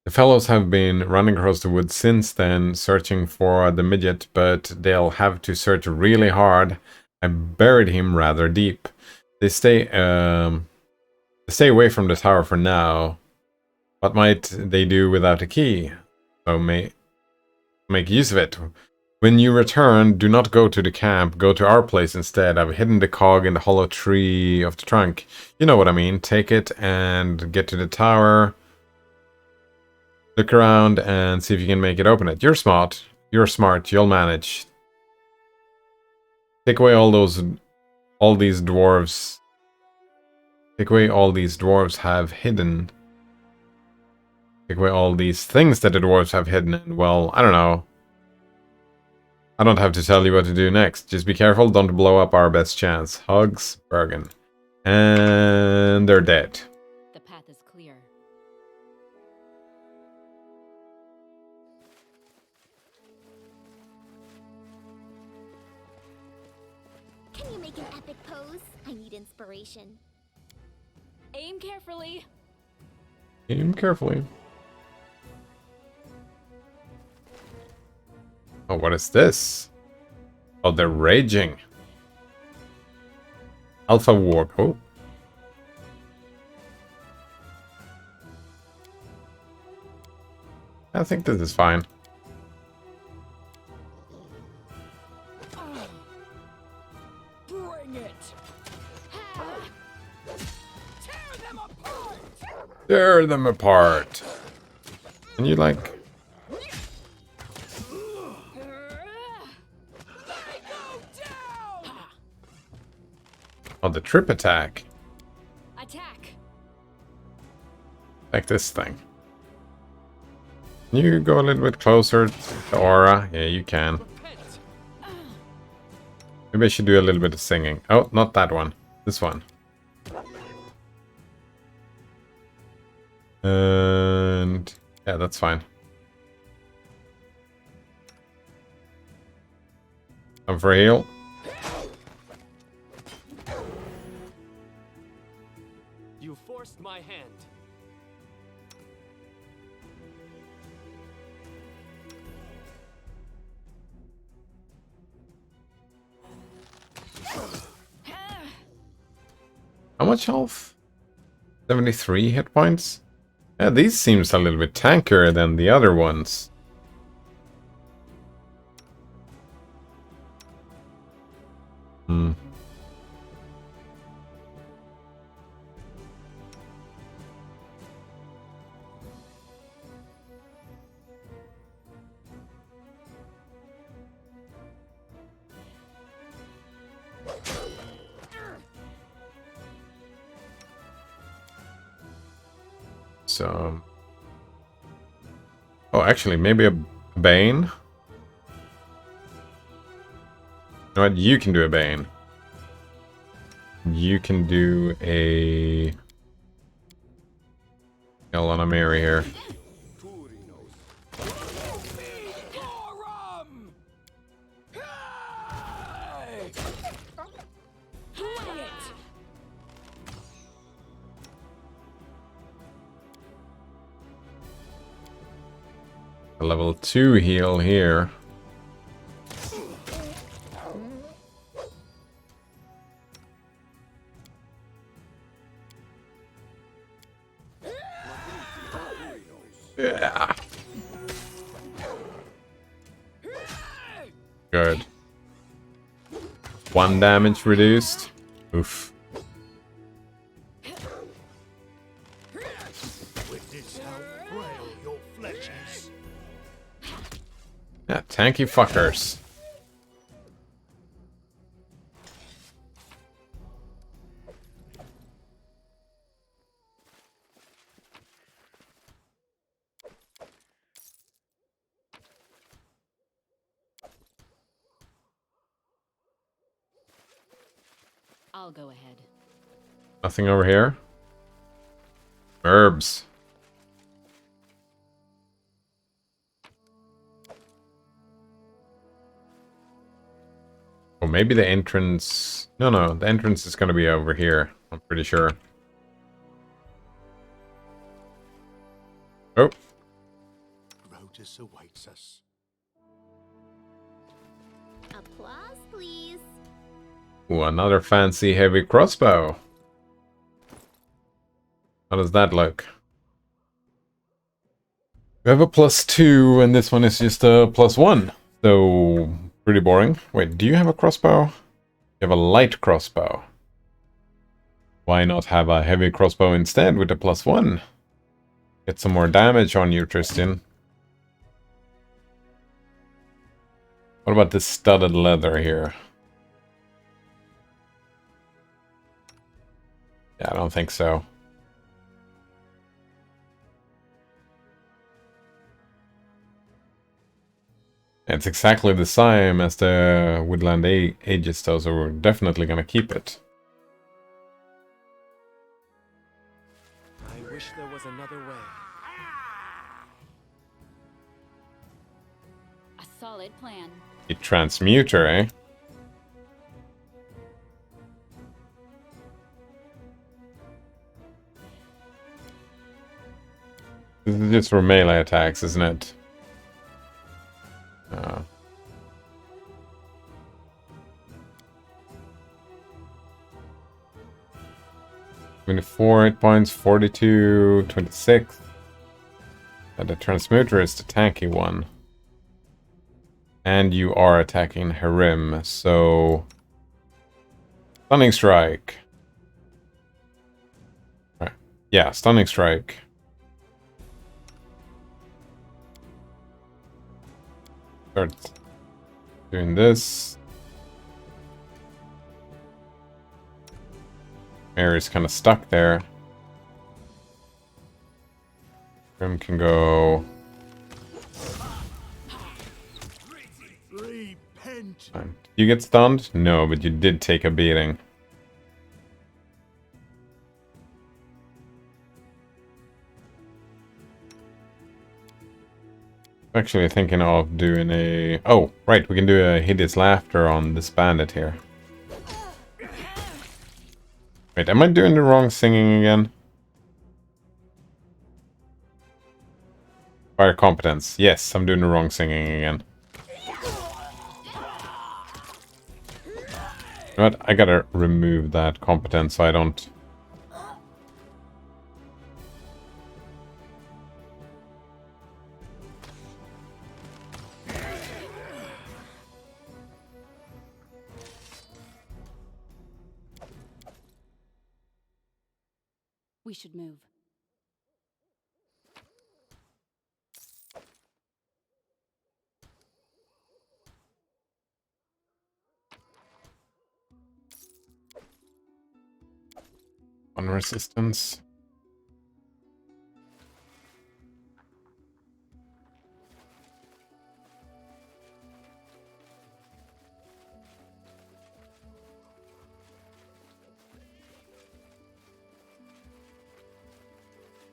The fellows have been running across the woods since then, searching for the midget, but they'll have to search really hard. I buried him rather deep. They stay away from the tower for now. What might they do without a key? So make use of it. When you return, do not go to the camp. Go to our place instead. I've hidden the cog in the hollow tree of the trunk. You know what I mean. Take it and get to the tower. Look around and see if you can make it open it. You're smart. You're smart. You'll manage. Take away all these dwarves. Take away all these dwarves have hidden. Take away all these things that the dwarves have hidden. And well, I don't know. I don't have to tell you what to do next. Just be careful. Don't blow up our best chance. Hugs, Bergen. And they're dead. The path is clear. Can you make an epic pose? I need inspiration. Aim carefully. Aim carefully. Oh, what is this? Oh, they're raging. Alpha Warp. Oh. I think this is fine. Bring it. Tear them apart. Tear them apart. Can you like... Oh, the trip attack. Attack. Like this thing. Can you go a little bit closer to the aura? Yeah, you can. Maybe I should do a little bit of singing. Oh, not that one. This one. And... yeah, that's fine. Time for a heal. You forced my hand. How much health? 73 hit points? Yeah, these seems a little bit tankier than the other ones. Hmm. So... oh, actually, maybe a Bane? You know what? You can do a Bane. You can do a... Hell on a Mary here. A level 2 heal here. Yeah. Good. 1 damage reduced. Oof. Witness how frail your flesh is. Yeah, tanky fuckers. I'll go ahead. Nothing over here. Herbs. Or maybe the entrance... No, the entrance is gonna be over here. I'm pretty sure. Oh. Rotus awaits us. Applause, please. Ooh, another fancy heavy crossbow. How does that look? We have a +2, and this one is just a +1. So, pretty boring. Wait, do you have a crossbow? You have a light crossbow. Why not have a heavy crossbow instead with a +1? Get some more damage on you, Tristan. What about this studded leather here? Yeah, I don't think so. It's exactly the same as the Woodland Aegis though, so we're definitely gonna keep it. I wish there was another way. A solid plan. The transmuter, eh? This is just for melee attacks, isn't it? 24 hit points, 42, 26. And the transmuter is the tanky one. And you are attacking Harim, so... Stunning Strike. Right. Yeah, Stunning Strike. Start doing this. Mary's kind of stuck there. Grim can go... Repent. You get stunned? No, but you did take a beating. Actually thinking of doing a... Oh, right, we can do a hideous laughter on this bandit here. Wait, am I doing the wrong singing again? Fire competence. Yes, I'm doing the wrong singing again. You know what? I gotta remove that competence so I don't... We should move. On resistance.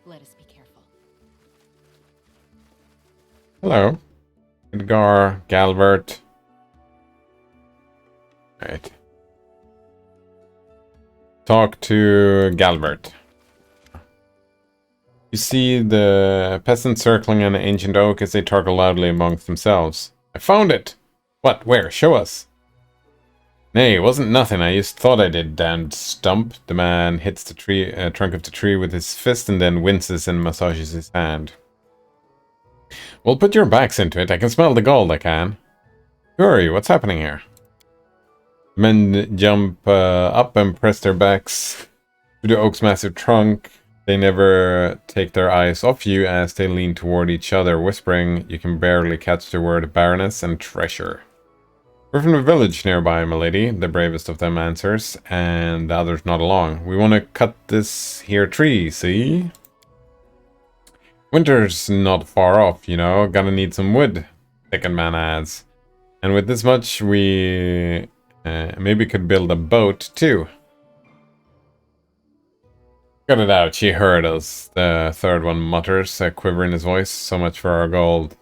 Let us be careful. Hello. Edgar, Galbert. Right. Talk to Galbert. You see the peasants circling an ancient oak as they talk loudly amongst themselves. I found it! What? Where? Show us! Nay, it wasn't nothing. I just thought I did, damned stump. The man hits the trunk of the tree with his fist and then winces and massages his hand. Well, put your backs into it. I can smell the gold, I can. Who are you? What's happening here? Men jump up and press their backs to the oak's massive trunk. They never take their eyes off you as they lean toward each other, whispering. You can barely catch the word Baroness and treasure. We're from the village nearby, milady, the bravest of them answers, and the others nod along. We want to cut this here tree, see? Winter's not far off, you know, gotta need some wood, Second Man adds. And with this much, we maybe could build a boat, too. Cut it out, she heard us, the third one mutters, a quiver in his voice. So much for our gold.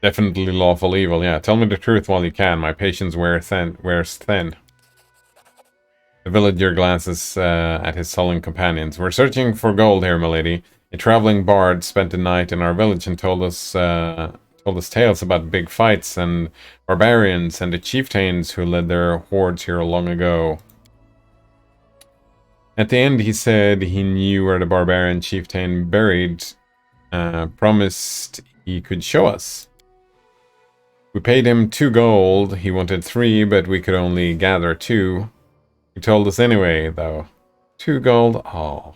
Definitely lawful evil, yeah. Tell me the truth while you can. My patience wears thin. The villager glances at his sullen companions. We're searching for gold here, milady. A traveling bard spent the night in our village and told us tales about big fights and barbarians and the chieftains who led their hordes here long ago. At the end, he said he knew where the barbarian chieftain buried, promised he could show us. We paid him 2 gold. He wanted 3, but we could only gather 2. He told us anyway, though. 2 gold? Oh.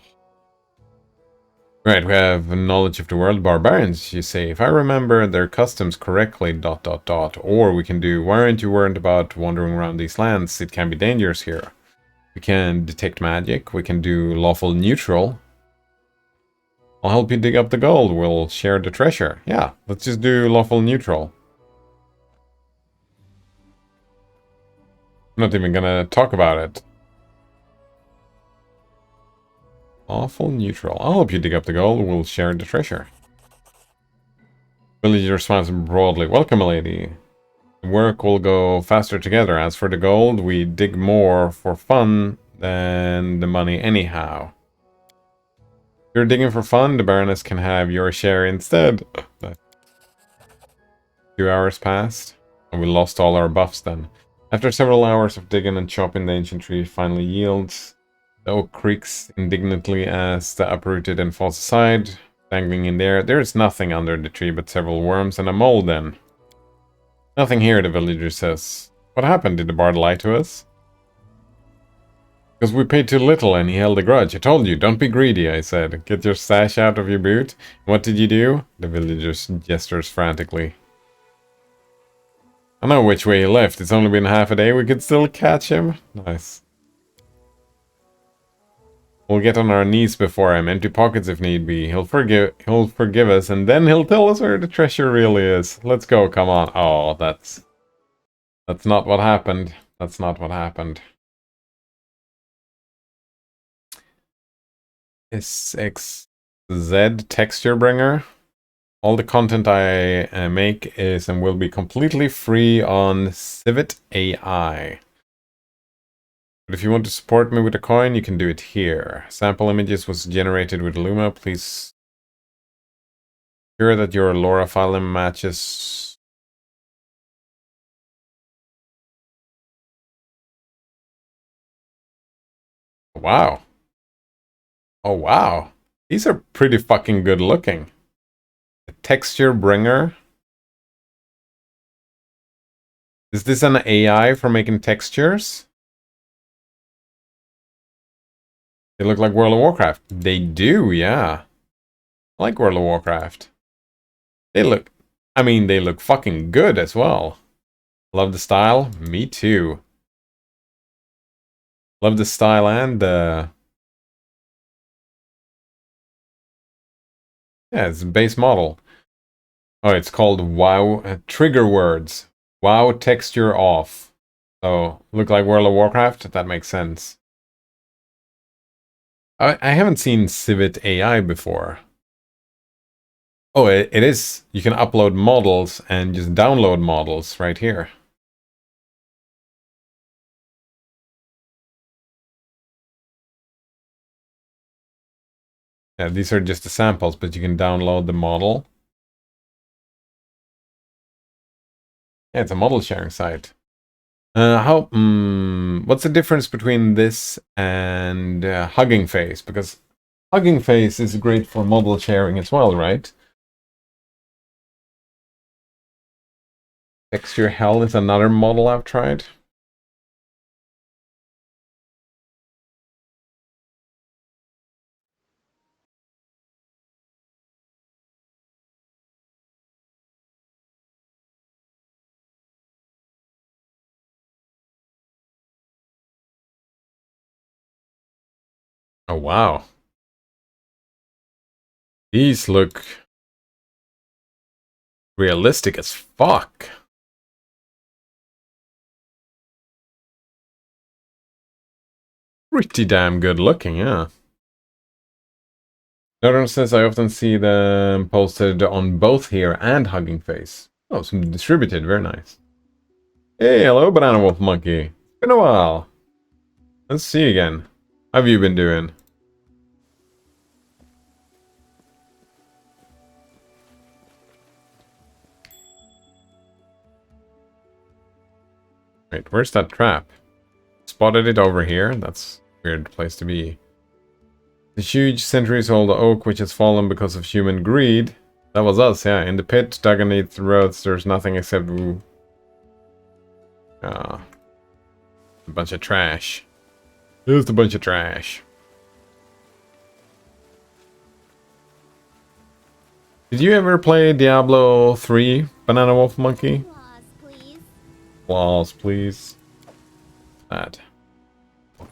Right, we have knowledge of the world. Barbarians, you say. If I remember their customs correctly, ... Or we can do, why aren't you worried about wandering around these lands? It can be dangerous here. We can detect magic. We can do lawful neutral. I'll help you dig up the gold. We'll share the treasure. Yeah, let's just do lawful neutral. I'm not even gonna talk about it. Lawful neutral. I'll help you dig up the gold. We'll share the treasure. Villager smiles broadly. Welcome, milady. The work will go faster together. As for the gold, we dig more for fun than the money anyhow. If you're digging for fun, the Baroness can have your share instead. 2 hours passed, and we lost all our buffs then. After several hours of digging and chopping, the ancient tree finally yields. The oak creaks indignantly as the uprooted and falls aside, dangling in the air. There is nothing under the tree but several worms and a mole then. Nothing here, the villager says. What happened? Did the bard lie to us? Because we paid too little and he held a grudge. I told you, don't be greedy, I said. Get your sash out of your boot. What did you do? The villager gestures frantically. I know which way he left. It's only been half a day. We could still catch him. Nice. We'll get on our knees before him. Empty pockets if need be. He'll forgive us, and then he'll tell us where the treasure really is. Let's go, come on. Oh, that's not what happened. That's not what happened. SXZ texture bringer. All the content I make is and will be completely free on Civit AI. But if you want to support me with a coin, you can do it here. Sample images was generated with Luma. Please ensure that your LoRa file matches. Wow. Oh, wow. These are pretty fucking good looking. A texture bringer. Is this an AI for making textures? They look like World of Warcraft. They do, yeah. I like World of Warcraft. They look fucking good as well. Love the style. Me too. Love the style and the... Yeah, it's a base model. Oh, it's called WoW trigger words. WoW texture off. So, look like World of Warcraft? That makes sense. I haven't seen Civit AI before. Oh, it is. You can upload models and just download models right here. Yeah, these are just the samples, but you can download the model. Yeah, it's a model sharing site. What's the difference between this and Hugging Face? Because Hugging Face is great for model sharing as well, right? Texture Hell is another model I've tried. Oh, wow. These look realistic as fuck. Pretty damn good looking, yeah. Norton says I often see them posted on both here and Hugging Face. Oh, some distributed, very nice. Hey, hello, Banana Wolf Monkey. It's been a while. Let's see again. How have you been doing? Wait, where's that trap? Spotted it over here. That's a weird place to be. The huge centuries-old oak which has fallen because of human greed. That was us, yeah. In the pit, dug underneath the roads, there's nothing except a bunch of trash. Just a bunch of trash. Did you ever play Diablo 3, Banana Wolf Monkey? Applause, please. Applause, please. That.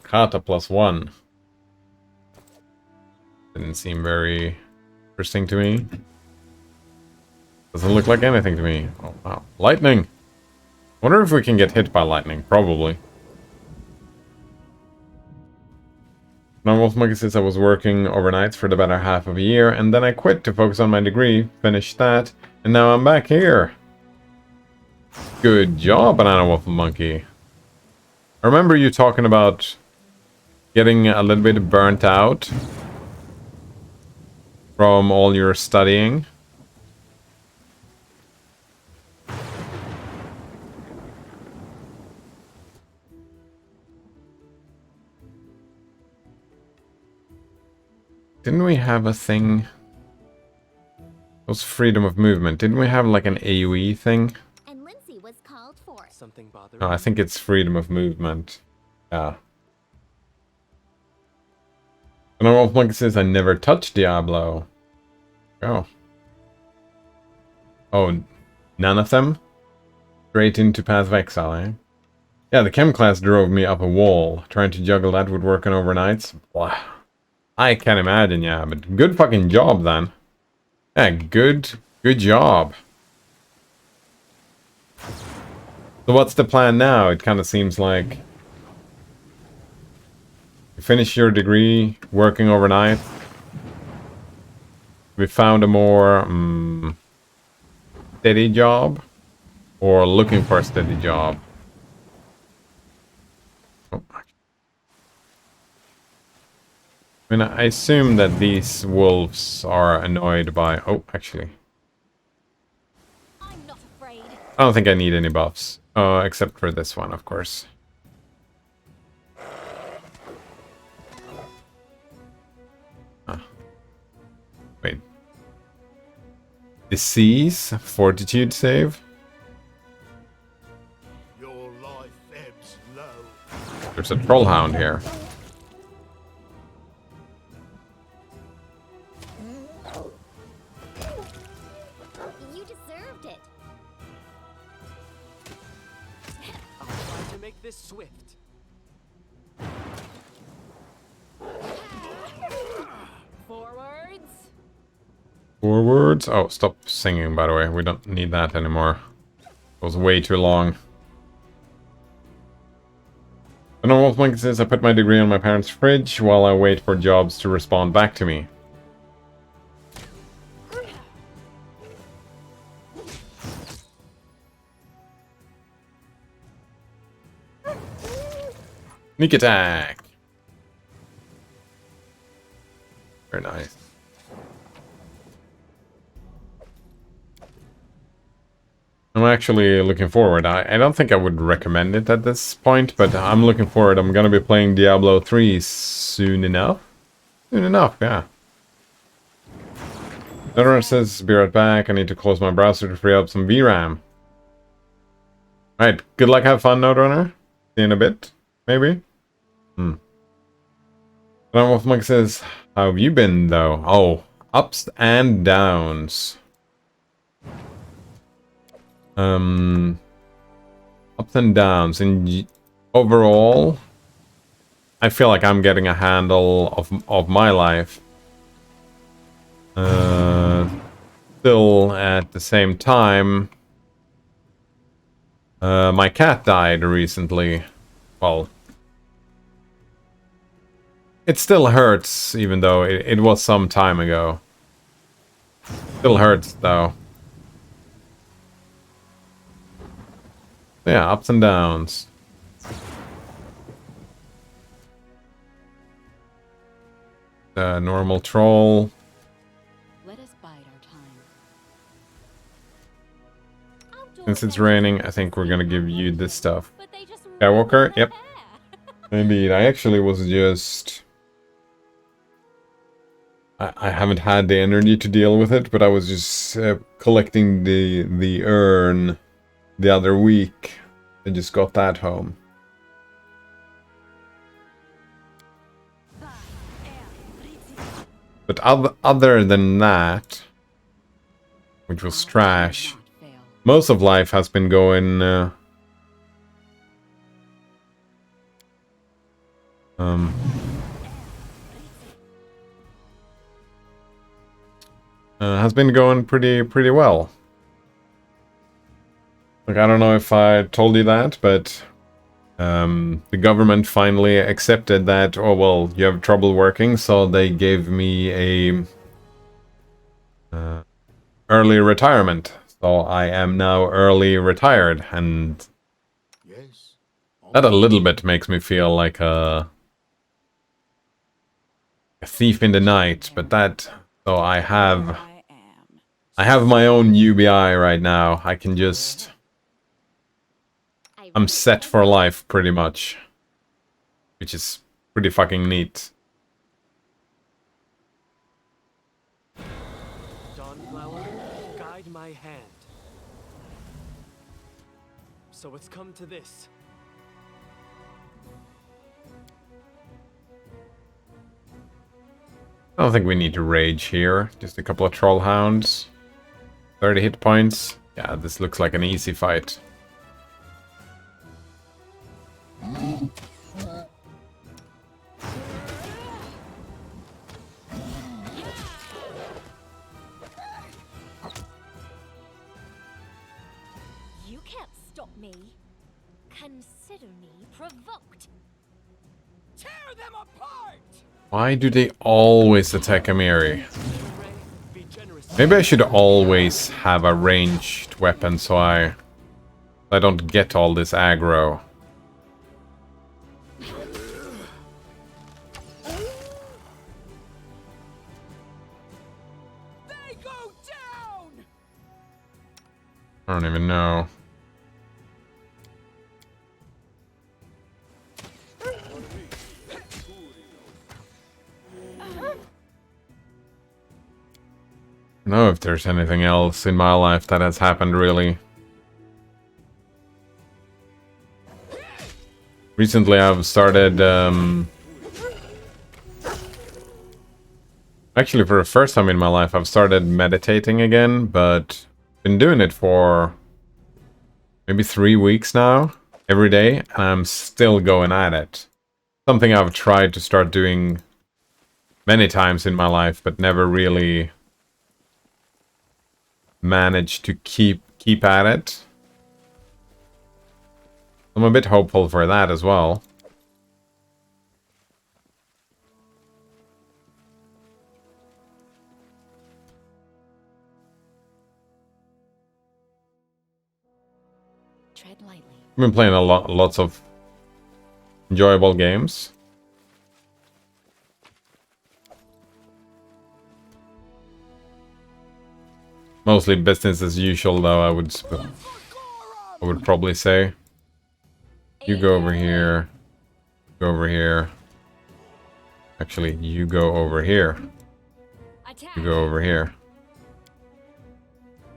Kata +1. Didn't seem very interesting to me. Doesn't look like anything to me. Oh, wow. Lightning! Wonder if we can get hit by lightning. Probably. Now, Wolf Monkey says I was working overnights for the better half of a year, and then I quit to focus on my degree, finished that, and now I'm back here. Good job, Banana Wolf Monkey. I remember you talking about getting a little bit burnt out from all your studying. Didn't we have a thing? It was freedom of movement. Didn't we have like an AoE thing? And Lindsay was called for. Something bothering No, I think it's freedom of movement. Yeah. And Wolf Monkey says I never touched Diablo. Oh. Oh, none of them? Straight into Path of Exile, eh? Yeah, the chem class drove me up a wall. Trying to juggle that with working overnights. Wow. I can't imagine, yeah, but good fucking job then. Yeah, good job. So what's the plan now? It kind of seems like you finish your degree, working overnight. We found a more steady job, or looking for a steady job. Oh, I mean, I assume that these wolves are annoyed by... Oh, actually. I'm not afraid. I don't think I need any buffs. Except for this one, of course. Wait. Disease? Fortitude save? Your life ebbs low. There's a trollhound here. You deserved it. I'll try to make this swift. Forwards. Forwards? Oh, stop singing, by the way. We don't need that anymore. It was way too long. The Wolf Monkey says I put my degree on my parents' fridge while I wait for jobs to respond back to me. Sneak attack! Very nice. I'm actually looking forward. I don't think I would recommend it at this point, but I'm looking forward. I'm gonna be playing Diablo 3 soon enough. Soon enough, yeah. Nodrunner says, be right back. I need to close my browser to free up some VRAM. Alright, good luck, have fun, Nodrunner. See you in a bit, maybe? Mike says, how have you been, though? Oh, ups and downs. Ups and downs. Overall, I feel like I'm getting a handle of my life. Still, at the same time, my cat died recently. Well, it still hurts, even though it was some time ago. Still hurts, though. Yeah, ups and downs. Normal troll. Let us bide our time. Since it's raining, I think we're gonna give you this stuff. Skywalker? Yep. Indeed, I actually was just... I haven't had the energy to deal with it, but I was just collecting the urn the other week. I just got that home. But other than that, which was trash, most of life has been going... has been going pretty well. Like, I don't know if I told you that, but the government finally accepted that, oh well, you have trouble working, so they gave me a early retirement. So I am now early retired, and Yes. that a little bit makes me feel like a thief in the night, but that... So I have my own UBI right now. I can just... I'm set for life, pretty much. Which is pretty fucking neat. Dawnflower, guide my hand. So it's come to this. I don't think we need to rage here. Just a couple of troll hounds. 30 hit points. Yeah, this looks like an easy fight. You can't stop me. Consider me provoked. Tear them apart! Why do they always attack Amiri? Be generous. Maybe I should always have a ranged weapon so I don't get all this aggro. They go down! I don't even know. I don't know if there's anything else in my life that has happened, really. Recently I've started... Actually, for the first time in my life, I've started meditating again, but been doing it for maybe 3 weeks now, every day, and I'm still going at it. Something I've tried to start doing many times in my life, but never really managed to keep at it. I'm a bit hopeful for that as well. Tread lightly. I've been playing lots of enjoyable games. Mostly business as usual, though, I would probably say. You go over here. Go over here. Actually, you go over here. Attack. You go over here.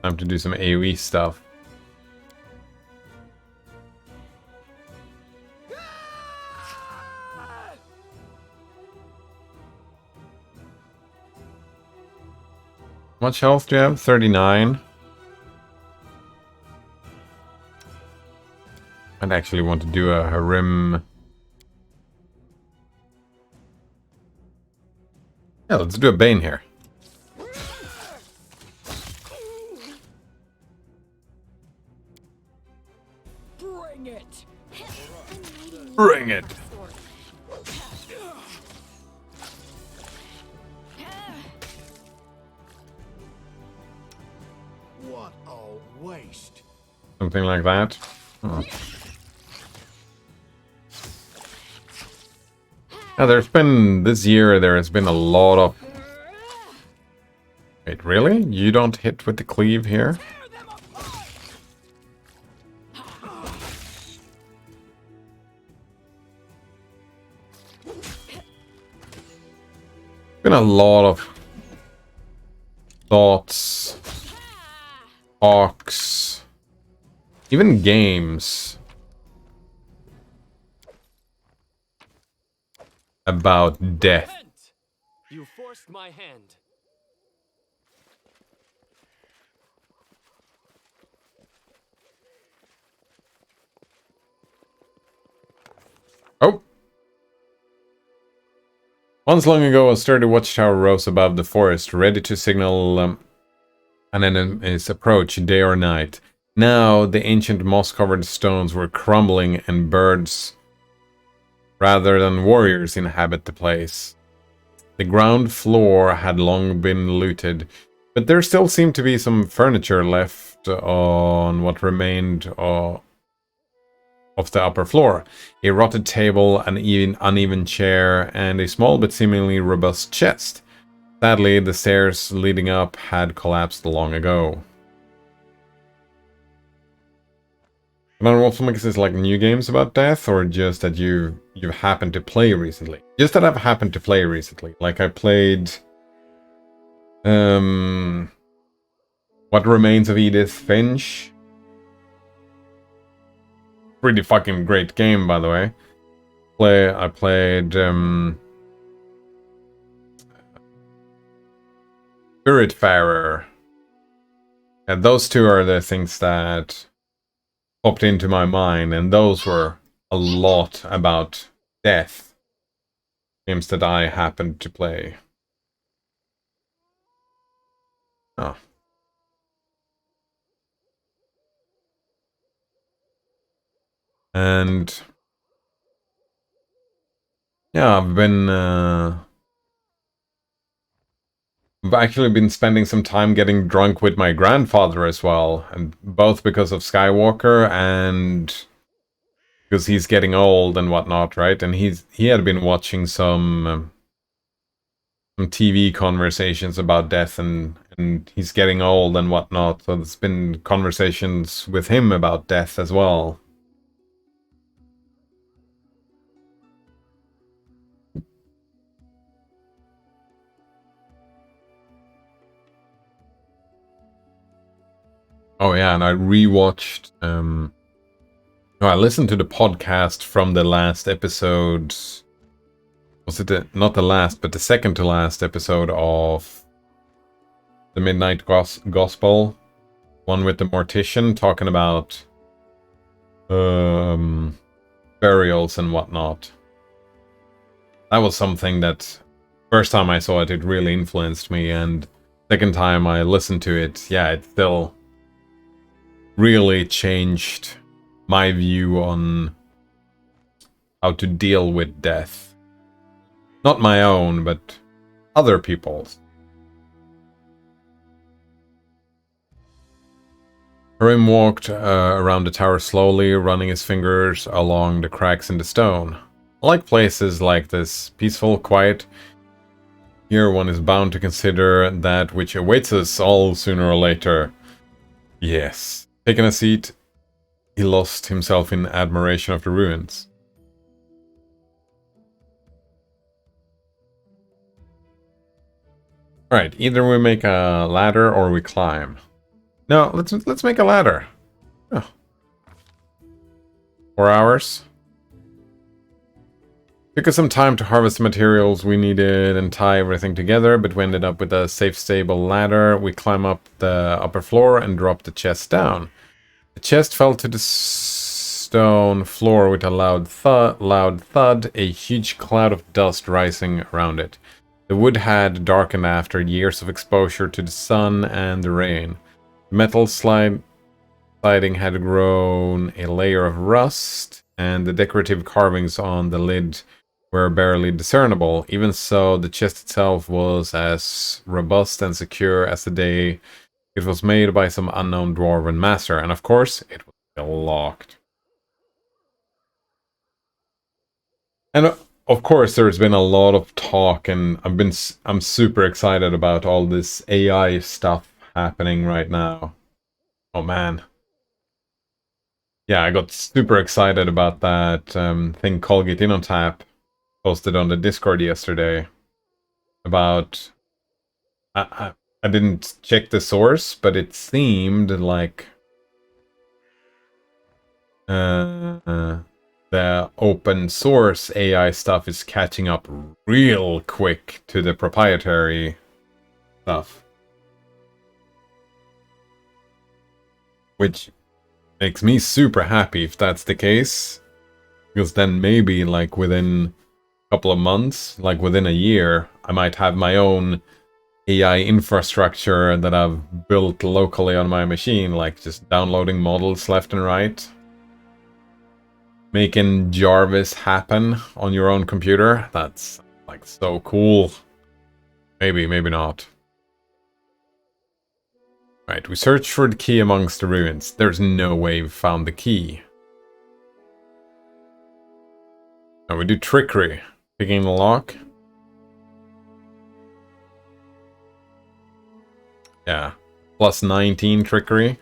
Time to do some AoE stuff. How much health do you have? 39. I'd actually want to do a harem. Yeah, let's do a Bane here. Bring it. Bring it! What a waste. Something like that. Oh. Yeah, this year there has been a lot of... Wait, really? You don't hit with the cleave here? Been a lot of thoughts, talks, even games about death. You forced my hand. Oh! Once long ago, a sturdy watchtower rose above the forest, ready to signal an enemy's approach day or night. Now, the ancient moss-covered stones were crumbling and birds, rather than warriors, inhabit the place. The ground floor had long been looted, but there still seemed to be some furniture left on what remained of the upper floor. A rotted table, an uneven chair, and a small but seemingly robust chest. Sadly, the stairs leading up had collapsed long ago. Wolfmix is like new games about death, or just that you've happened to play recently? Just that I've happened to play recently. Like I played What Remains of Edith Finch. Pretty fucking great game, by the way. I played Spiritfarer. And those two are the things that popped into my mind, and those were a lot about death. Games that I happened to play. Oh. And yeah, I've actually been spending some time getting drunk with my grandfather as well, and both because of Skywalker and because he's getting old and whatnot, right? And he had been watching some TV conversations about death, and he's getting old and whatnot, so there's been conversations with him about death as well. Oh yeah, and I rewatched I listened to the podcast from the last episode. Was it not the last, but the second to last episode of the Midnight Gospel? One with the mortician talking about burials and whatnot. That was something that first time I saw it, it really influenced me, and second time I listened to it, yeah, it still really changed my view on how to deal with death. Not my own, but other people's. Harim walked around the tower slowly, running his fingers along the cracks in the stone. I like places like this, peaceful, quiet. Here one is bound to consider that which awaits us all sooner or later. Yes. Taking a seat, he lost himself in admiration of the ruins. Right, either we make a ladder or we climb. No, let's make a ladder. Oh. 4 hours. Took us some time to harvest the materials we needed and tie everything together, but we ended up with a safe, stable ladder. We climb up the upper floor and drop the chest down. The chest fell to the stone floor with a loud thud, a huge cloud of dust rising around it. The wood had darkened after years of exposure to the sun and the rain. The metal siding had grown a layer of rust, and the decorative carvings on the lid were barely discernible. Even so, the chest itself was as robust and secure as the day it was made by some unknown dwarven master, and of course, it was still locked. And of course, there's been a lot of talk, and I'm super excited about all this AI stuff happening right now. Oh man. Yeah, I got super excited about that thing called Get In on Tap posted on the Discord yesterday about I didn't check the source, but it seemed like the open source AI stuff is catching up real quick to the proprietary stuff, which makes me super happy if that's the case, because then maybe like within a couple of months, like within a year, I might have my own AI infrastructure that I've built locally on my machine, like just downloading models left and right, making Jarvis happen on your own computer. That's like so cool. Maybe not. Right, we search for the key amongst the ruins. There's no way we found the key. Now we do trickery. Picking the lock. Yeah. Plus 19 trickery.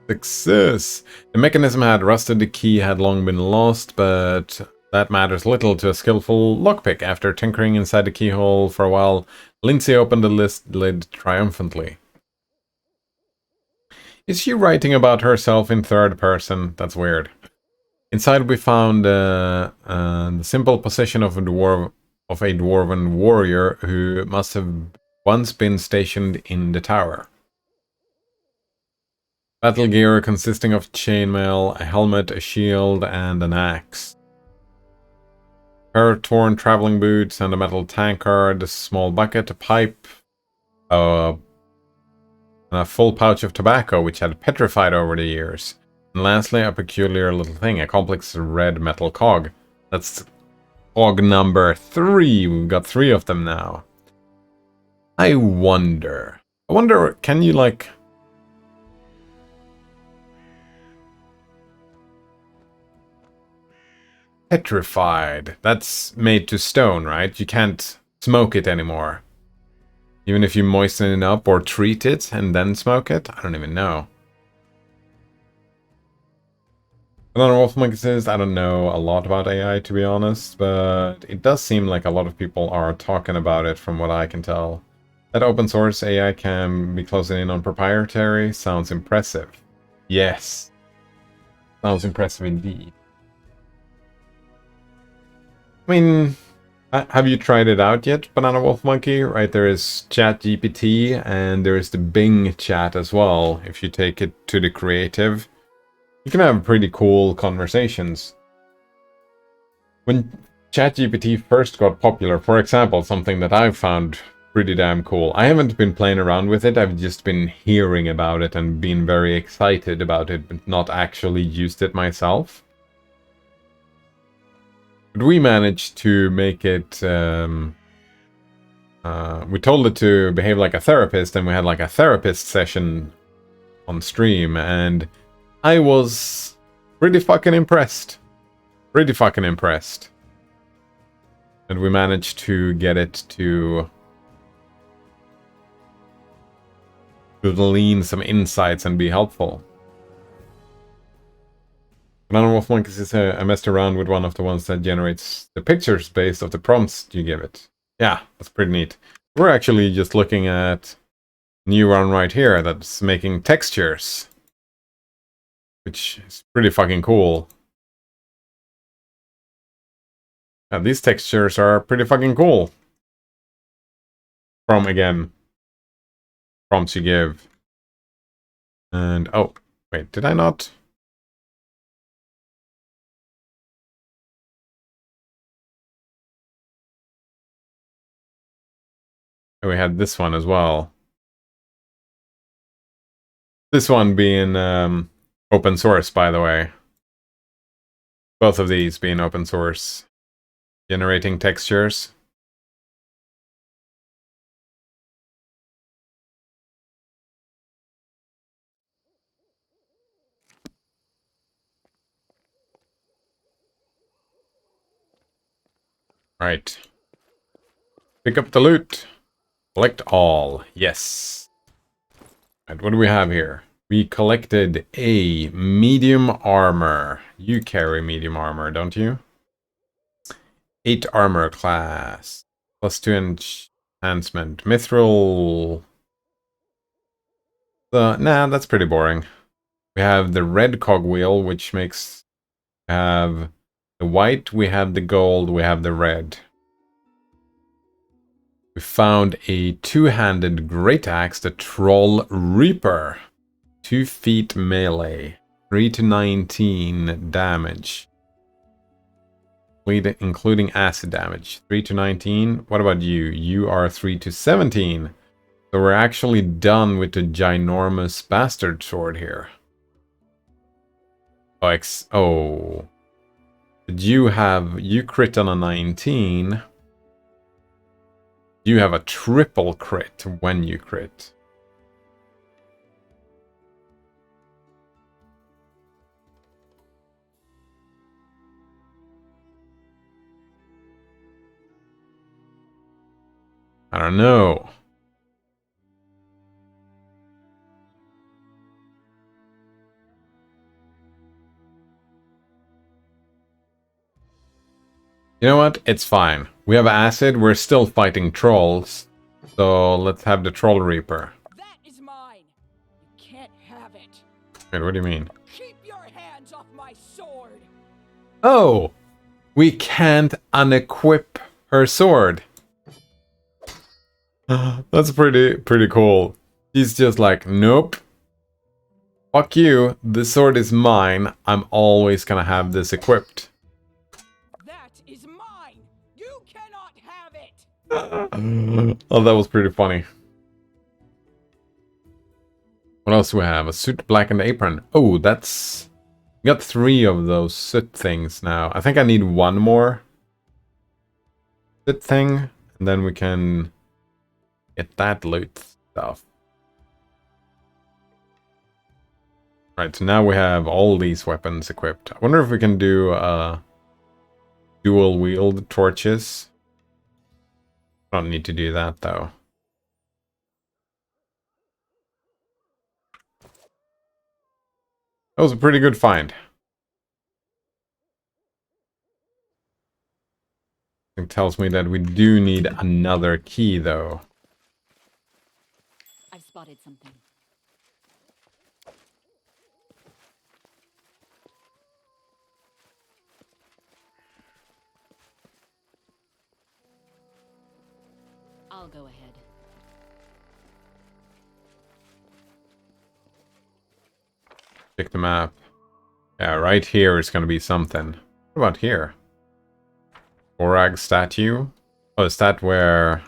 Success! The mechanism had rusted, the key had long been lost, but that matters little to a skillful lockpick. After tinkering inside the keyhole for a while, Lindsay opened the lid triumphantly. Is she writing about herself in third person? That's weird. Inside we found the simple possession of a dwarven warrior who must have once been stationed in the tower. Battle gear consisting of chainmail, a helmet, a shield, and an axe. A pair of torn traveling boots and a metal tankard, a small bucket, a pipe, and a full pouch of tobacco which had petrified over the years. And lastly, a peculiar little thing, a complex red metal cog. That's cog number 3. We've got 3 of them now. I wonder, can you like... Petrified. That's made to stone, right? You can't smoke it anymore. Even if you moisten it up or treat it and then smoke it? I don't even know. Another Wolfmonkey says, I don't know a lot about AI, to be honest, but it does seem like a lot of people are talking about it from what I can tell. That open source AI can be closing in on proprietary sounds impressive. Yes. Sounds impressive indeed. I mean, have you tried it out yet, Banana Wolf Monkey? Right, there is ChatGPT and there is the Bing chat as well. If you take it to the creative, you can have pretty cool conversations. When ChatGPT first got popular, for example, something that I've found pretty damn cool. I haven't been playing around with it, I've just been hearing about it and been very excited about it, but not actually used it myself. But we managed to make it, we told it to behave like a therapist, and we had like a therapist session on stream, and I was pretty fucking impressed. Pretty fucking impressed. And we managed to get it to glean some insights and be helpful. Banana Wolf Monkey says, I messed around with one of the ones that generates the pictures based off the prompts you give it. Yeah, that's pretty neat. We're actually just looking at new one right here that's making textures, which is pretty fucking cool. These textures are pretty fucking cool. From, again, prompts you give. And, oh, wait, did I not? Oh, we had this one as well. This one being open source, by the way. Both of these being open source. Generating textures. Right. Pick up the loot. Collect all. Yes. Right, what do we have here? We collected a medium armor. You carry medium armor, don't you? 8 armor class. +2 enhancement. Mithril. Nah, that's pretty boring. We have the red cogwheel, which makes... have the white, we have the gold, we have the red. We found a 2-handed great axe, the Troll Reaper. 2 feet melee. 3 to 19 damage. Including acid damage. 3 to 19. What about you? You are 3 to 17. So we're actually done with the ginormous bastard sword here. Oh. But you crit on a 19. You have a triple crit when you crit. I don't know. You know what? It's fine. We have acid. We're still fighting trolls. So let's have the Troll Reaper. That is mine. You can't have it. Wait, what do you mean? Keep your hands off my sword. Oh! We can't unequip her sword. That's pretty cool. He's just like, nope. Fuck you. This sword is mine. I'm always gonna have this equipped. That is mine. You cannot have it. Oh, that was pretty funny. What else do we have? A suit, blackened apron. Oh, that's... We got 3 of those soot things now. I think I need 1 more soot thing, and then we can get that loot stuff. Right, so now we have all these weapons equipped. I wonder if we can do dual wield torches. I don't need to do that though. That was a pretty good find. It tells me that we do need another key though. I've spotted something. I'll go ahead. Check the map. Yeah, right here is going to be something. What about here? Orag statue? Oh, is that where...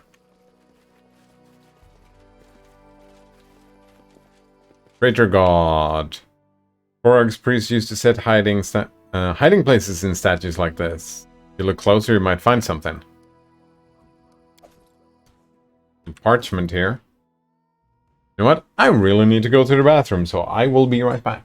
Traitor God. Orag's priest used to set hiding places in statues like this. If you look closer, you might find something. Parchment here. You know what? I really need to go to the bathroom, so I will be right back.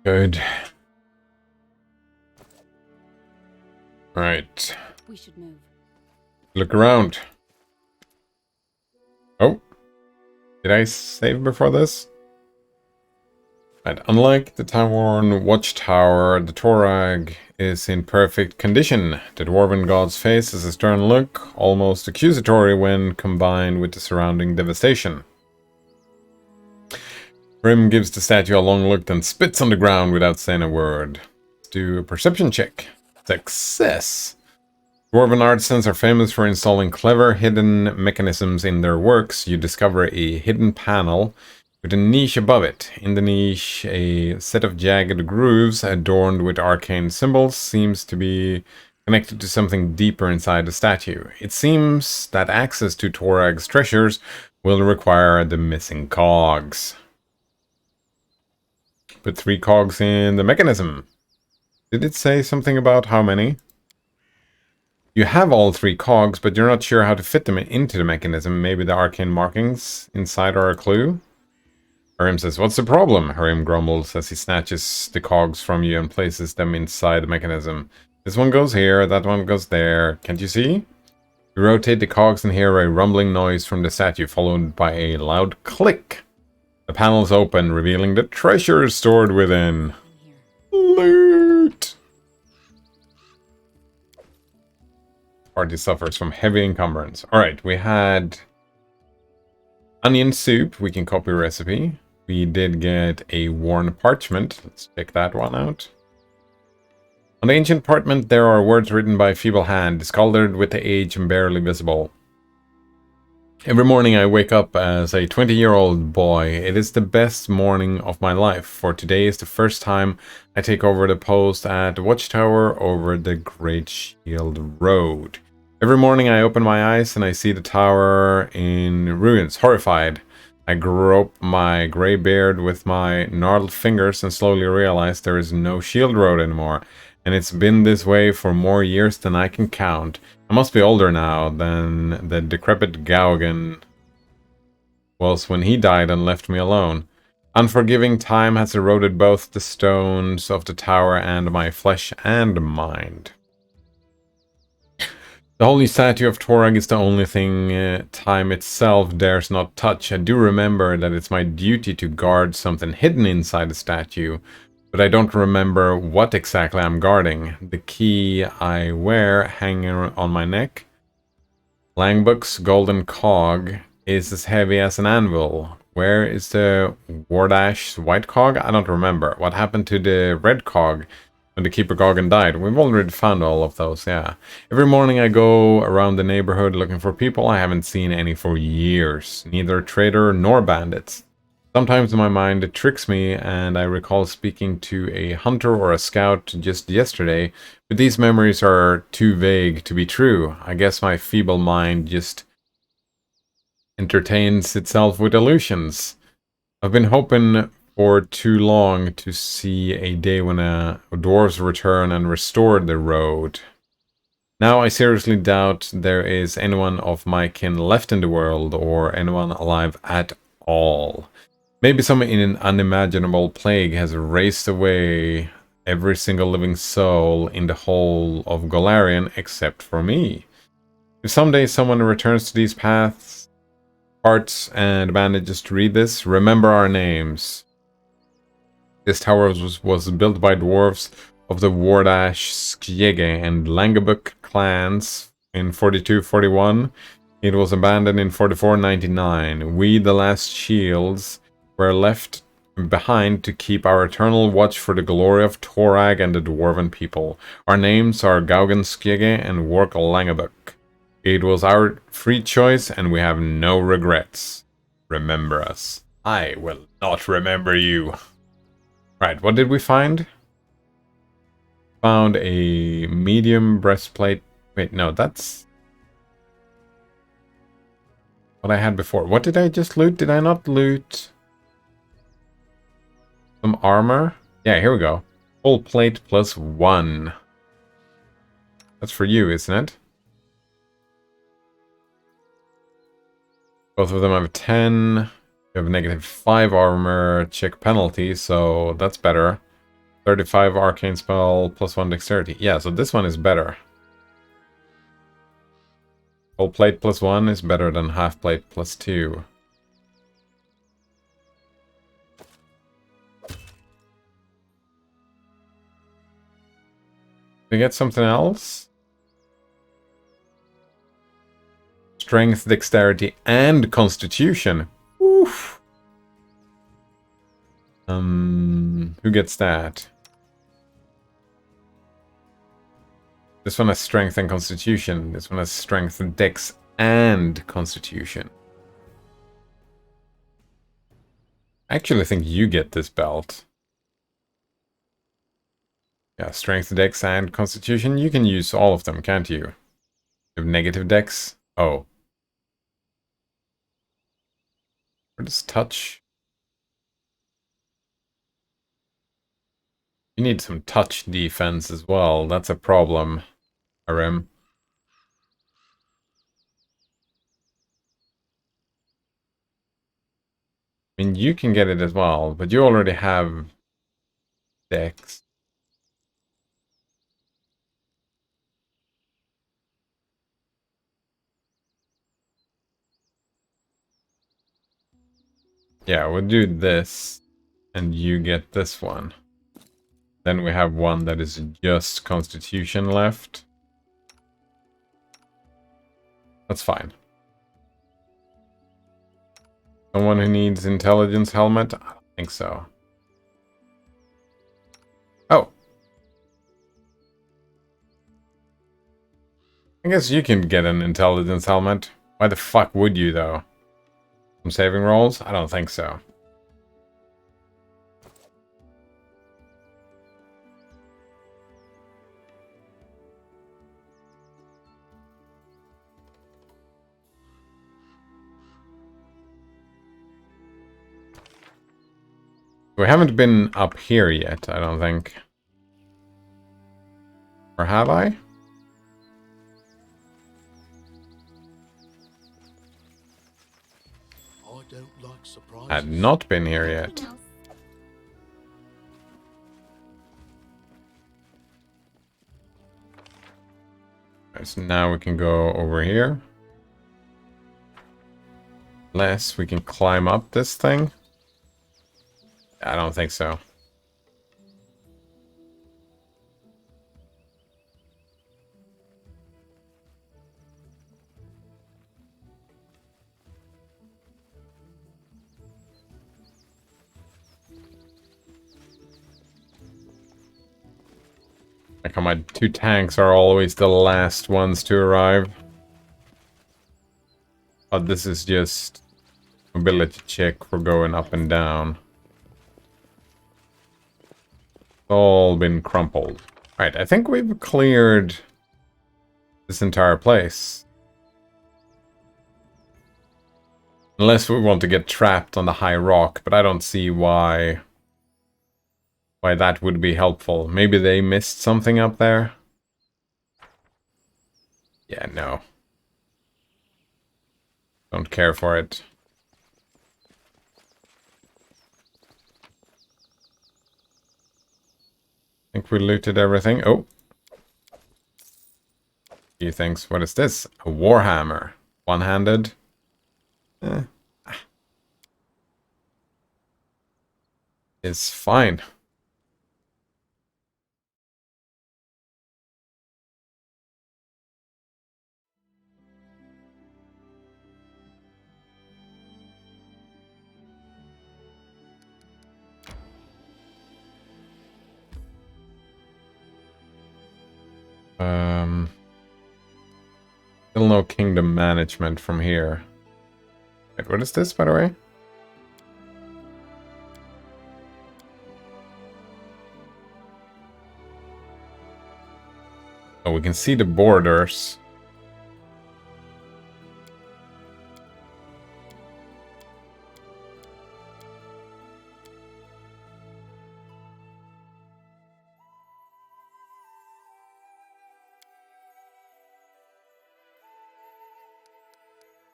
Good. Right. We should move. Look around. Oh. Did I save before this? Right. Unlike the time-worn watchtower, the Torag is in perfect condition. The dwarven god's face has a stern look, almost accusatory when combined with the surrounding devastation. Grim gives the statue a long look, then spits on the ground without saying a word. Let's do a perception check. Success! Dwarven artisans are famous for installing clever hidden mechanisms in their works. You discover a hidden panel with a niche above it. In the niche, a set of jagged grooves adorned with arcane symbols seems to be connected to something deeper inside the statue. It seems that access to Torag's treasures will require the missing cogs. Put 3 cogs in the mechanism. Did it say something about how many? You have all 3 cogs, but you're not sure how to fit them into the mechanism. Maybe the arcane markings inside are a clue? Harim says, "What's the problem?" Harim grumbles as he snatches the cogs from you and places them inside the mechanism. "This one goes here, that one goes there. Can't you see?" You rotate the cogs and hear a rumbling noise from the statue, followed by a loud click. The panels open, revealing the treasure stored within. Loot! Party suffers from heavy encumbrance. Alright, we had onion soup. We can copy recipe. We did get a worn parchment. Let's check that one out. On the ancient parchment, there are words written by a feeble hand, discolored with the age and barely visible. Every morning I wake up as a 20-year-old boy. It is the best morning of my life, for today is the first time I take over the post at the watchtower over the Great Shield Road. Every morning I open my eyes and I see the tower in ruins, horrified. I grope my grey beard with my gnarled fingers and slowly realize there is no Shield Road anymore. And it's been this way for more years than I can count. I must be older now than the decrepit Gaugen was when he died and left me alone. Unforgiving time has eroded both the stones of the tower and my flesh and mind. The holy statue of Torag is the only thing time itself dares not touch. I do remember that it's my duty to guard something hidden inside the statue, but I don't remember what exactly I'm guarding. The key I wear hanging on my neck, Langbook's golden cog, is as heavy as an anvil. Where is the Wardash's white cog? I don't remember. What happened to the red cog when the Keeper Gaugen died? We've already found all of those, yeah. Every morning I go around the neighborhood looking for people. I haven't seen any for years. Neither trader nor bandits. Sometimes in my mind it tricks me, and I recall speaking to a hunter or a scout just yesterday, but these memories are too vague to be true. I guess my feeble mind just entertains itself with illusions. I've been hoping for too long to see a day when dwarves return and restore the road. Now I seriously doubt there is anyone of my kin left in the world, or anyone alive at all. Maybe some unimaginable plague has erased away every single living soul in the whole of Golarion except for me. If someday someone returns to these parts and manages to read this, remember our names. This tower was built by dwarves of the Wardash, Skjege, and Langebuk clans in 42-41. It was abandoned in 44-99. We, the last shields, were left behind to keep our eternal watch for the glory of Torag and the dwarven people. Our names are Gaugen Skjege and Wark Langebuk. It was our free choice, and we have no regrets. Remember us. I will not remember you. Right, what did we find? Found a medium breastplate. Wait, no, that's what I had before. What did I just loot? Did I not loot some armor? Yeah, here we go. Full plate plus 1. That's for you, isn't it? Both of them have 10. You have -5 armor check penalty, so that's better. 35 arcane spell, +1 dexterity. Yeah, so this one is better. Full plate +1 is better than half plate +2. We get something else? Strength, dexterity, and constitution. Oof. Who gets that? This one has strength and constitution. This one has strength, dex, and constitution. I actually think you get this belt. Yeah, strength, dex, and constitution. You can use all of them, can't you? You have negative dex. Oh. Where does touch? You need some touch defense as well. That's a problem, RM. I mean, you can get it as well, but you already have dex. Yeah, we'll do this, and you get this one. Then we have one that is just constitution left. That's fine. Someone who needs intelligence helmet? I don't think so. Oh. I guess you can get an intelligence helmet. Why the fuck would you, though? Some saving rolls? I don't think so. We haven't been up here yet, I don't think. Or have I? I don't like surprises. Had not been here yet. Nothing else. Right, so now we can go over here. Unless we can climb up this thing. I don't think so. Like how my two tanks are always the last ones to arrive. But this is just mobility check for going up and down. All been crumpled. Right, I think we've cleared this entire place. Unless we want to get trapped on the high rock, but I don't see why that would be helpful. Maybe they missed something up there? Yeah, no. Don't care for it. I think we looted everything. Oh. Few things. What is this? A warhammer. One-handed. It's fine. Still no kingdom management from here. Wait, what is this, by the way? Oh, we can see the borders.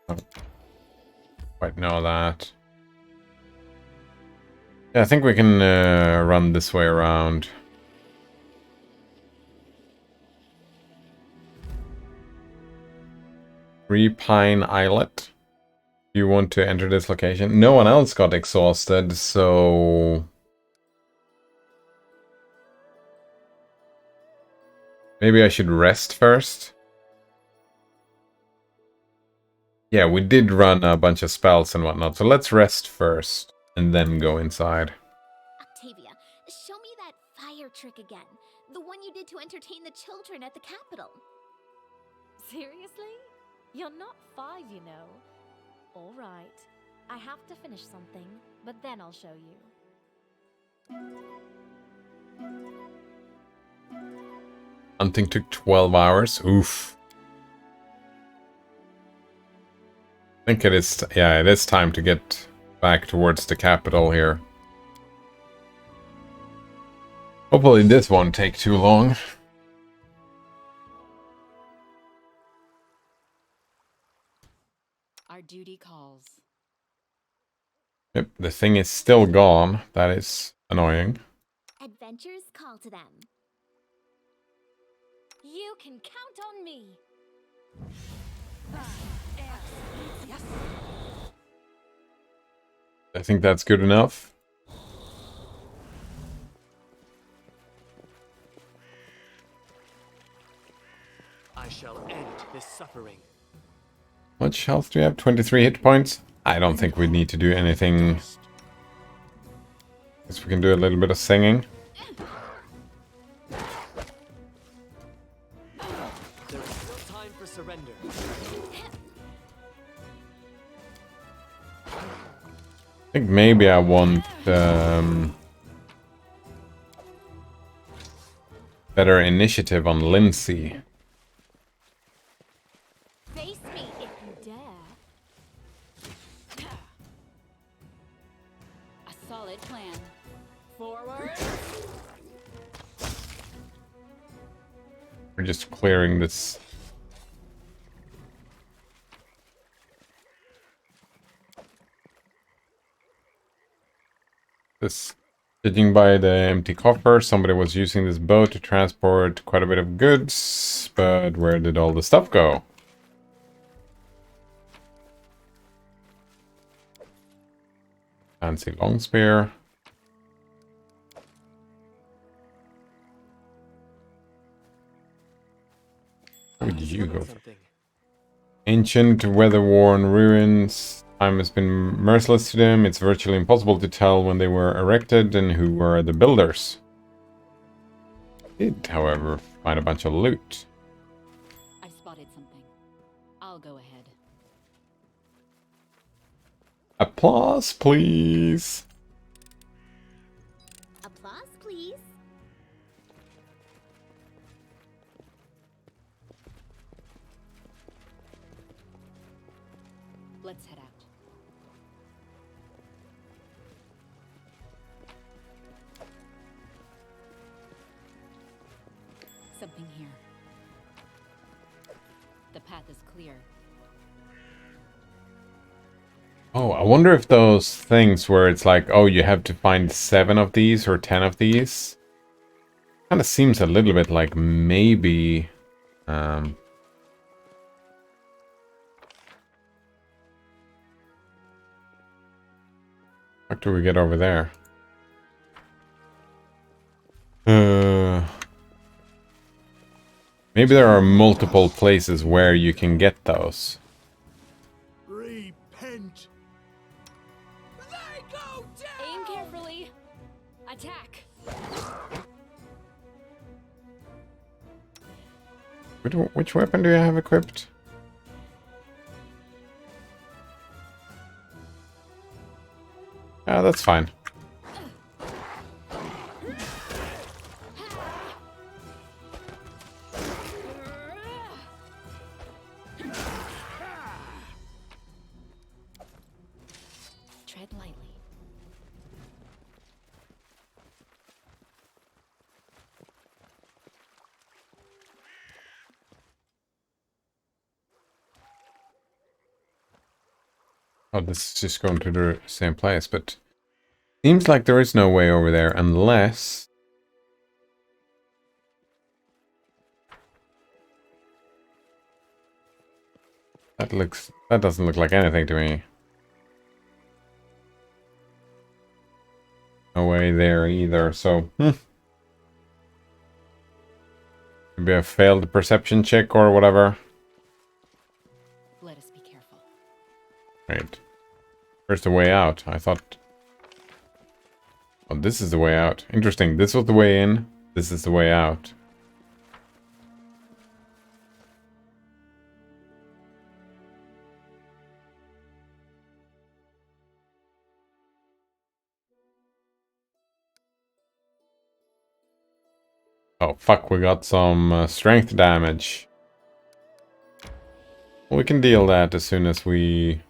Don't quite know that. Yeah, I think we can run this way around. Repine Islet. You want to enter this location? No one else got exhausted, so... Maybe I should rest first? Yeah, we did run a bunch of spells and whatnot, so let's rest first, and then go inside. Octavia, show me that fire trick again. The one you did to entertain the children at the Capitol. Seriously? You're not 5, you know. All right. I have to finish something, but then I'll show you. Hunting took 12 hours. Oof. I think it is, yeah, it is time to get back towards the capital here. Hopefully this won't take too long. Our duty calls. Yep, the thing is still gone. That is annoying. Adventures call to them. You can count on me. Yes. I think that's good enough. I shall end this suffering. How much health do you have? 23 hit points? I don't think we need to do anything. Guess we can do a little bit of singing. There is still time for surrender. I think maybe I want better initiative on Lindsay. Face me if you dare. A solid plan. Forward. We're just clearing this. Judging by the empty coffer, somebody was using this boat to transport quite a bit of goods, but where did all the stuff go? Fancy long spear. Where did you go? Something. Ancient, weather-worn ruins. Time has been merciless to them. It's virtually impossible to tell when they were erected and who were the builders. Did, however, find a bunch of loot. I've spotted something. I'll go ahead. Applause, please. Applause, please. Let's head out. Something here. The path is clear. Oh, I wonder if those things where it's like, oh, you have to find 7 of these or 10 of these. Kind of seems a little bit like maybe... What do we get over there? Maybe there are multiple places where you can get those. Repent. They go down. Aim carefully. Attack. Which weapon do you have equipped? Ah, that's fine. Tread lightly. Oh, this is just going to the same place, but Seems like there is no way over there unless... That doesn't look like anything to me. No way there either, so... Maybe a failed perception check or whatever. Let us be careful. Right. Where's the way out? I thought... Oh, this is the way out. Interesting. This was the way in. This is the way out. Oh, fuck. We got some strength damage. We can deal that as soon as we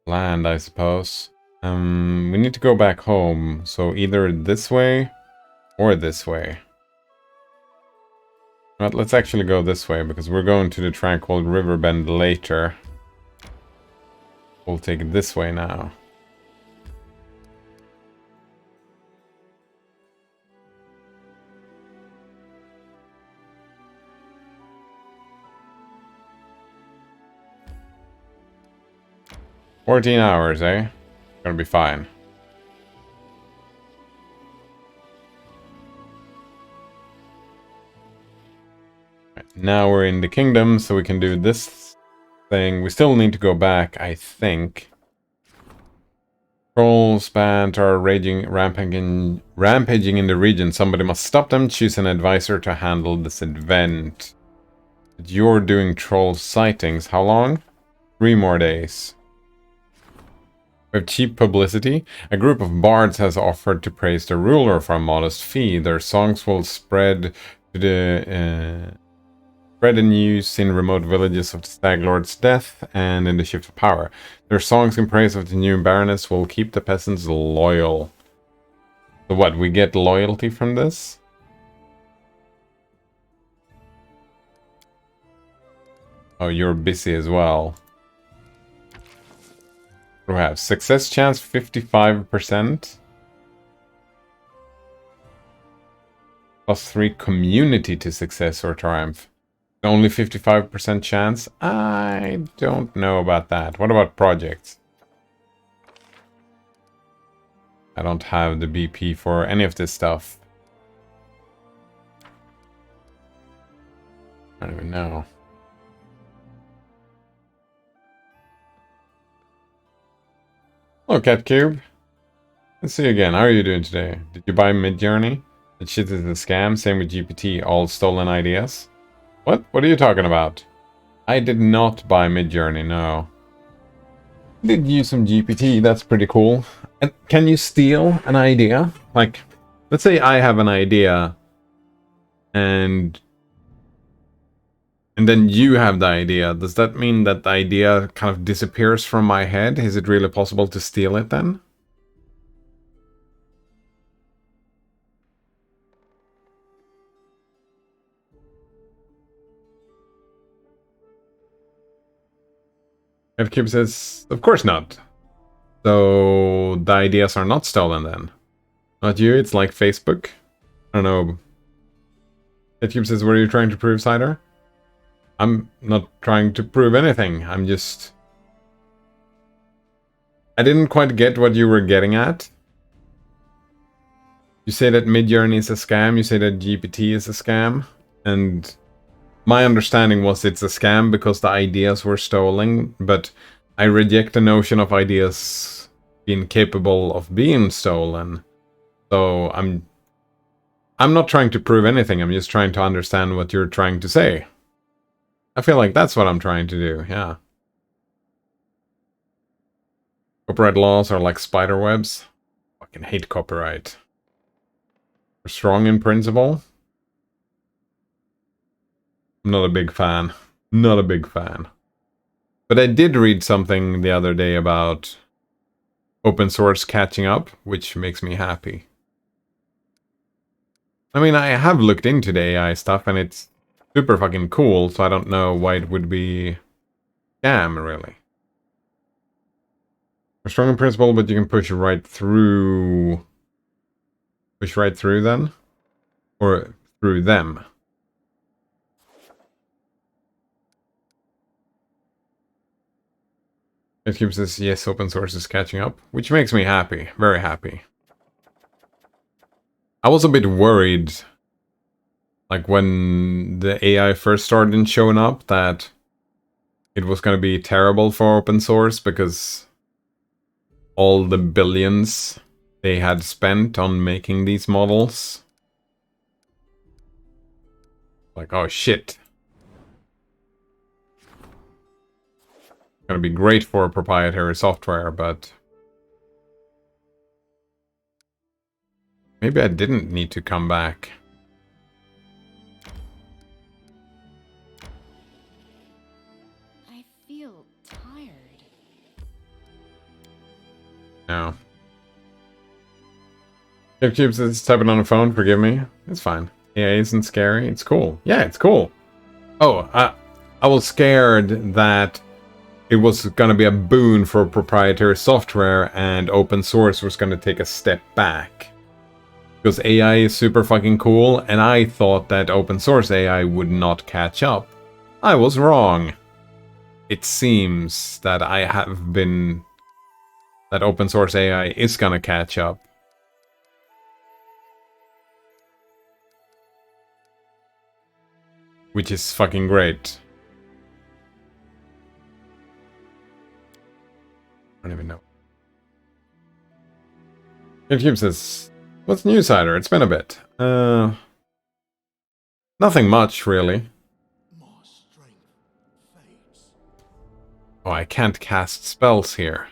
land, I suppose. We need to go back home. So either this way or this way. But let's actually go this way because we're going to the Tranquil Riverbend later. We'll take it this way now. "14 hours, eh? Gonna be fine." Right, now we're in the kingdom, so we can do this thing. We still need to go back, I think. Trolls band are rampaging in the region. Somebody must stop them. Choose an advisor to handle this event. But you're doing troll sightings. How long? 3 more days. We have cheap publicity. A group of bards has offered to praise the ruler for a modest fee. Their songs will spread to the news in remote villages of the Stag Lord's death and in the shift of power. Their songs in praise of the new baroness will keep the peasants loyal. So what, we get loyalty from this? Oh, you're busy as well. What do we have? Success chance 55%. +3 community to success or triumph. Only 55% chance? I don't know about that. What about projects? I don't have the BP for any of this stuff. I don't even know. Hello, CatCube. Let's see you again. How are you doing today? Did you buy Midjourney? That shit is a scam. Same with GPT. All stolen ideas. What? What are you talking about? I did not buy Midjourney, no. Did use some GPT. That's pretty cool. And can you steal an idea? Like, let's say I have an idea and then you have the idea. Does that mean that the idea kind of disappears from my head? Is it really possible to steal it then? FCube says, of course not. So the ideas are not stolen then. Not you, it's like Facebook. I don't know. FCube says, what are you trying to prove, Cider? I'm not trying to prove anything. I'm just... I didn't quite get what you were getting at. You say that Midjourney is a scam. You say that GPT is a scam. And my understanding was it's a scam because the ideas were stolen. But I reject the notion of ideas being capable of being stolen. So I'm not trying to prove anything. I'm just trying to understand what you're trying to say. I feel like that's what I'm trying to do, yeah. Copyright laws are like spider webs. Fucking hate copyright. We're strong in principle. I'm not a big fan. Not a big fan. But I did read something the other day about open source catching up, which makes me happy. I mean, I have looked into the AI stuff and it's super fucking cool, so I don't know why it would be scam, really. A strong in principle, but you can push right through. Push right through then? Or through them? GameCube says, yes, open source is catching up, which makes me happy. Very happy. I was a bit worried, like when the AI first started showing up, that it was going to be terrible for open source because all the billions they had spent on making these models. Like, oh shit. Gonna be great for proprietary software, but maybe I didn't need to come back. I feel tired. No. GameCube says typing on a phone, forgive me. It's fine. AI isn't scary. It's cool. Yeah, it's cool. Oh, I was scared that it was going to be a boon for proprietary software and open source was going to take a step back. Because AI is super fucking cool, and I thought that open source AI would not catch up. I was wrong. It seems that that open source AI is going to catch up. Which is fucking great. I don't even know. GameCube says, what's new, Cider? It's been a bit. Nothing much, really. My strength fades. Oh, I can't cast spells here.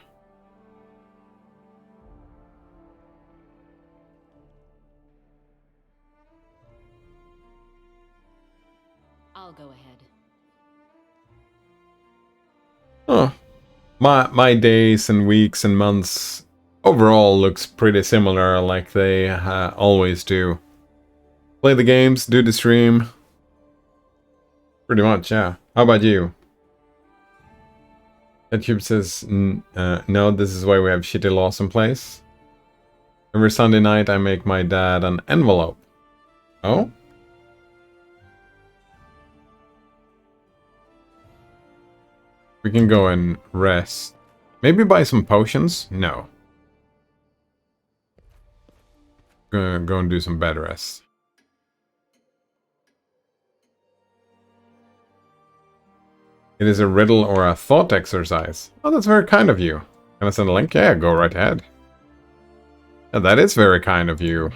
I'll go ahead. Oh. My days and weeks and months overall looks pretty similar, like they always do. Play the games, do the stream. Pretty much, yeah. How about you? YouTube says, no, this is why we have shitty laws in place. Every Sunday night I make my dad an envelope. Oh? We can go and rest. Maybe buy some potions? No. Gonna go and do some bed rest. It is a riddle or a thought exercise. Oh, that's very kind of you. Can I send a link? Yeah, go right ahead. Yeah, that is very kind of you.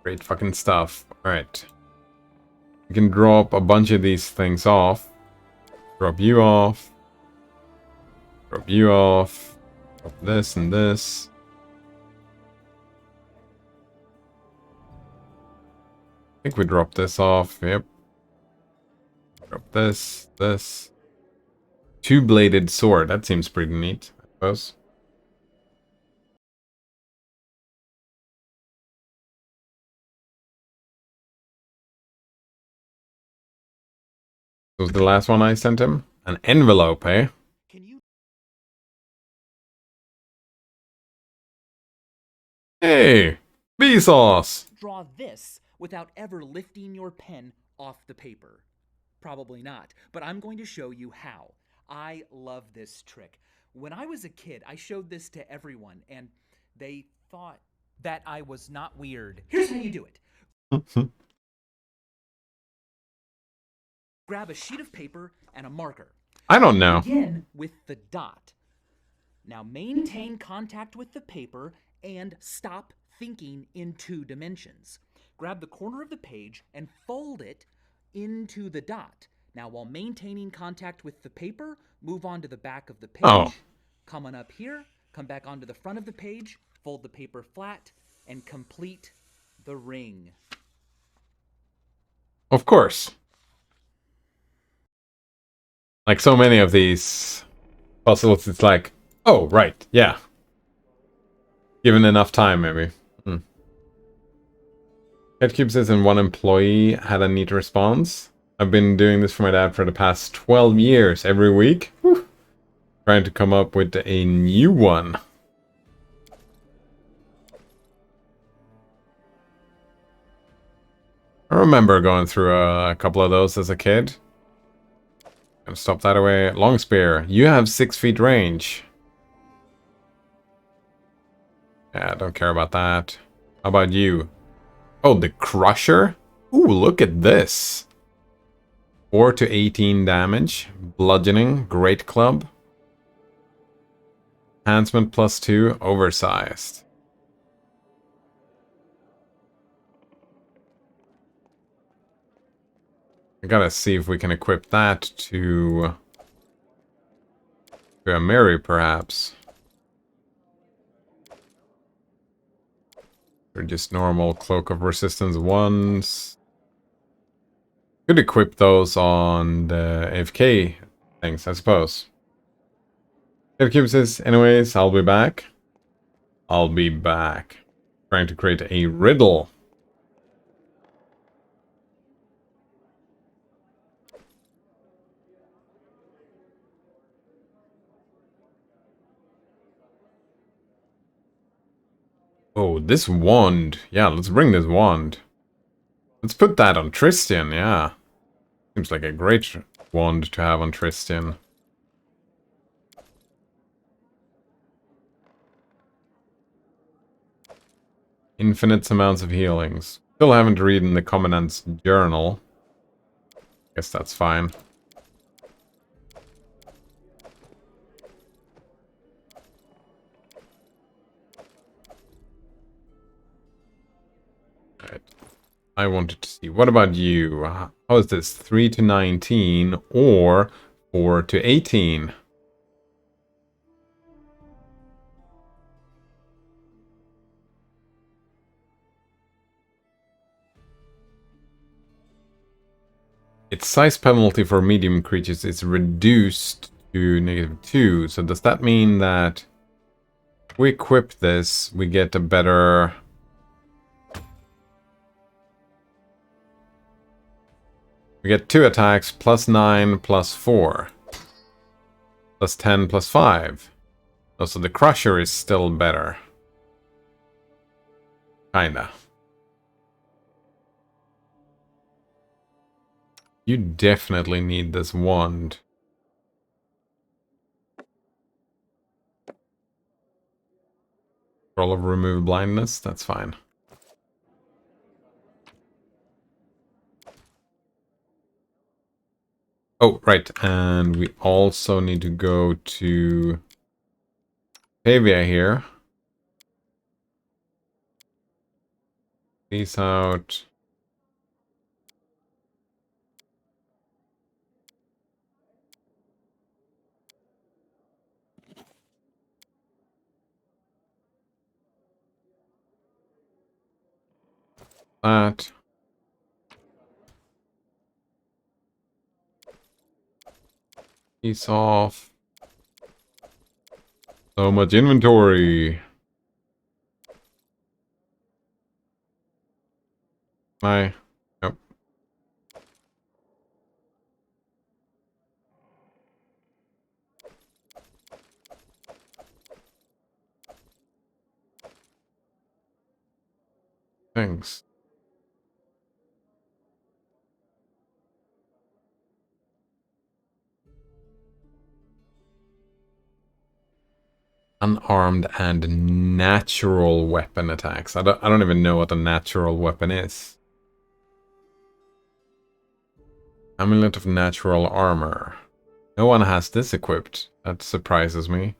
Great fucking stuff. Alright. We can drop a bunch of these things off. Drop you off. Drop you off. Drop this and this. I think we drop this off. Yep. Drop this. This. Two-bladed sword. That seems pretty neat, I suppose. This was the last one I sent him. An envelope, eh? Can you Hey! Vsauce! draw this without ever lifting your pen off the paper? Probably not, but I'm going to show you how. I love this trick. When I was a kid, I showed this to everyone, and they thought that I was not weird. Here's how you do it. Grab a sheet of paper and a marker. I don't know. Begin with the dot. Now maintain contact with the paper and stop thinking in 2 dimensions. Grab the corner of the page and fold it into the dot. Now while maintaining contact with the paper, move on to the back of the page. Oh. Come on up here, come back onto the front of the page, fold the paper flat, and complete the ring. Of course. Like so many of these puzzles, it's like, oh, right, yeah. Given enough time, maybe. Okay, Headcube says, and one employee had a neat response. I've been doing this for my dad for the past 12 years, every week. Whew. Trying to come up with a new one. I remember going through a couple of those as a kid. Gonna stop that away. Long spear. You have 6 feet range. Yeah, don't care about that. How about you? Oh, the crusher? Ooh, look at this. 4 to 18 damage. Bludgeoning. Great club. Enhancement +2. Oversized. I gotta see if we can equip that to a Mary, perhaps. Or just normal Cloak of Resistance 1s. Could equip those on the AFK things, I suppose. AFK says, anyways, I'll be back. I'll be back. Trying to create a riddle. Oh, this wand. Yeah, let's bring this wand. Let's put that on Tristan, yeah. Seems like a great wand to have on Tristan. Infinite amounts of healings. Still haven't read in the Commandant's journal. Guess that's fine. Right. I wanted to see. What about you? How is this? 3 to 19 or 4 to 18? Its size penalty for medium creatures is reduced to -2. So does that mean that if we equip this, we get a better... We get 2 attacks, +9, +4. +10, +5. Oh, so the Crusher is still better. Kinda. You definitely need this wand. Roll of remove blindness, that's fine. Oh, right, and we also need to go to Pavia here. Peace out. That. Peace off. So much inventory. Nope. Thanks. Unarmed and natural weapon attacks. I don't even know what a natural weapon is. Amulet of natural armor. No one has this equipped. That surprises me.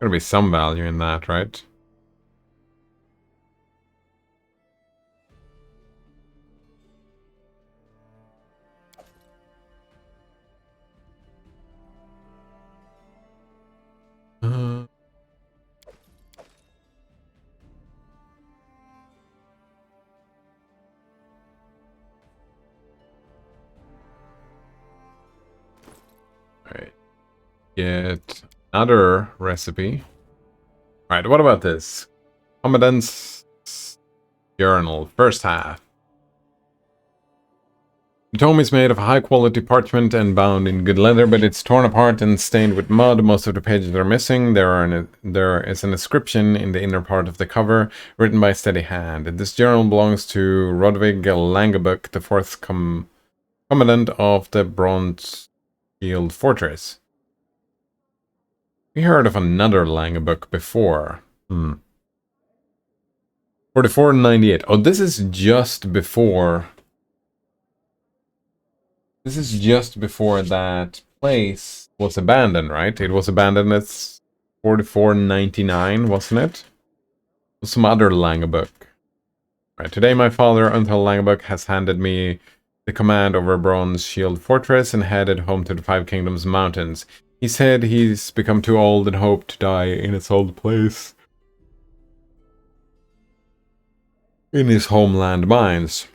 Gotta be some value in that, right? Alright. Get another recipe. Alright, what about this? Commandant's Journal, first half. The tome is made of high-quality parchment and bound in good leather, but it's torn apart and stained with mud. Most of the pages are missing. There is an inscription in the inner part of the cover, written by a steady hand. This journal belongs to Rodvig Langebuk, the fourth commandant of the Bronze Shield Fortress. We heard of another Langebuk before. 4498. Oh, this is just before... This is just before that place was abandoned, right? It was abandoned at 4499, wasn't it? Some other Langebuk. Right, today my father, Until Langebuk, has handed me the command over Bronze Shield Fortress and headed home to the Five Kingdoms Mountains. He said he's become too old and hoped to die in its old place. In his homeland mines.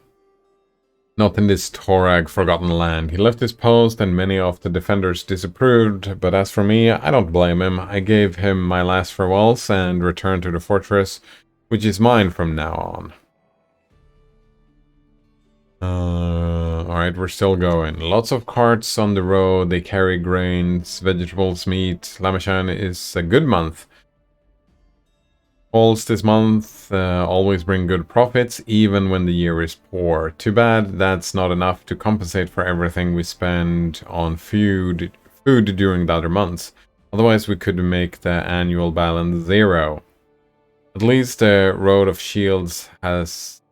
Not in this Torag forgotten land. He left his post and many of the defenders disapproved, but as for me, I don't blame him. I gave him my last farewells and returned to the fortress, which is mine from now on. Alright, we're still going. Lots of carts on the road. They carry grains, vegetables, meat. Lamachan is a good month. Falls this month always bring good profits, even when the year is poor. Too bad that's not enough to compensate for everything we spend on food during the other months. Otherwise, we could make the annual balance 0. At least the Road of Shields has...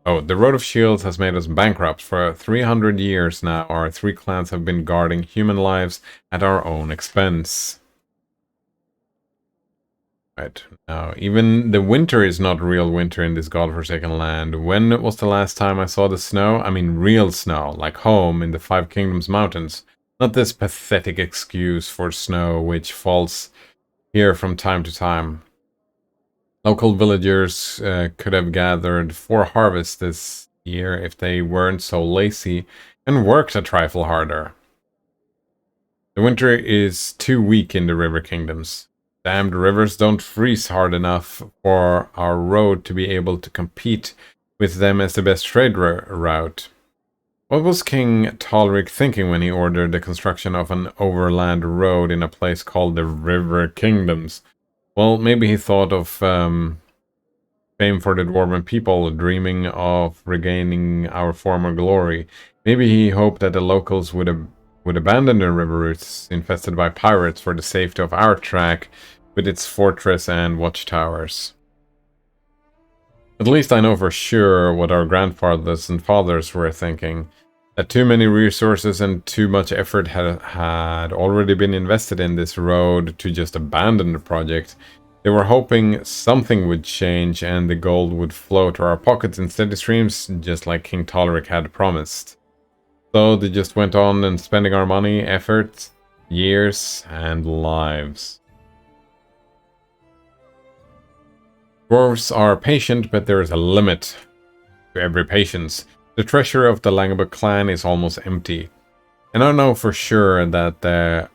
Oh, the Road of Shields has made us bankrupt. For 300 years now, our 3 clans have been guarding human lives at our own expense. Right, now, even the winter is not real winter in this godforsaken land. When was the last time I saw the snow? I mean real snow, like home in the Five Kingdoms Mountains. Not this pathetic excuse for snow which falls here from time to time. Local villagers could have gathered 4 harvests this year if they weren't so lazy and worked a trifle harder. The winter is too weak in the river kingdoms. Damned rivers don't freeze hard enough for our road to be able to compete with them as the best trade route. What was King Talric thinking when he ordered the construction of an overland road in a place called the River Kingdoms? Well, maybe he thought of fame for the Dwarven people, dreaming of regaining our former glory. Maybe he hoped that the locals would abandon the river routes infested by pirates for the safety of our track with its fortress and watchtowers. At least I know for sure what our grandfathers and fathers were thinking. That too many resources and too much effort had already been invested in this road to just abandon the project. They were hoping something would change and the gold would flow to our pockets in steady streams, just like King Talric had promised. So they just went on and spending our money, effort, years, and lives. Dwarves are patient, but there is a limit to every patience. The treasure of the Langebuk clan is almost empty. And I know for sure that the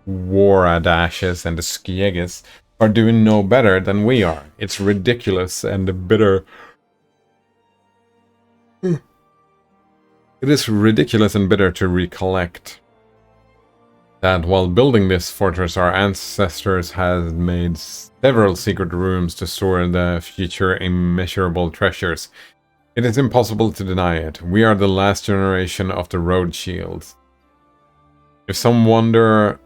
Waradashes and the Skieges are doing no better than we are. It's ridiculous and bitter. It is ridiculous and bitter to recollect that while building this fortress, our ancestors had made several secret rooms to store the future immeasurable treasures. It is impossible to deny it. We are the last generation of the Road Shields. If some wonder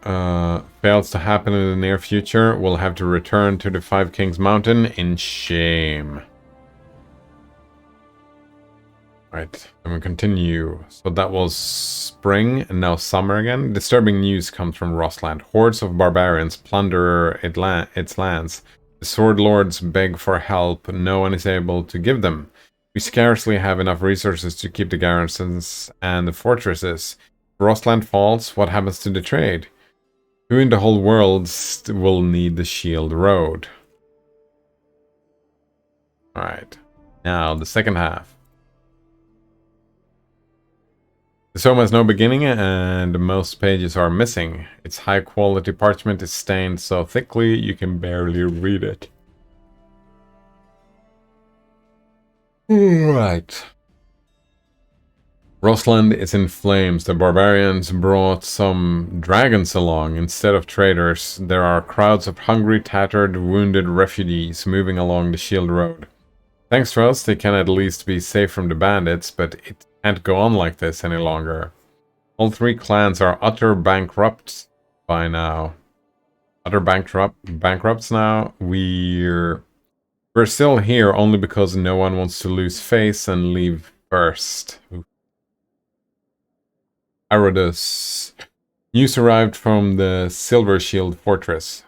fails to happen in the near future, we'll have to return to the Five Kings Mountain in shame. Right, and we continue. So that was spring, and now summer again. Disturbing news comes from Rossland. Hordes of barbarians plunder its lands. The sword lords beg for help. No one is able to give them. We scarcely have enough resources to keep the garrisons and the fortresses. If Rossland falls, what happens to the trade? Who in the whole world will need the Shield Road? Alright, now the second half. The tome has no beginning and most pages are missing. Its high quality parchment is stained so thickly you can barely read it. Right. Rosland is in flames. The barbarians brought some dragons along. Instead of traders, there are crowds of hungry, tattered, wounded refugees moving along the Shield Road. Thanks to us, they can at least be safe from the bandits, but it can't go on like this any longer. All three clans are utter bankrupts by now. Utter bankrupts now. We're still here only because no one wants to lose face and leave first. Arodus. News arrived from the Silver Shield Fortress.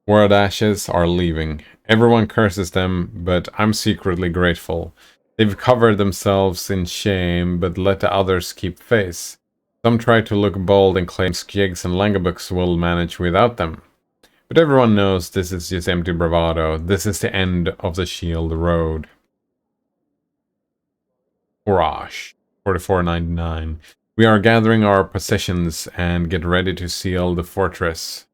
World Ashes are leaving. Everyone curses them, but I'm secretly grateful. They've covered themselves in shame, but let the others keep face. Some try to look bold and claim Skjegs and Langabuks will manage without them. But everyone knows this is just empty bravado. This is the end of the Shield Road. Courage. 44.99. We are gathering our possessions and get ready to seal the fortress.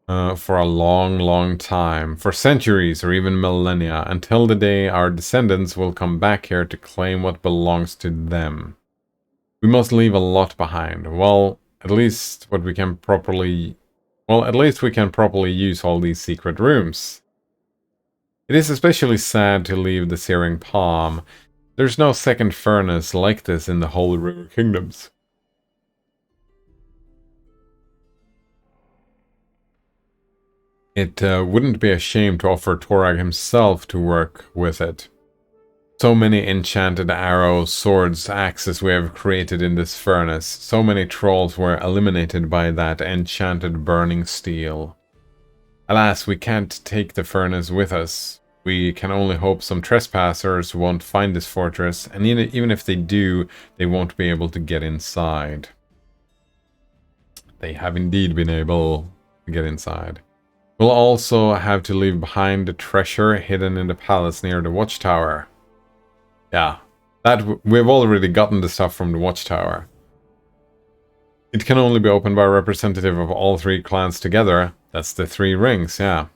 For a long, long time. For centuries or even millennia. Until the day our descendants will come back here to claim what belongs to them. We must leave a lot behind. Well, at least we can properly use all these secret rooms. It is especially sad to leave the Searing Palm. There's no second furnace like this in the Holy River Kingdoms. It wouldn't be a shame to offer Torag himself to work with it. So many enchanted arrows, swords, axes we have created in this furnace. So many trolls were eliminated by that enchanted burning steel. Alas, we can't take the furnace with us. We can only hope some trespassers won't find this fortress, and even if they do, they won't be able to get inside. They have indeed been able to get inside. We'll also have to leave behind the treasure hidden in the palace near the watchtower. Yeah, we've already gotten the stuff from the watchtower. It can only be opened by a representative of all three clans together. That's the three rings, yeah.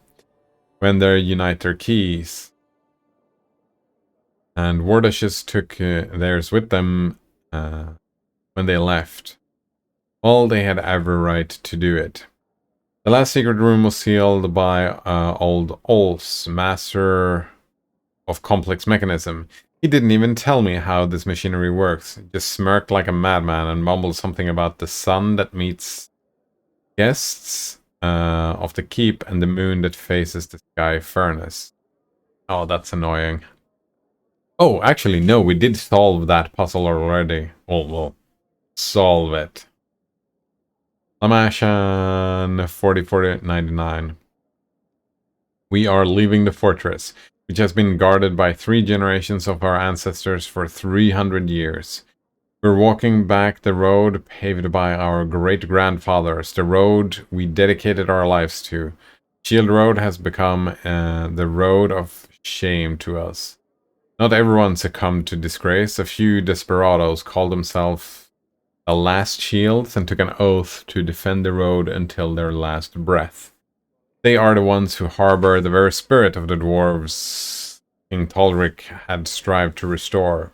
When they unite their keys. And Wardashes took theirs with them when they left. Well, they had every right to do it. The last secret room was sealed by old Olf's, master of complex mechanism. He didn't even tell me how this machinery works. He just smirked like a madman and mumbled something about the sun that meets guests of the keep and the moon that faces the sky furnace. Oh, that's annoying. Oh, actually, no, we did solve that puzzle already. We'll solve it. Lamashan 404099. We are leaving the fortress, which has been guarded by 3 generations of our ancestors for 300 years. We're walking back the road paved by our great-grandfathers, the road we dedicated our lives to. Shield Road has become the road of shame to us. Not everyone succumbed to disgrace. A few desperados called themselves the Last Shields and took an oath to defend the road until their last breath. They are the ones who harbor the very spirit of the dwarves King Tolric had strived to restore.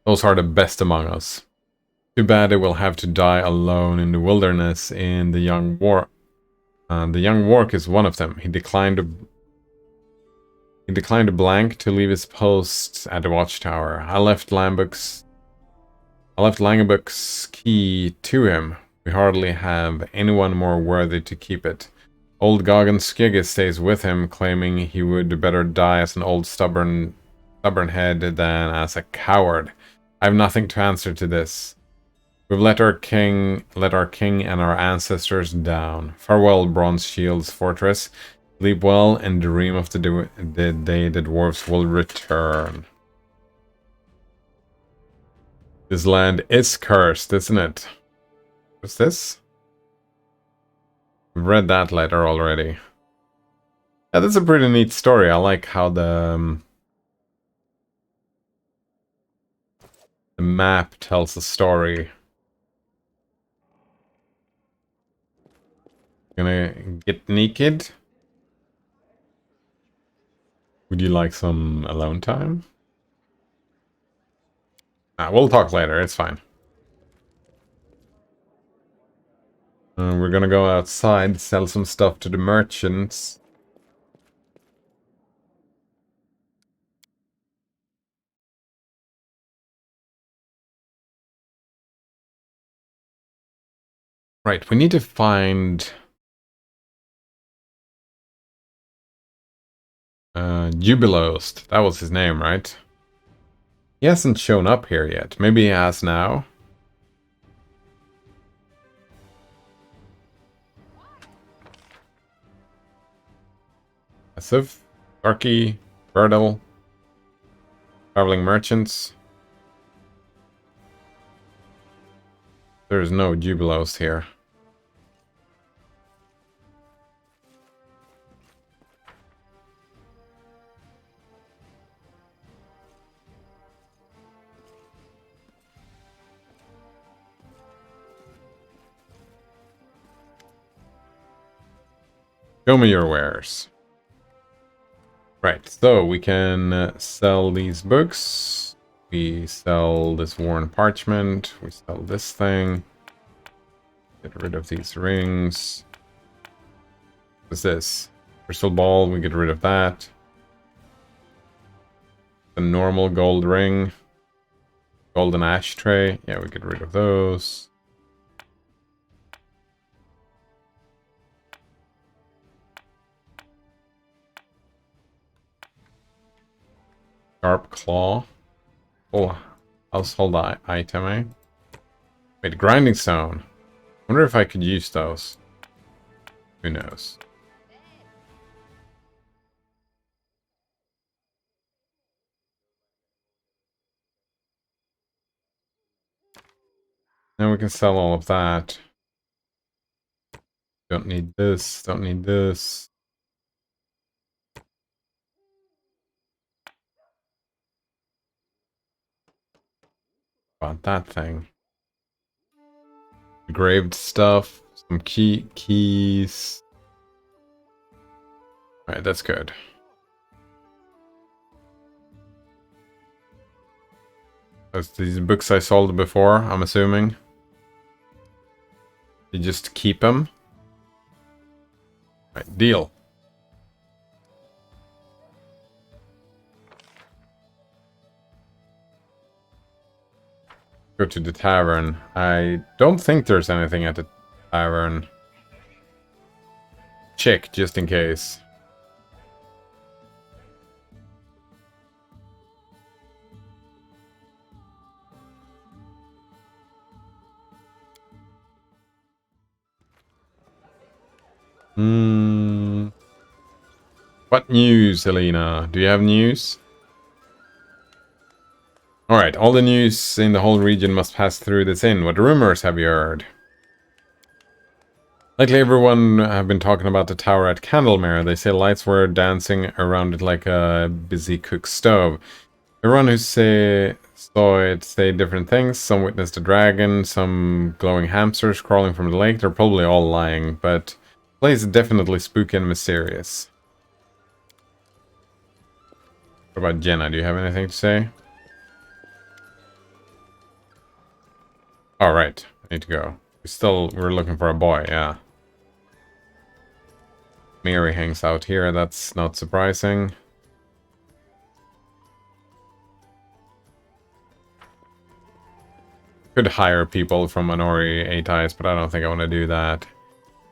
Those are the best among us. Too bad they will have to die alone in the wilderness in the Young War. The Young Wark is one of them. He declined a blank to leave his post at the watchtower. I left Langabuk's key to him. We hardly have anyone more worthy to keep it. Old Goggin Skigga stays with him, claiming he would better die as an old stubborn head than as a coward. I have nothing to answer to this. We've let our king and our ancestors down. Farewell, Bronze Shield's fortress. Sleep well and dream of the day the dwarves will return. This land is cursed, isn't it? What's this? We've read that letter already. Yeah, that's a pretty neat story. I like how the map tells a story. Gonna get naked. Would you like some alone time? We'll talk later, it's fine. We're gonna go outside, sell some stuff to the merchants. Right, we need to find... Jubilost. That was his name, right? He hasn't shown up here yet. Maybe he has now. Passive, Darky, Birdle, Traveling Merchants. There's no Jubilost here. Show me your wares. Right, so we can sell these books. We sell this worn parchment. We sell this thing. Get rid of these rings. What's this? Crystal ball, we get rid of that. The normal gold ring. Golden ashtray. Yeah, we get rid of those. Sharp claw. Oh, household item, eh? Wait, grinding stone. Wonder if I could use those. Who knows? Now we can sell all of that. Don't need this, don't need this. About that thing. Engraved stuff, some keys. Alright, that's good. That's these books I sold before, I'm assuming. You just keep them. Right, deal. Go to the tavern. I don't think there's anything at the tavern. Check, just in case. What news, Elena? Do you have news? Alright, all the news in the whole region must pass through this inn. What rumors have you heard? Lately everyone have been talking about the tower at Candlemere. They say lights were dancing around it like a busy cook stove. Everyone who saw it say different things. Some witnessed a dragon, some glowing hamsters crawling from the lake. They're probably all lying, but the place is definitely spooky and mysterious. What about Jenna? Do you have anything to say? All right, I need to go. We're looking for a boy, yeah. Mary hangs out here, that's not surprising. Could hire people from Minori 8 Eyes, but I don't think I want to do that.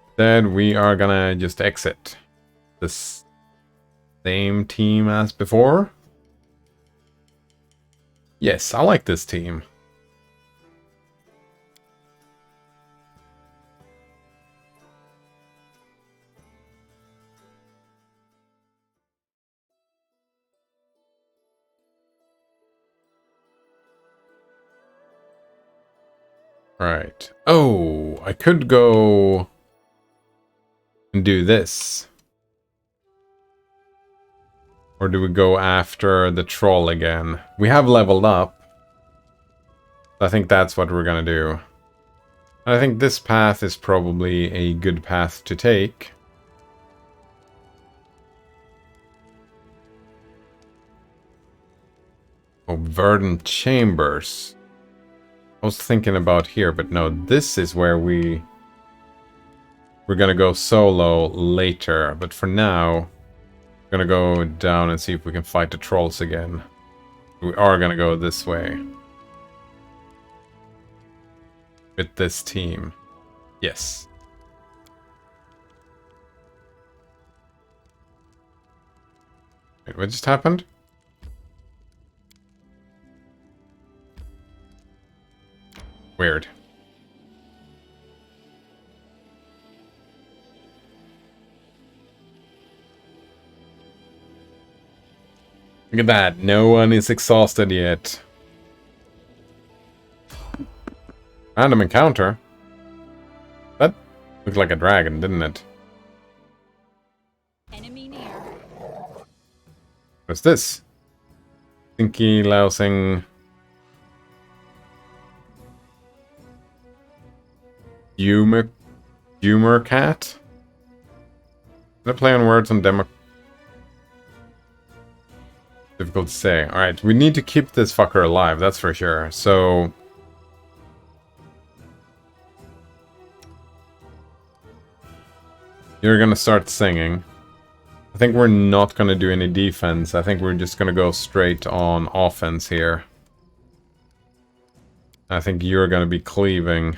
Instead, we are gonna just exit. This same team as before. Yes, I like this team. Right. Oh, I could go and do this. Or do we go after the troll again? We have leveled up. I think that's what we're gonna do. I think this path is probably a good path to take. Oh, verdant chambers. I was thinking about here, but no, this is where we're gonna go solo later. But for now, we're gonna go down and see if we can fight the trolls again. We are gonna go this way. With this team. Yes. Wait, what just happened? Weird. Look at that. No one is exhausted yet. Random encounter. That looked like a dragon, didn't it? Enemy near. What's this? Stinky, lousing... Humor cat? Did I play on words on demo? Difficult to say. Alright, we need to keep this fucker alive, that's for sure. So... You're gonna start singing. I think we're not gonna do any defense. I think we're just gonna go straight on offense here. I think you're gonna be cleaving.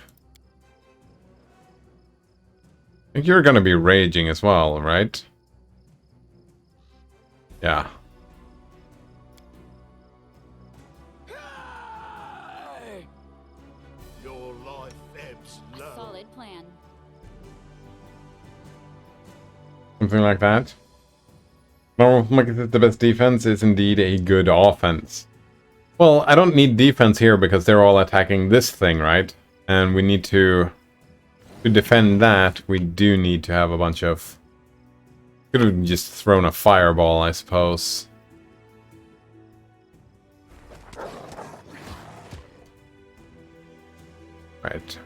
I think you're gonna be raging as well, right? Yeah. Your life ebbs A low. solid plan. Something like that. No, like I said, the best defense is indeed a good offense. Well, I don't need defense here because they're all attacking this thing, right? And we need to defend that, we do need to have a bunch of... Could have just thrown a fireball, I suppose. Right.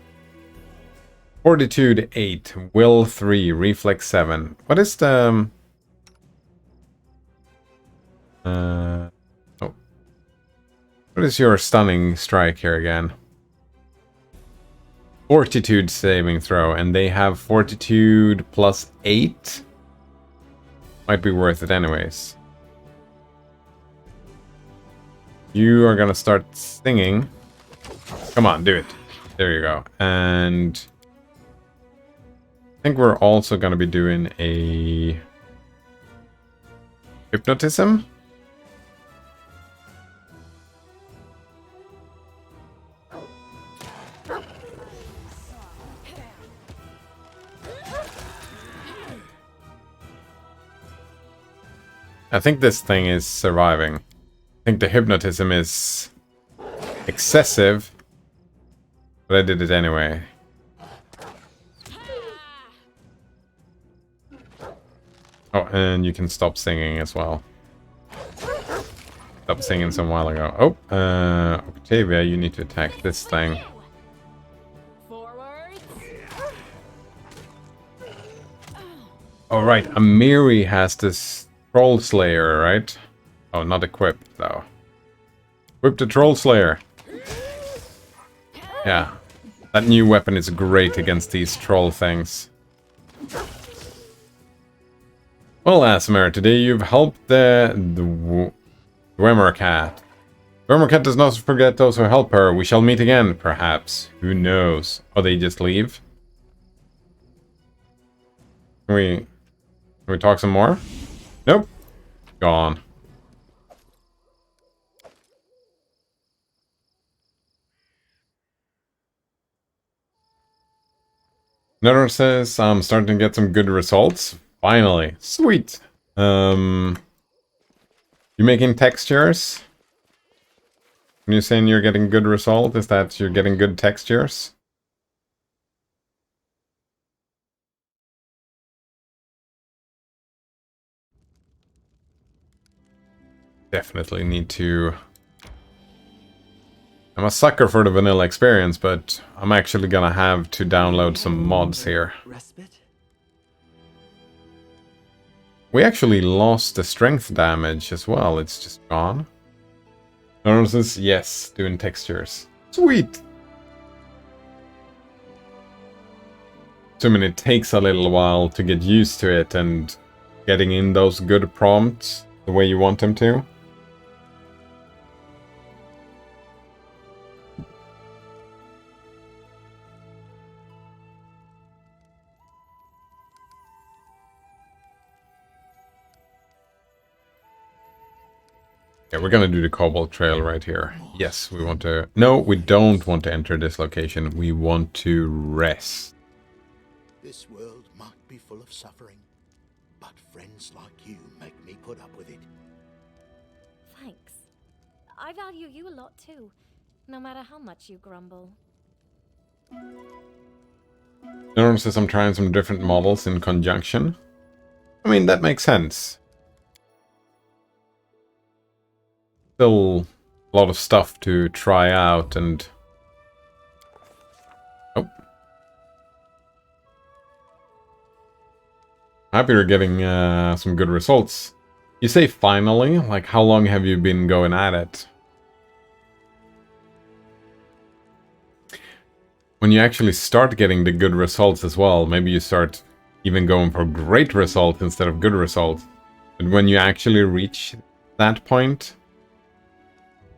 Fortitude 8, Will 3, Reflex 7. What is the... Oh. What is your stunning strike here again? Fortitude saving throw, and they have Fortitude plus 8? Might be worth it anyways. You are gonna start singing. Come on, do it. There you go. And... I think we're also gonna be doing a... Hypnotism? I think this thing is surviving. I think the hypnotism is excessive, but I did it anyway. Oh, and you can stop singing as well. Stop singing some while ago. Oh, Octavia, you need to attack this thing. Forwards. Oh, right, Amiri has this Troll Slayer, right? Oh, not equipped, though. Equip the Troll Slayer. Yeah. That new weapon is great against these troll things. Well, Asimir, today you've helped the Dwemer Cat. Dwemer Cat does not forget those who help her. We shall meet again, perhaps. Who knows? Oh, they just leave? Can we talk some more? Nope. Gone. Another says, I'm starting to get some good results. Finally. Sweet. You making textures? When you're saying you're getting good result, is that you're getting good textures? Definitely need to... I'm a sucker for the vanilla experience, but I'm actually gonna have to download some mods here. Respite? We actually lost the strength damage as well, it's just gone. Notices, yes, doing textures. Sweet! Assuming it takes a little while to get used to it and getting in those good prompts the way you want them to. Yeah, we're gonna do the Cobalt Trail right here. Yes, we want to... No, we don't want to enter this location. We want to rest. This world might be full of suffering, but friends like you make me put up with it. Thanks. I value you a lot too, no matter how much you grumble. Notices I'm trying some different models in conjunction. I mean, that makes sense. Still a lot of stuff to try out and... Oh. Happy you're getting some good results. You say finally? Like, how long have you been going at it? When you actually start getting the good results as well, maybe you start even going for great results instead of good results. But when you actually reach that point,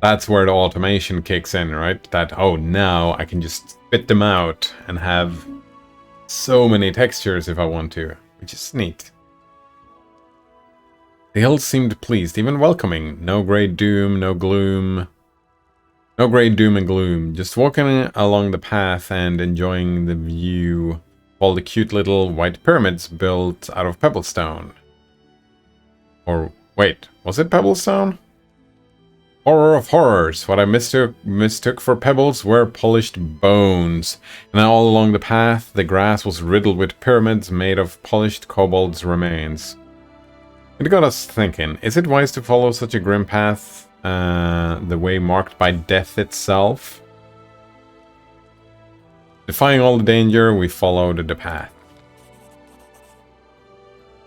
that's where the automation kicks in, right? That, oh, now I can just spit them out and have so many textures if I want to, which is neat. The hills seemed pleased, even welcoming. No great doom, no gloom. No great doom and gloom. Just walking along the path and enjoying the view while the cute little white pyramids built out of pebblestone. Or, wait, was it pebblestone? Horror of horrors. What I mistook for pebbles were polished bones. And all along the path, the grass was riddled with pyramids made of polished kobolds' remains. It got us thinking, is it wise to follow such a grim path, the way marked by death itself? Defying all the danger, we followed the path.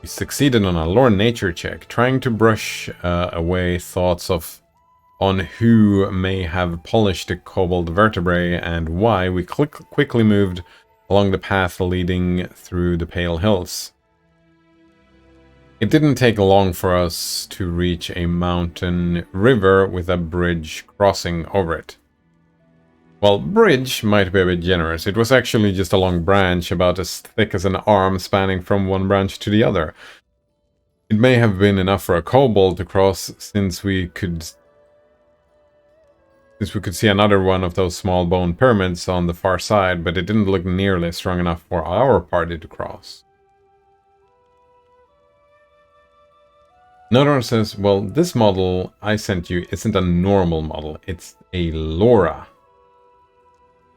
We succeeded on a lore nature check, trying to brush away thoughts on who may have polished the kobold vertebrae and why. We quickly moved along the path leading through the Pale Hills. It didn't take long for us to reach a mountain river with a bridge crossing over it. Well, bridge might be a bit generous. It was actually just a long branch about as thick as an arm spanning from one branch to the other. It may have been enough for a kobold to cross since we could see another one of those small bone pyramids on the far side, but it didn't look nearly strong enough for our party to cross. Nodor says, well, this model I sent you isn't a normal model, it's a LoRa.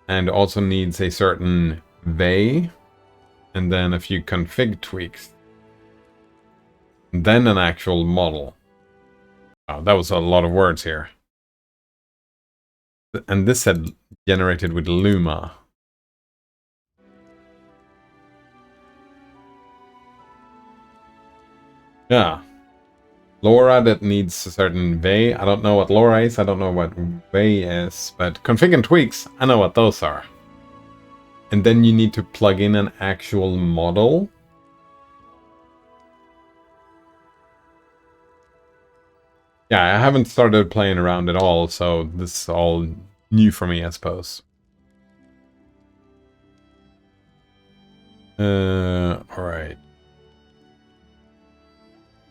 And also needs a certain VEI, and then a few config tweaks. Then an actual model. Wow, that was a lot of words here. And this said generated with Luma. Yeah. LoRa that needs a certain VEI. I don't know what LoRa is, I don't know what VEI is, but config and tweaks, I know what those are. And then you need to plug in an actual model. Yeah, I haven't started playing around at all, so this is all new for me, I suppose. Alright.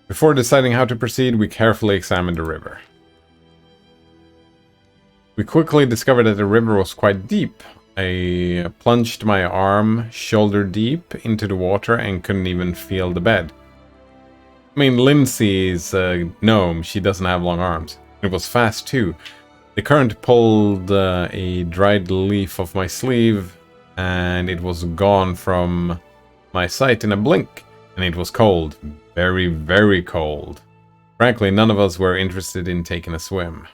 Before deciding how to proceed, we carefully examined the river. We quickly discovered that the river was quite deep. I plunged my arm shoulder deep into the water and couldn't even feel the bed. I mean, Lindsay's a gnome, she doesn't have long arms. It was fast too. The current pulled a dried leaf off my sleeve and it was gone from my sight in a blink. And it was cold. Very, very cold. Frankly, none of us were interested in taking a swim.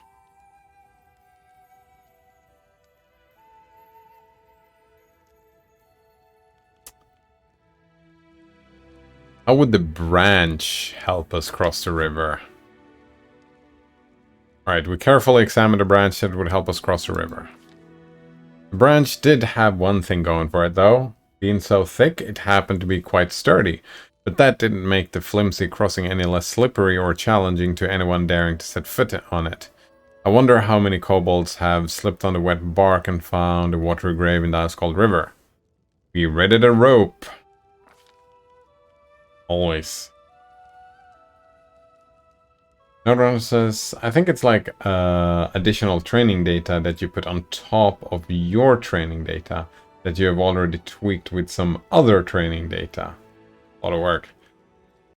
How would the branch help us cross the river? Alright, we carefully examined a branch that would help us cross the river. The branch did have one thing going for it, though. Being so thick, it happened to be quite sturdy. But that didn't make the flimsy crossing any less slippery or challenging to anyone daring to set foot on it. I wonder how many kobolds have slipped on the wet bark and found a watery grave in the ice-cold river. We readied a rope. Always. Nodron says, I think it's like additional training data that you put on top of your training data that you have already tweaked with some other training data. A lot of work.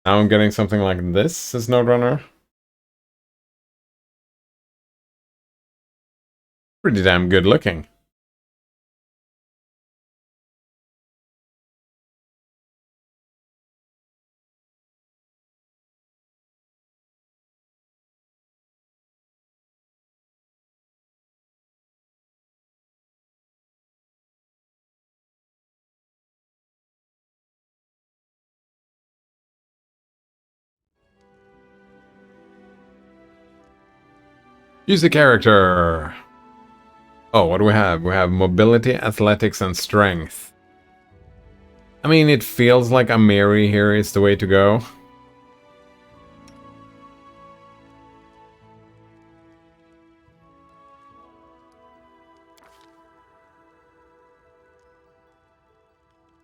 Now I'm getting something like this, says Nodrunner. Pretty damn good looking. Use the character. Oh, what do we have? We have mobility, athletics, and strength. I mean, it feels like Amiri here is the way to go.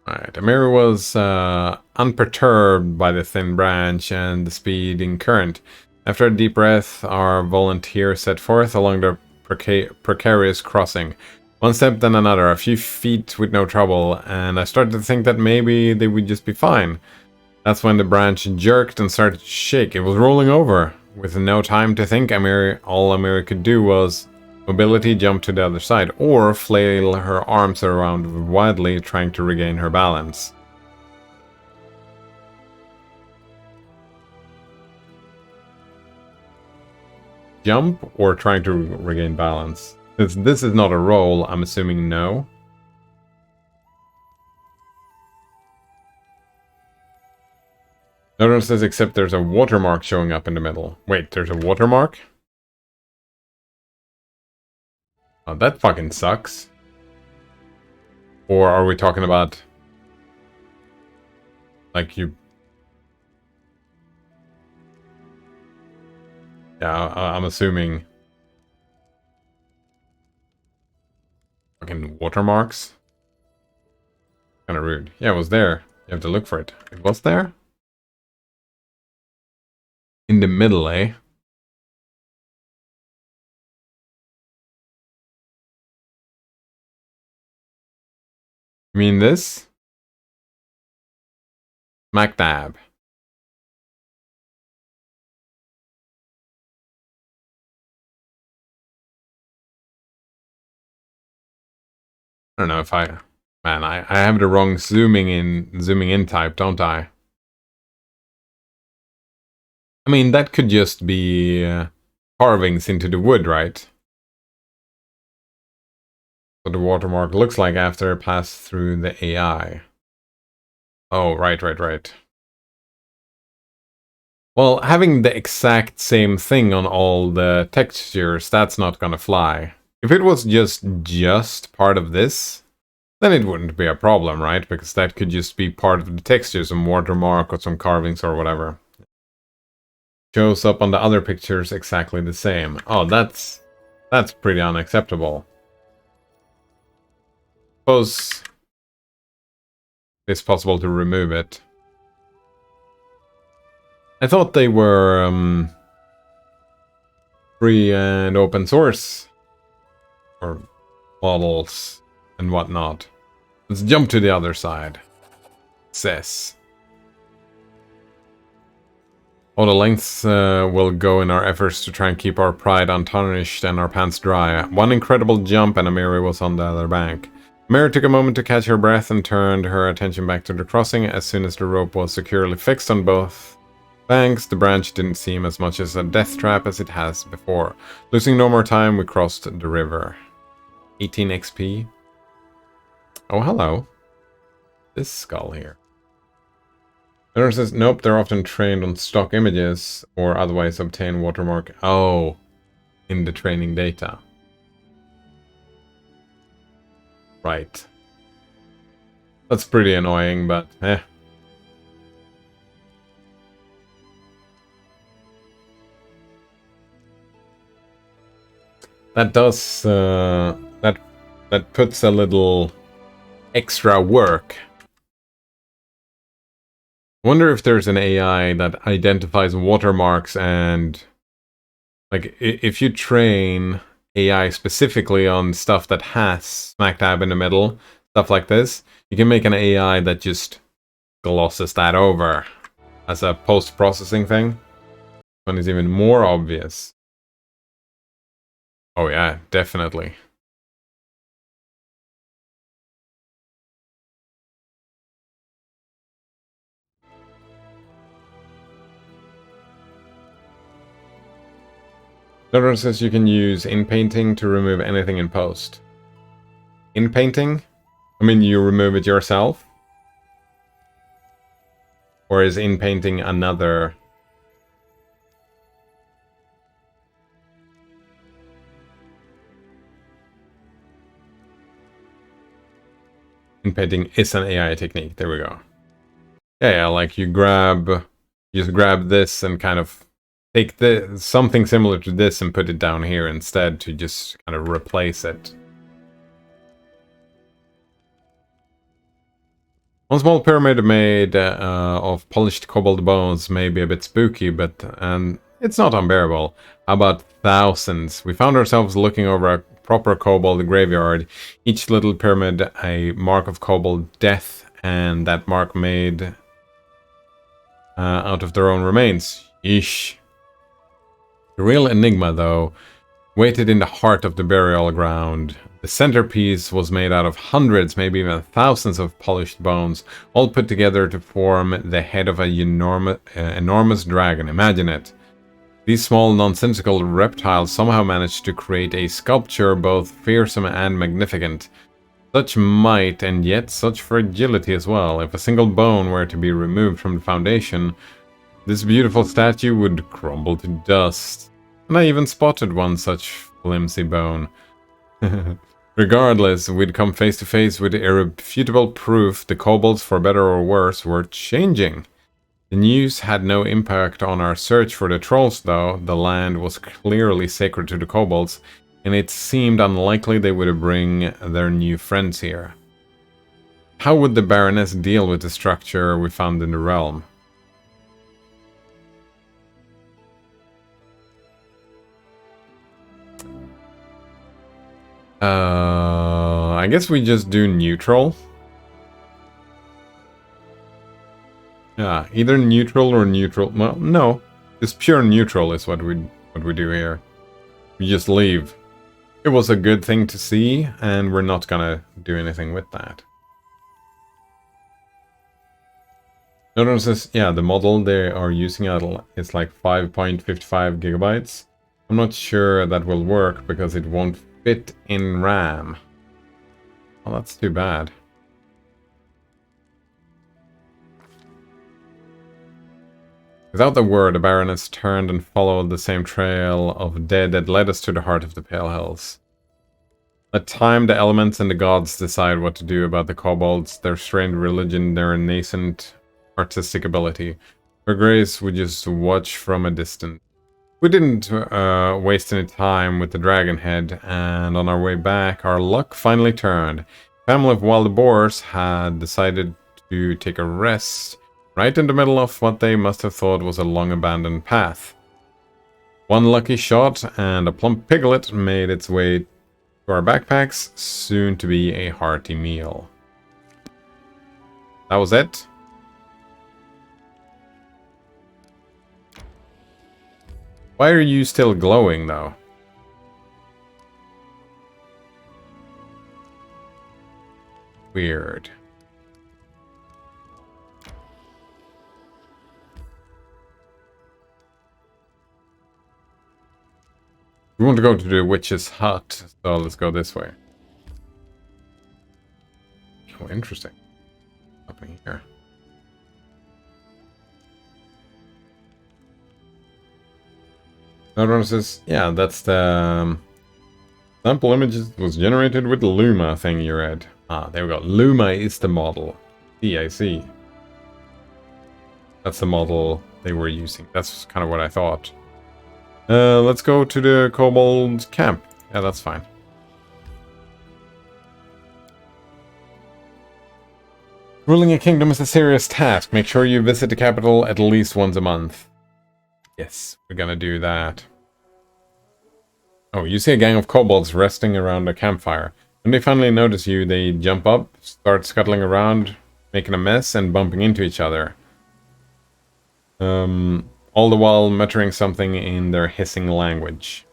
Alright, Amiri was unperturbed by the thin branch and the speeding current. After a deep breath, our volunteer set forth along the precarious crossing. One step, then another, a few feet with no trouble, and I started to think that maybe they would just be fine. That's when the branch jerked and started to shake. It was rolling over. With no time to think, all Amiri could do was mobility, jump to the other side, or flail her arms around wildly, trying to regain her balance. Jump or trying to regain balance? Since this is not a roll, I'm assuming no. Notice this, except there's a watermark showing up in the middle. Wait, there's a watermark? Oh, that fucking sucks. Or are we talking about... like you... Yeah, I'm assuming... fucking watermarks? Kinda rude. Yeah, it was there. You have to look for it. It was there? In the middle, eh? You mean this? Smack dab. I don't know if I... Man, I have the wrong zooming in type, don't I? I mean, that could just be carvings into the wood, right? What the watermark looks like after it passed through the AI. Oh, right. Well, having the exact same thing on all the textures, that's not gonna fly. If it was just part of this, then it wouldn't be a problem, right? Because that could just be part of the texture, some watermark or some carvings or whatever. Shows up on the other pictures exactly the same. Oh, that's pretty unacceptable. Suppose it's possible to remove it. I thought they were free and open source or models and whatnot. Let's jump to the other side. Says. All the lengths will go in our efforts to try and keep our pride untarnished and our pants dry. One incredible jump and Amiri was on the other bank. Amiri took a moment to catch her breath and turned her attention back to the crossing. As soon as the rope was securely fixed on both banks, the branch didn't seem as much as a death trap as it has before. Losing no more time, we crossed the river. 18 XP. Oh, hello. This skull here. Another says, nope, they're often trained on stock images or otherwise obtain watermark. Oh. in the training data. Right. That's pretty annoying, but eh. That does that puts a little extra work. Wonder if there's an AI that identifies watermarks and like if you train AI specifically on stuff that has smack dab in the middle, stuff like this, you can make an AI that just glosses that over as a post-processing thing when it's even more obvious. Oh yeah, definitely. Laura says you can use in-painting to remove anything in post. In-painting? I mean, you remove it yourself? Or is in-painting another... In-painting is an AI technique. There we go. Yeah, like you just grab this and kind of take something similar to this and put it down here instead to just kind of replace it. One small pyramid made of polished cobalt bones may be a bit spooky, but it's not unbearable. How about thousands? We found ourselves looking over a proper cobalt graveyard. Each little pyramid a mark of cobalt death, and that mark made out of their own remains. Yeesh. The real enigma, though, waited in the heart of the burial ground. The centerpiece was made out of hundreds, maybe even thousands of polished bones, all put together to form the head of a enormous dragon. Imagine it. These small, nonsensical reptiles somehow managed to create a sculpture both fearsome and magnificent. Such might, and yet such fragility as well. If a single bone were to be removed from the foundation, this beautiful statue would crumble to dust. And I even spotted one such flimsy bone. Regardless, we'd come face to face with irrefutable proof the kobolds, for better or worse, were changing. The news had no impact on our search for the trolls, though. The land was clearly sacred to the kobolds, and it seemed unlikely they would bring their new friends here. How would the Baroness deal with the structure we found in the realm? I guess we just do neutral. Yeah, either neutral or neutral. Well, no, just pure neutral is what we do here. We just leave. It was a good thing to see, and we're not gonna do anything with that. Notice this, yeah, the model they are using is like 5.55 gigabytes. I'm not sure that will work because it won't fit in RAM. Well, that's too bad. Without the word, the Baroness turned and followed the same trail of dead that led us to the heart of the Pale Hills. Let time, the elements, and the gods decide what to do about the kobolds, their strained religion, their nascent artistic ability. Her Grace would just watch from a distance. We didn't waste any time with the dragon head, and on our way back, our luck finally turned. The family of wild boars had decided to take a rest right in the middle of what they must have thought was a long-abandoned path. One lucky shot, and a plump piglet made its way to our backpacks, soon to be a hearty meal. That was it. Why are you still glowing, though? Weird. We want to go to the witch's hut, so let's go this way. Oh, interesting. What's happening here? Another one says, yeah, that's the sample images was generated with the Luma thing you read. Ah, there we go. Luma is the model. See, I see. That's the model they were using. That's kind of what I thought. Let's go to the Kobold camp. Yeah, that's fine. Ruling a kingdom is a serious task. Make sure you visit the capital at least once a month. Yes, we're gonna do that. Oh, you see a gang of kobolds resting around a campfire. When they finally notice you, they jump up, start scuttling around, making a mess and bumping into each other. All the while muttering something in their hissing language.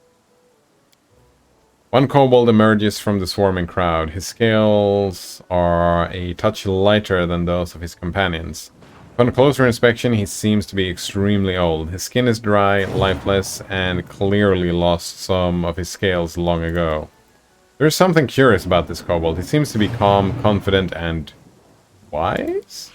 One kobold emerges from the swarming crowd. His scales are a touch lighter than those of his companions. Upon closer inspection, he seems to be extremely old. His skin is dry, lifeless, and clearly lost some of his scales long ago. There is something curious about this kobold. He seems to be calm, confident, and wise?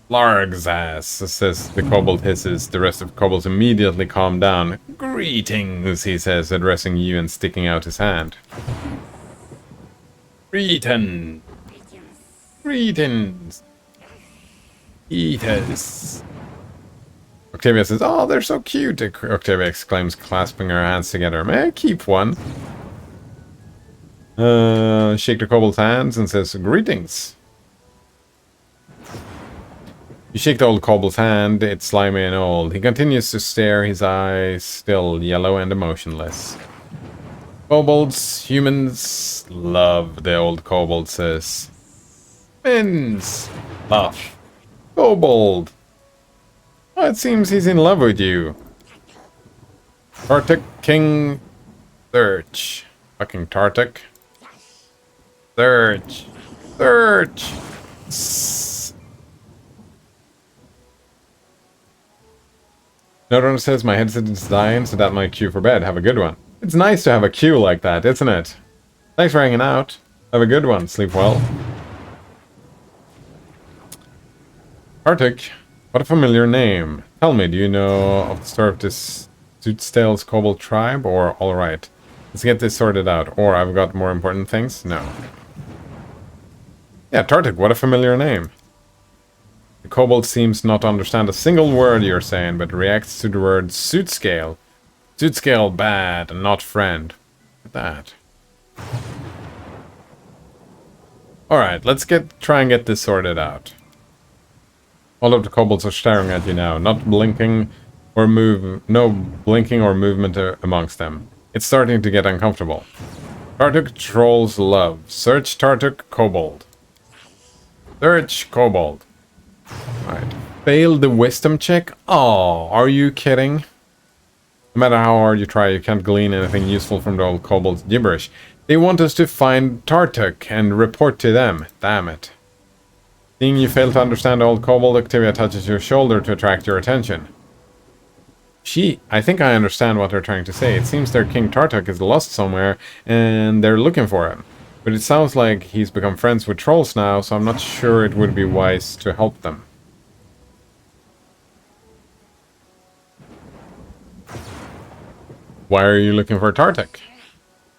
Larg's ass, says the kobold hisses. The rest of the kobolds immediately calm down. Greetings, he says, addressing you and sticking out his hand. Greetings. Greetings. Eaters. Octavia says, oh, they're so cute, Octavia exclaims, clasping her hands together. May I keep one? Shake the kobold's hands and says, greetings. You shake the old kobold's hand, it's slimy and old. He continues to stare, his eyes still yellow and emotionless. Kobolds, humans, love, the old kobold says. Men's, love. Kobold. Oh, it seems he's in love with you. Tartuk King Search. Fucking Tartuk. Search. Search. Nodron says my headset is dying, so that might cue for bed. Have a good one. It's nice to have a cue like that, isn't it? Thanks for hanging out. Have a good one. Sleep well. Arctic, what a familiar name. Tell me, do you know of the story of this Sootsdale's Kobold tribe? Or, alright, let's get this sorted out. Or, I've got more important things? No. Yeah, Tartik, what a familiar name. The kobold seems not to understand a single word you're saying, but reacts to the word Sootscale. Sootscale bad, and not friend. Look at that. Alright, let's try and get this sorted out. All of the kobolds are staring at you now, not blinking or no blinking or movement amongst them. It's starting to get uncomfortable. Tartuk trolls love. Search Tartuk kobold. Search kobold. Alright. Fail the wisdom check? Oh, are you kidding? No matter how hard you try, you can't glean anything useful from the old kobold's gibberish. They want us to find Tartuk and report to them. Damn it. Seeing you fail to understand old kobold, Octavia touches your shoulder to attract your attention. I think I understand what they're trying to say. It seems their King Tartuk is lost somewhere, and they're looking for him. But it sounds like he's become friends with trolls now, so I'm not sure it would be wise to help them. Why are you looking for Tartuk?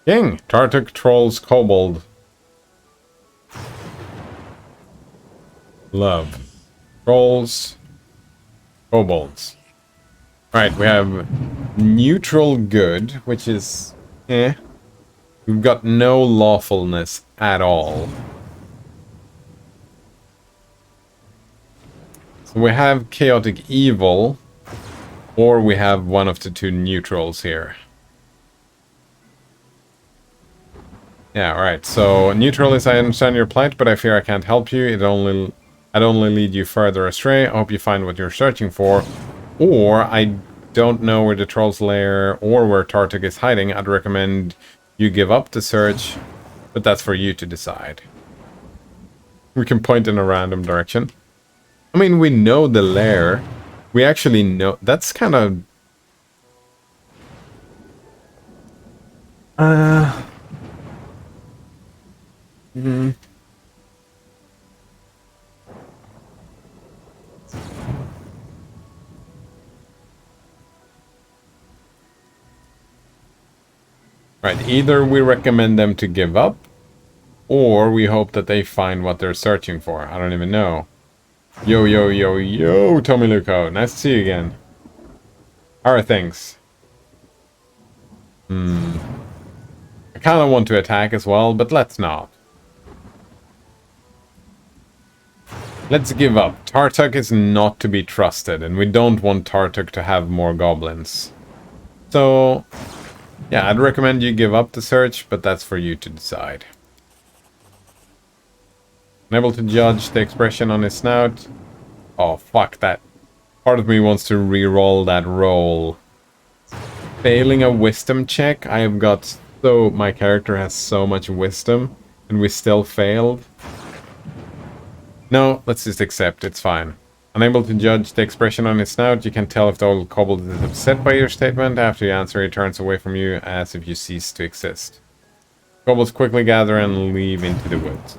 King! Tartuk trolls kobold. Love. Trolls. Kobolds. Alright, we have neutral good, which is eh. We've got no lawfulness at all. So we have chaotic evil, or we have one of the two neutrals here. Yeah, alright, so neutral is I understand your plight, but I fear I can't help you. I'd only lead you further astray. I hope you find what you're searching for. Or, I don't know where the troll's lair or where Tartuk is hiding. I'd recommend you give up the search, but that's for you to decide. We can point in a random direction. I mean, we know the lair. We actually know... That's kind of... Right, either we recommend them to give up, or we hope that they find what they're searching for. I don't even know. Yo, yo, yo, yo, Tommy Luco. Nice to see you again. How are things? I kind of want to attack as well, but let's not. Let's give up. Tartuk is not to be trusted, and we don't want Tartuk to have more goblins. So, yeah, I'd recommend you give up the search, but that's for you to decide. Unable to judge the expression on his snout. Oh, fuck that. Part of me wants to re-roll that roll. Failing a wisdom check. I have got so... My character has so much wisdom, and we still failed. No, let's just accept. It's fine. Unable to judge the expression on his snout, you can tell if the old kobold is upset by your statement. After you answer, he turns away from you as if you cease to exist. Kobolds quickly gather and leave into the woods.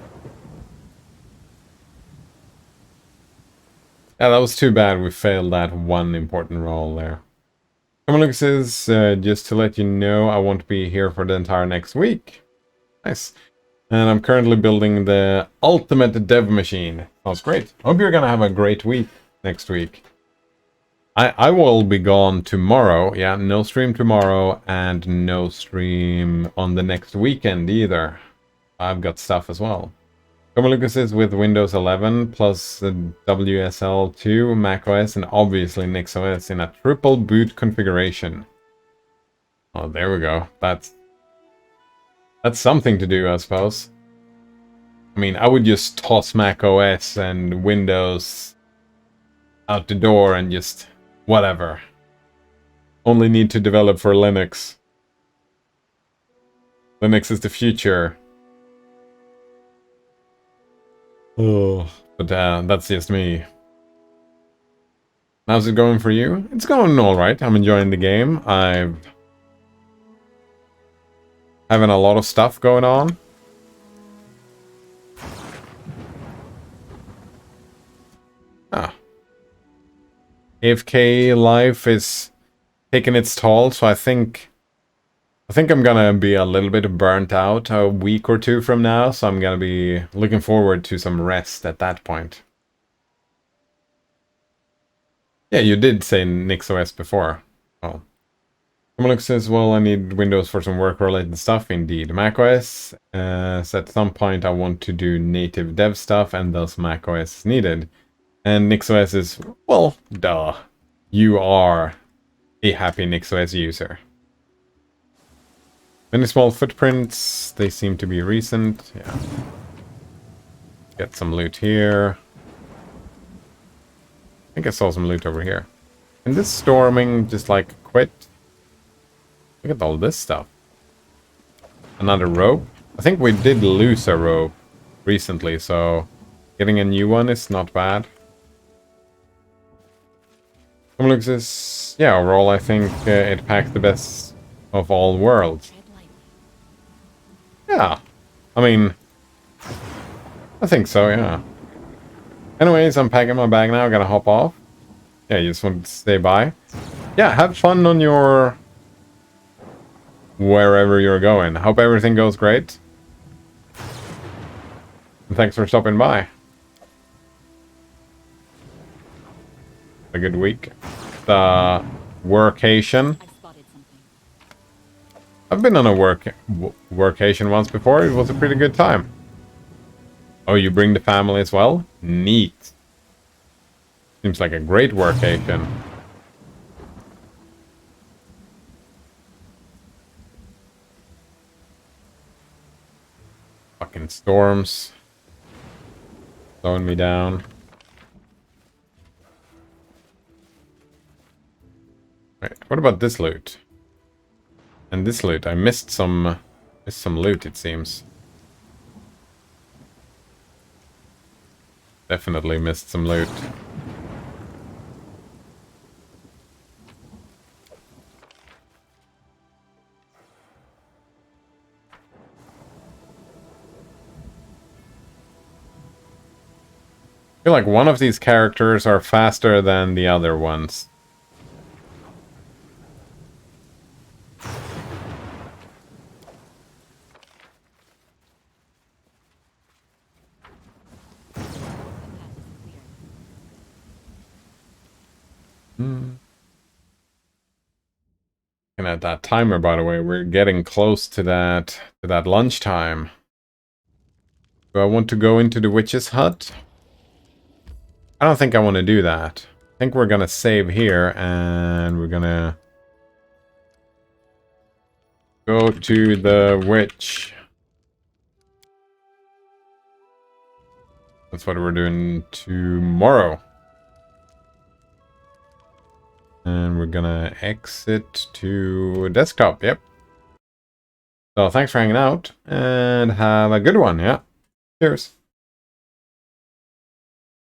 Yeah, that was too bad we failed that one important roll there. Lucas says, just to let you know, I won't be here for the entire next week. Nice. And I'm currently building the ultimate dev machine. Sounds great. Hope you're gonna have a great week next week. I will be gone tomorrow. Yeah, no stream tomorrow and no stream on the next weekend either. I've got stuff as well. Lucas is with Windows 11 plus WSL2, macOS, and obviously NixOS in a triple boot configuration. Oh, there we go. That's something to do, I suppose. I mean, I would just toss macOS and Windows out the door and just whatever. Only need to develop for Linux. Linux is the future. Oh, but that's just me. How's it going for you? It's going alright. I'm enjoying the game. I'm having a lot of stuff going on. AFK life is taking its toll, so I think I'm gonna be a little bit burnt out a week or two from now, so I'm gonna be looking forward to some rest at that point. Yeah, you did say NixOS before. Oh. Someone says, well, I need Windows for some work-related stuff. Indeed. macOS, so at some point I want to do native dev stuff, and thus macOS is needed. And NixOS is, well, duh. You are a happy NixOS user. Many small footprints. They seem to be recent. Yeah. Get some loot here. I think I saw some loot over here. And this storming just like quit. Look at all this stuff. Another rope. I think we did lose a rope recently, so getting a new one is not bad. Looks is, yeah, overall I think it packed the best of all worlds. Yeah, I mean, I think so, yeah. Anyways, I'm packing my bag now, gotta hop off. Yeah, you just want to stay by. Yeah, have fun on your... wherever you're going. Hope everything goes great. And thanks for stopping by. A good week. The workation. I've been on a workation once before. It was a pretty good time. Oh, you bring the family as well? Neat. Seems like a great workation. Fucking storms. Slowing me down. Right, what about this loot? And this loot, I missed some loot, it seems. Definitely missed some loot. I feel like one of these characters are faster than the other ones. Looking at that timer, by the way, we're getting close to that lunchtime. Do I want to go into the witch's hut? I don't think I want to do that. I think we're gonna save here and we're gonna go to the witch. That's what we're doing tomorrow. And we're gonna exit to desktop, yep. So thanks for hanging out, and have a good one, yeah. Cheers.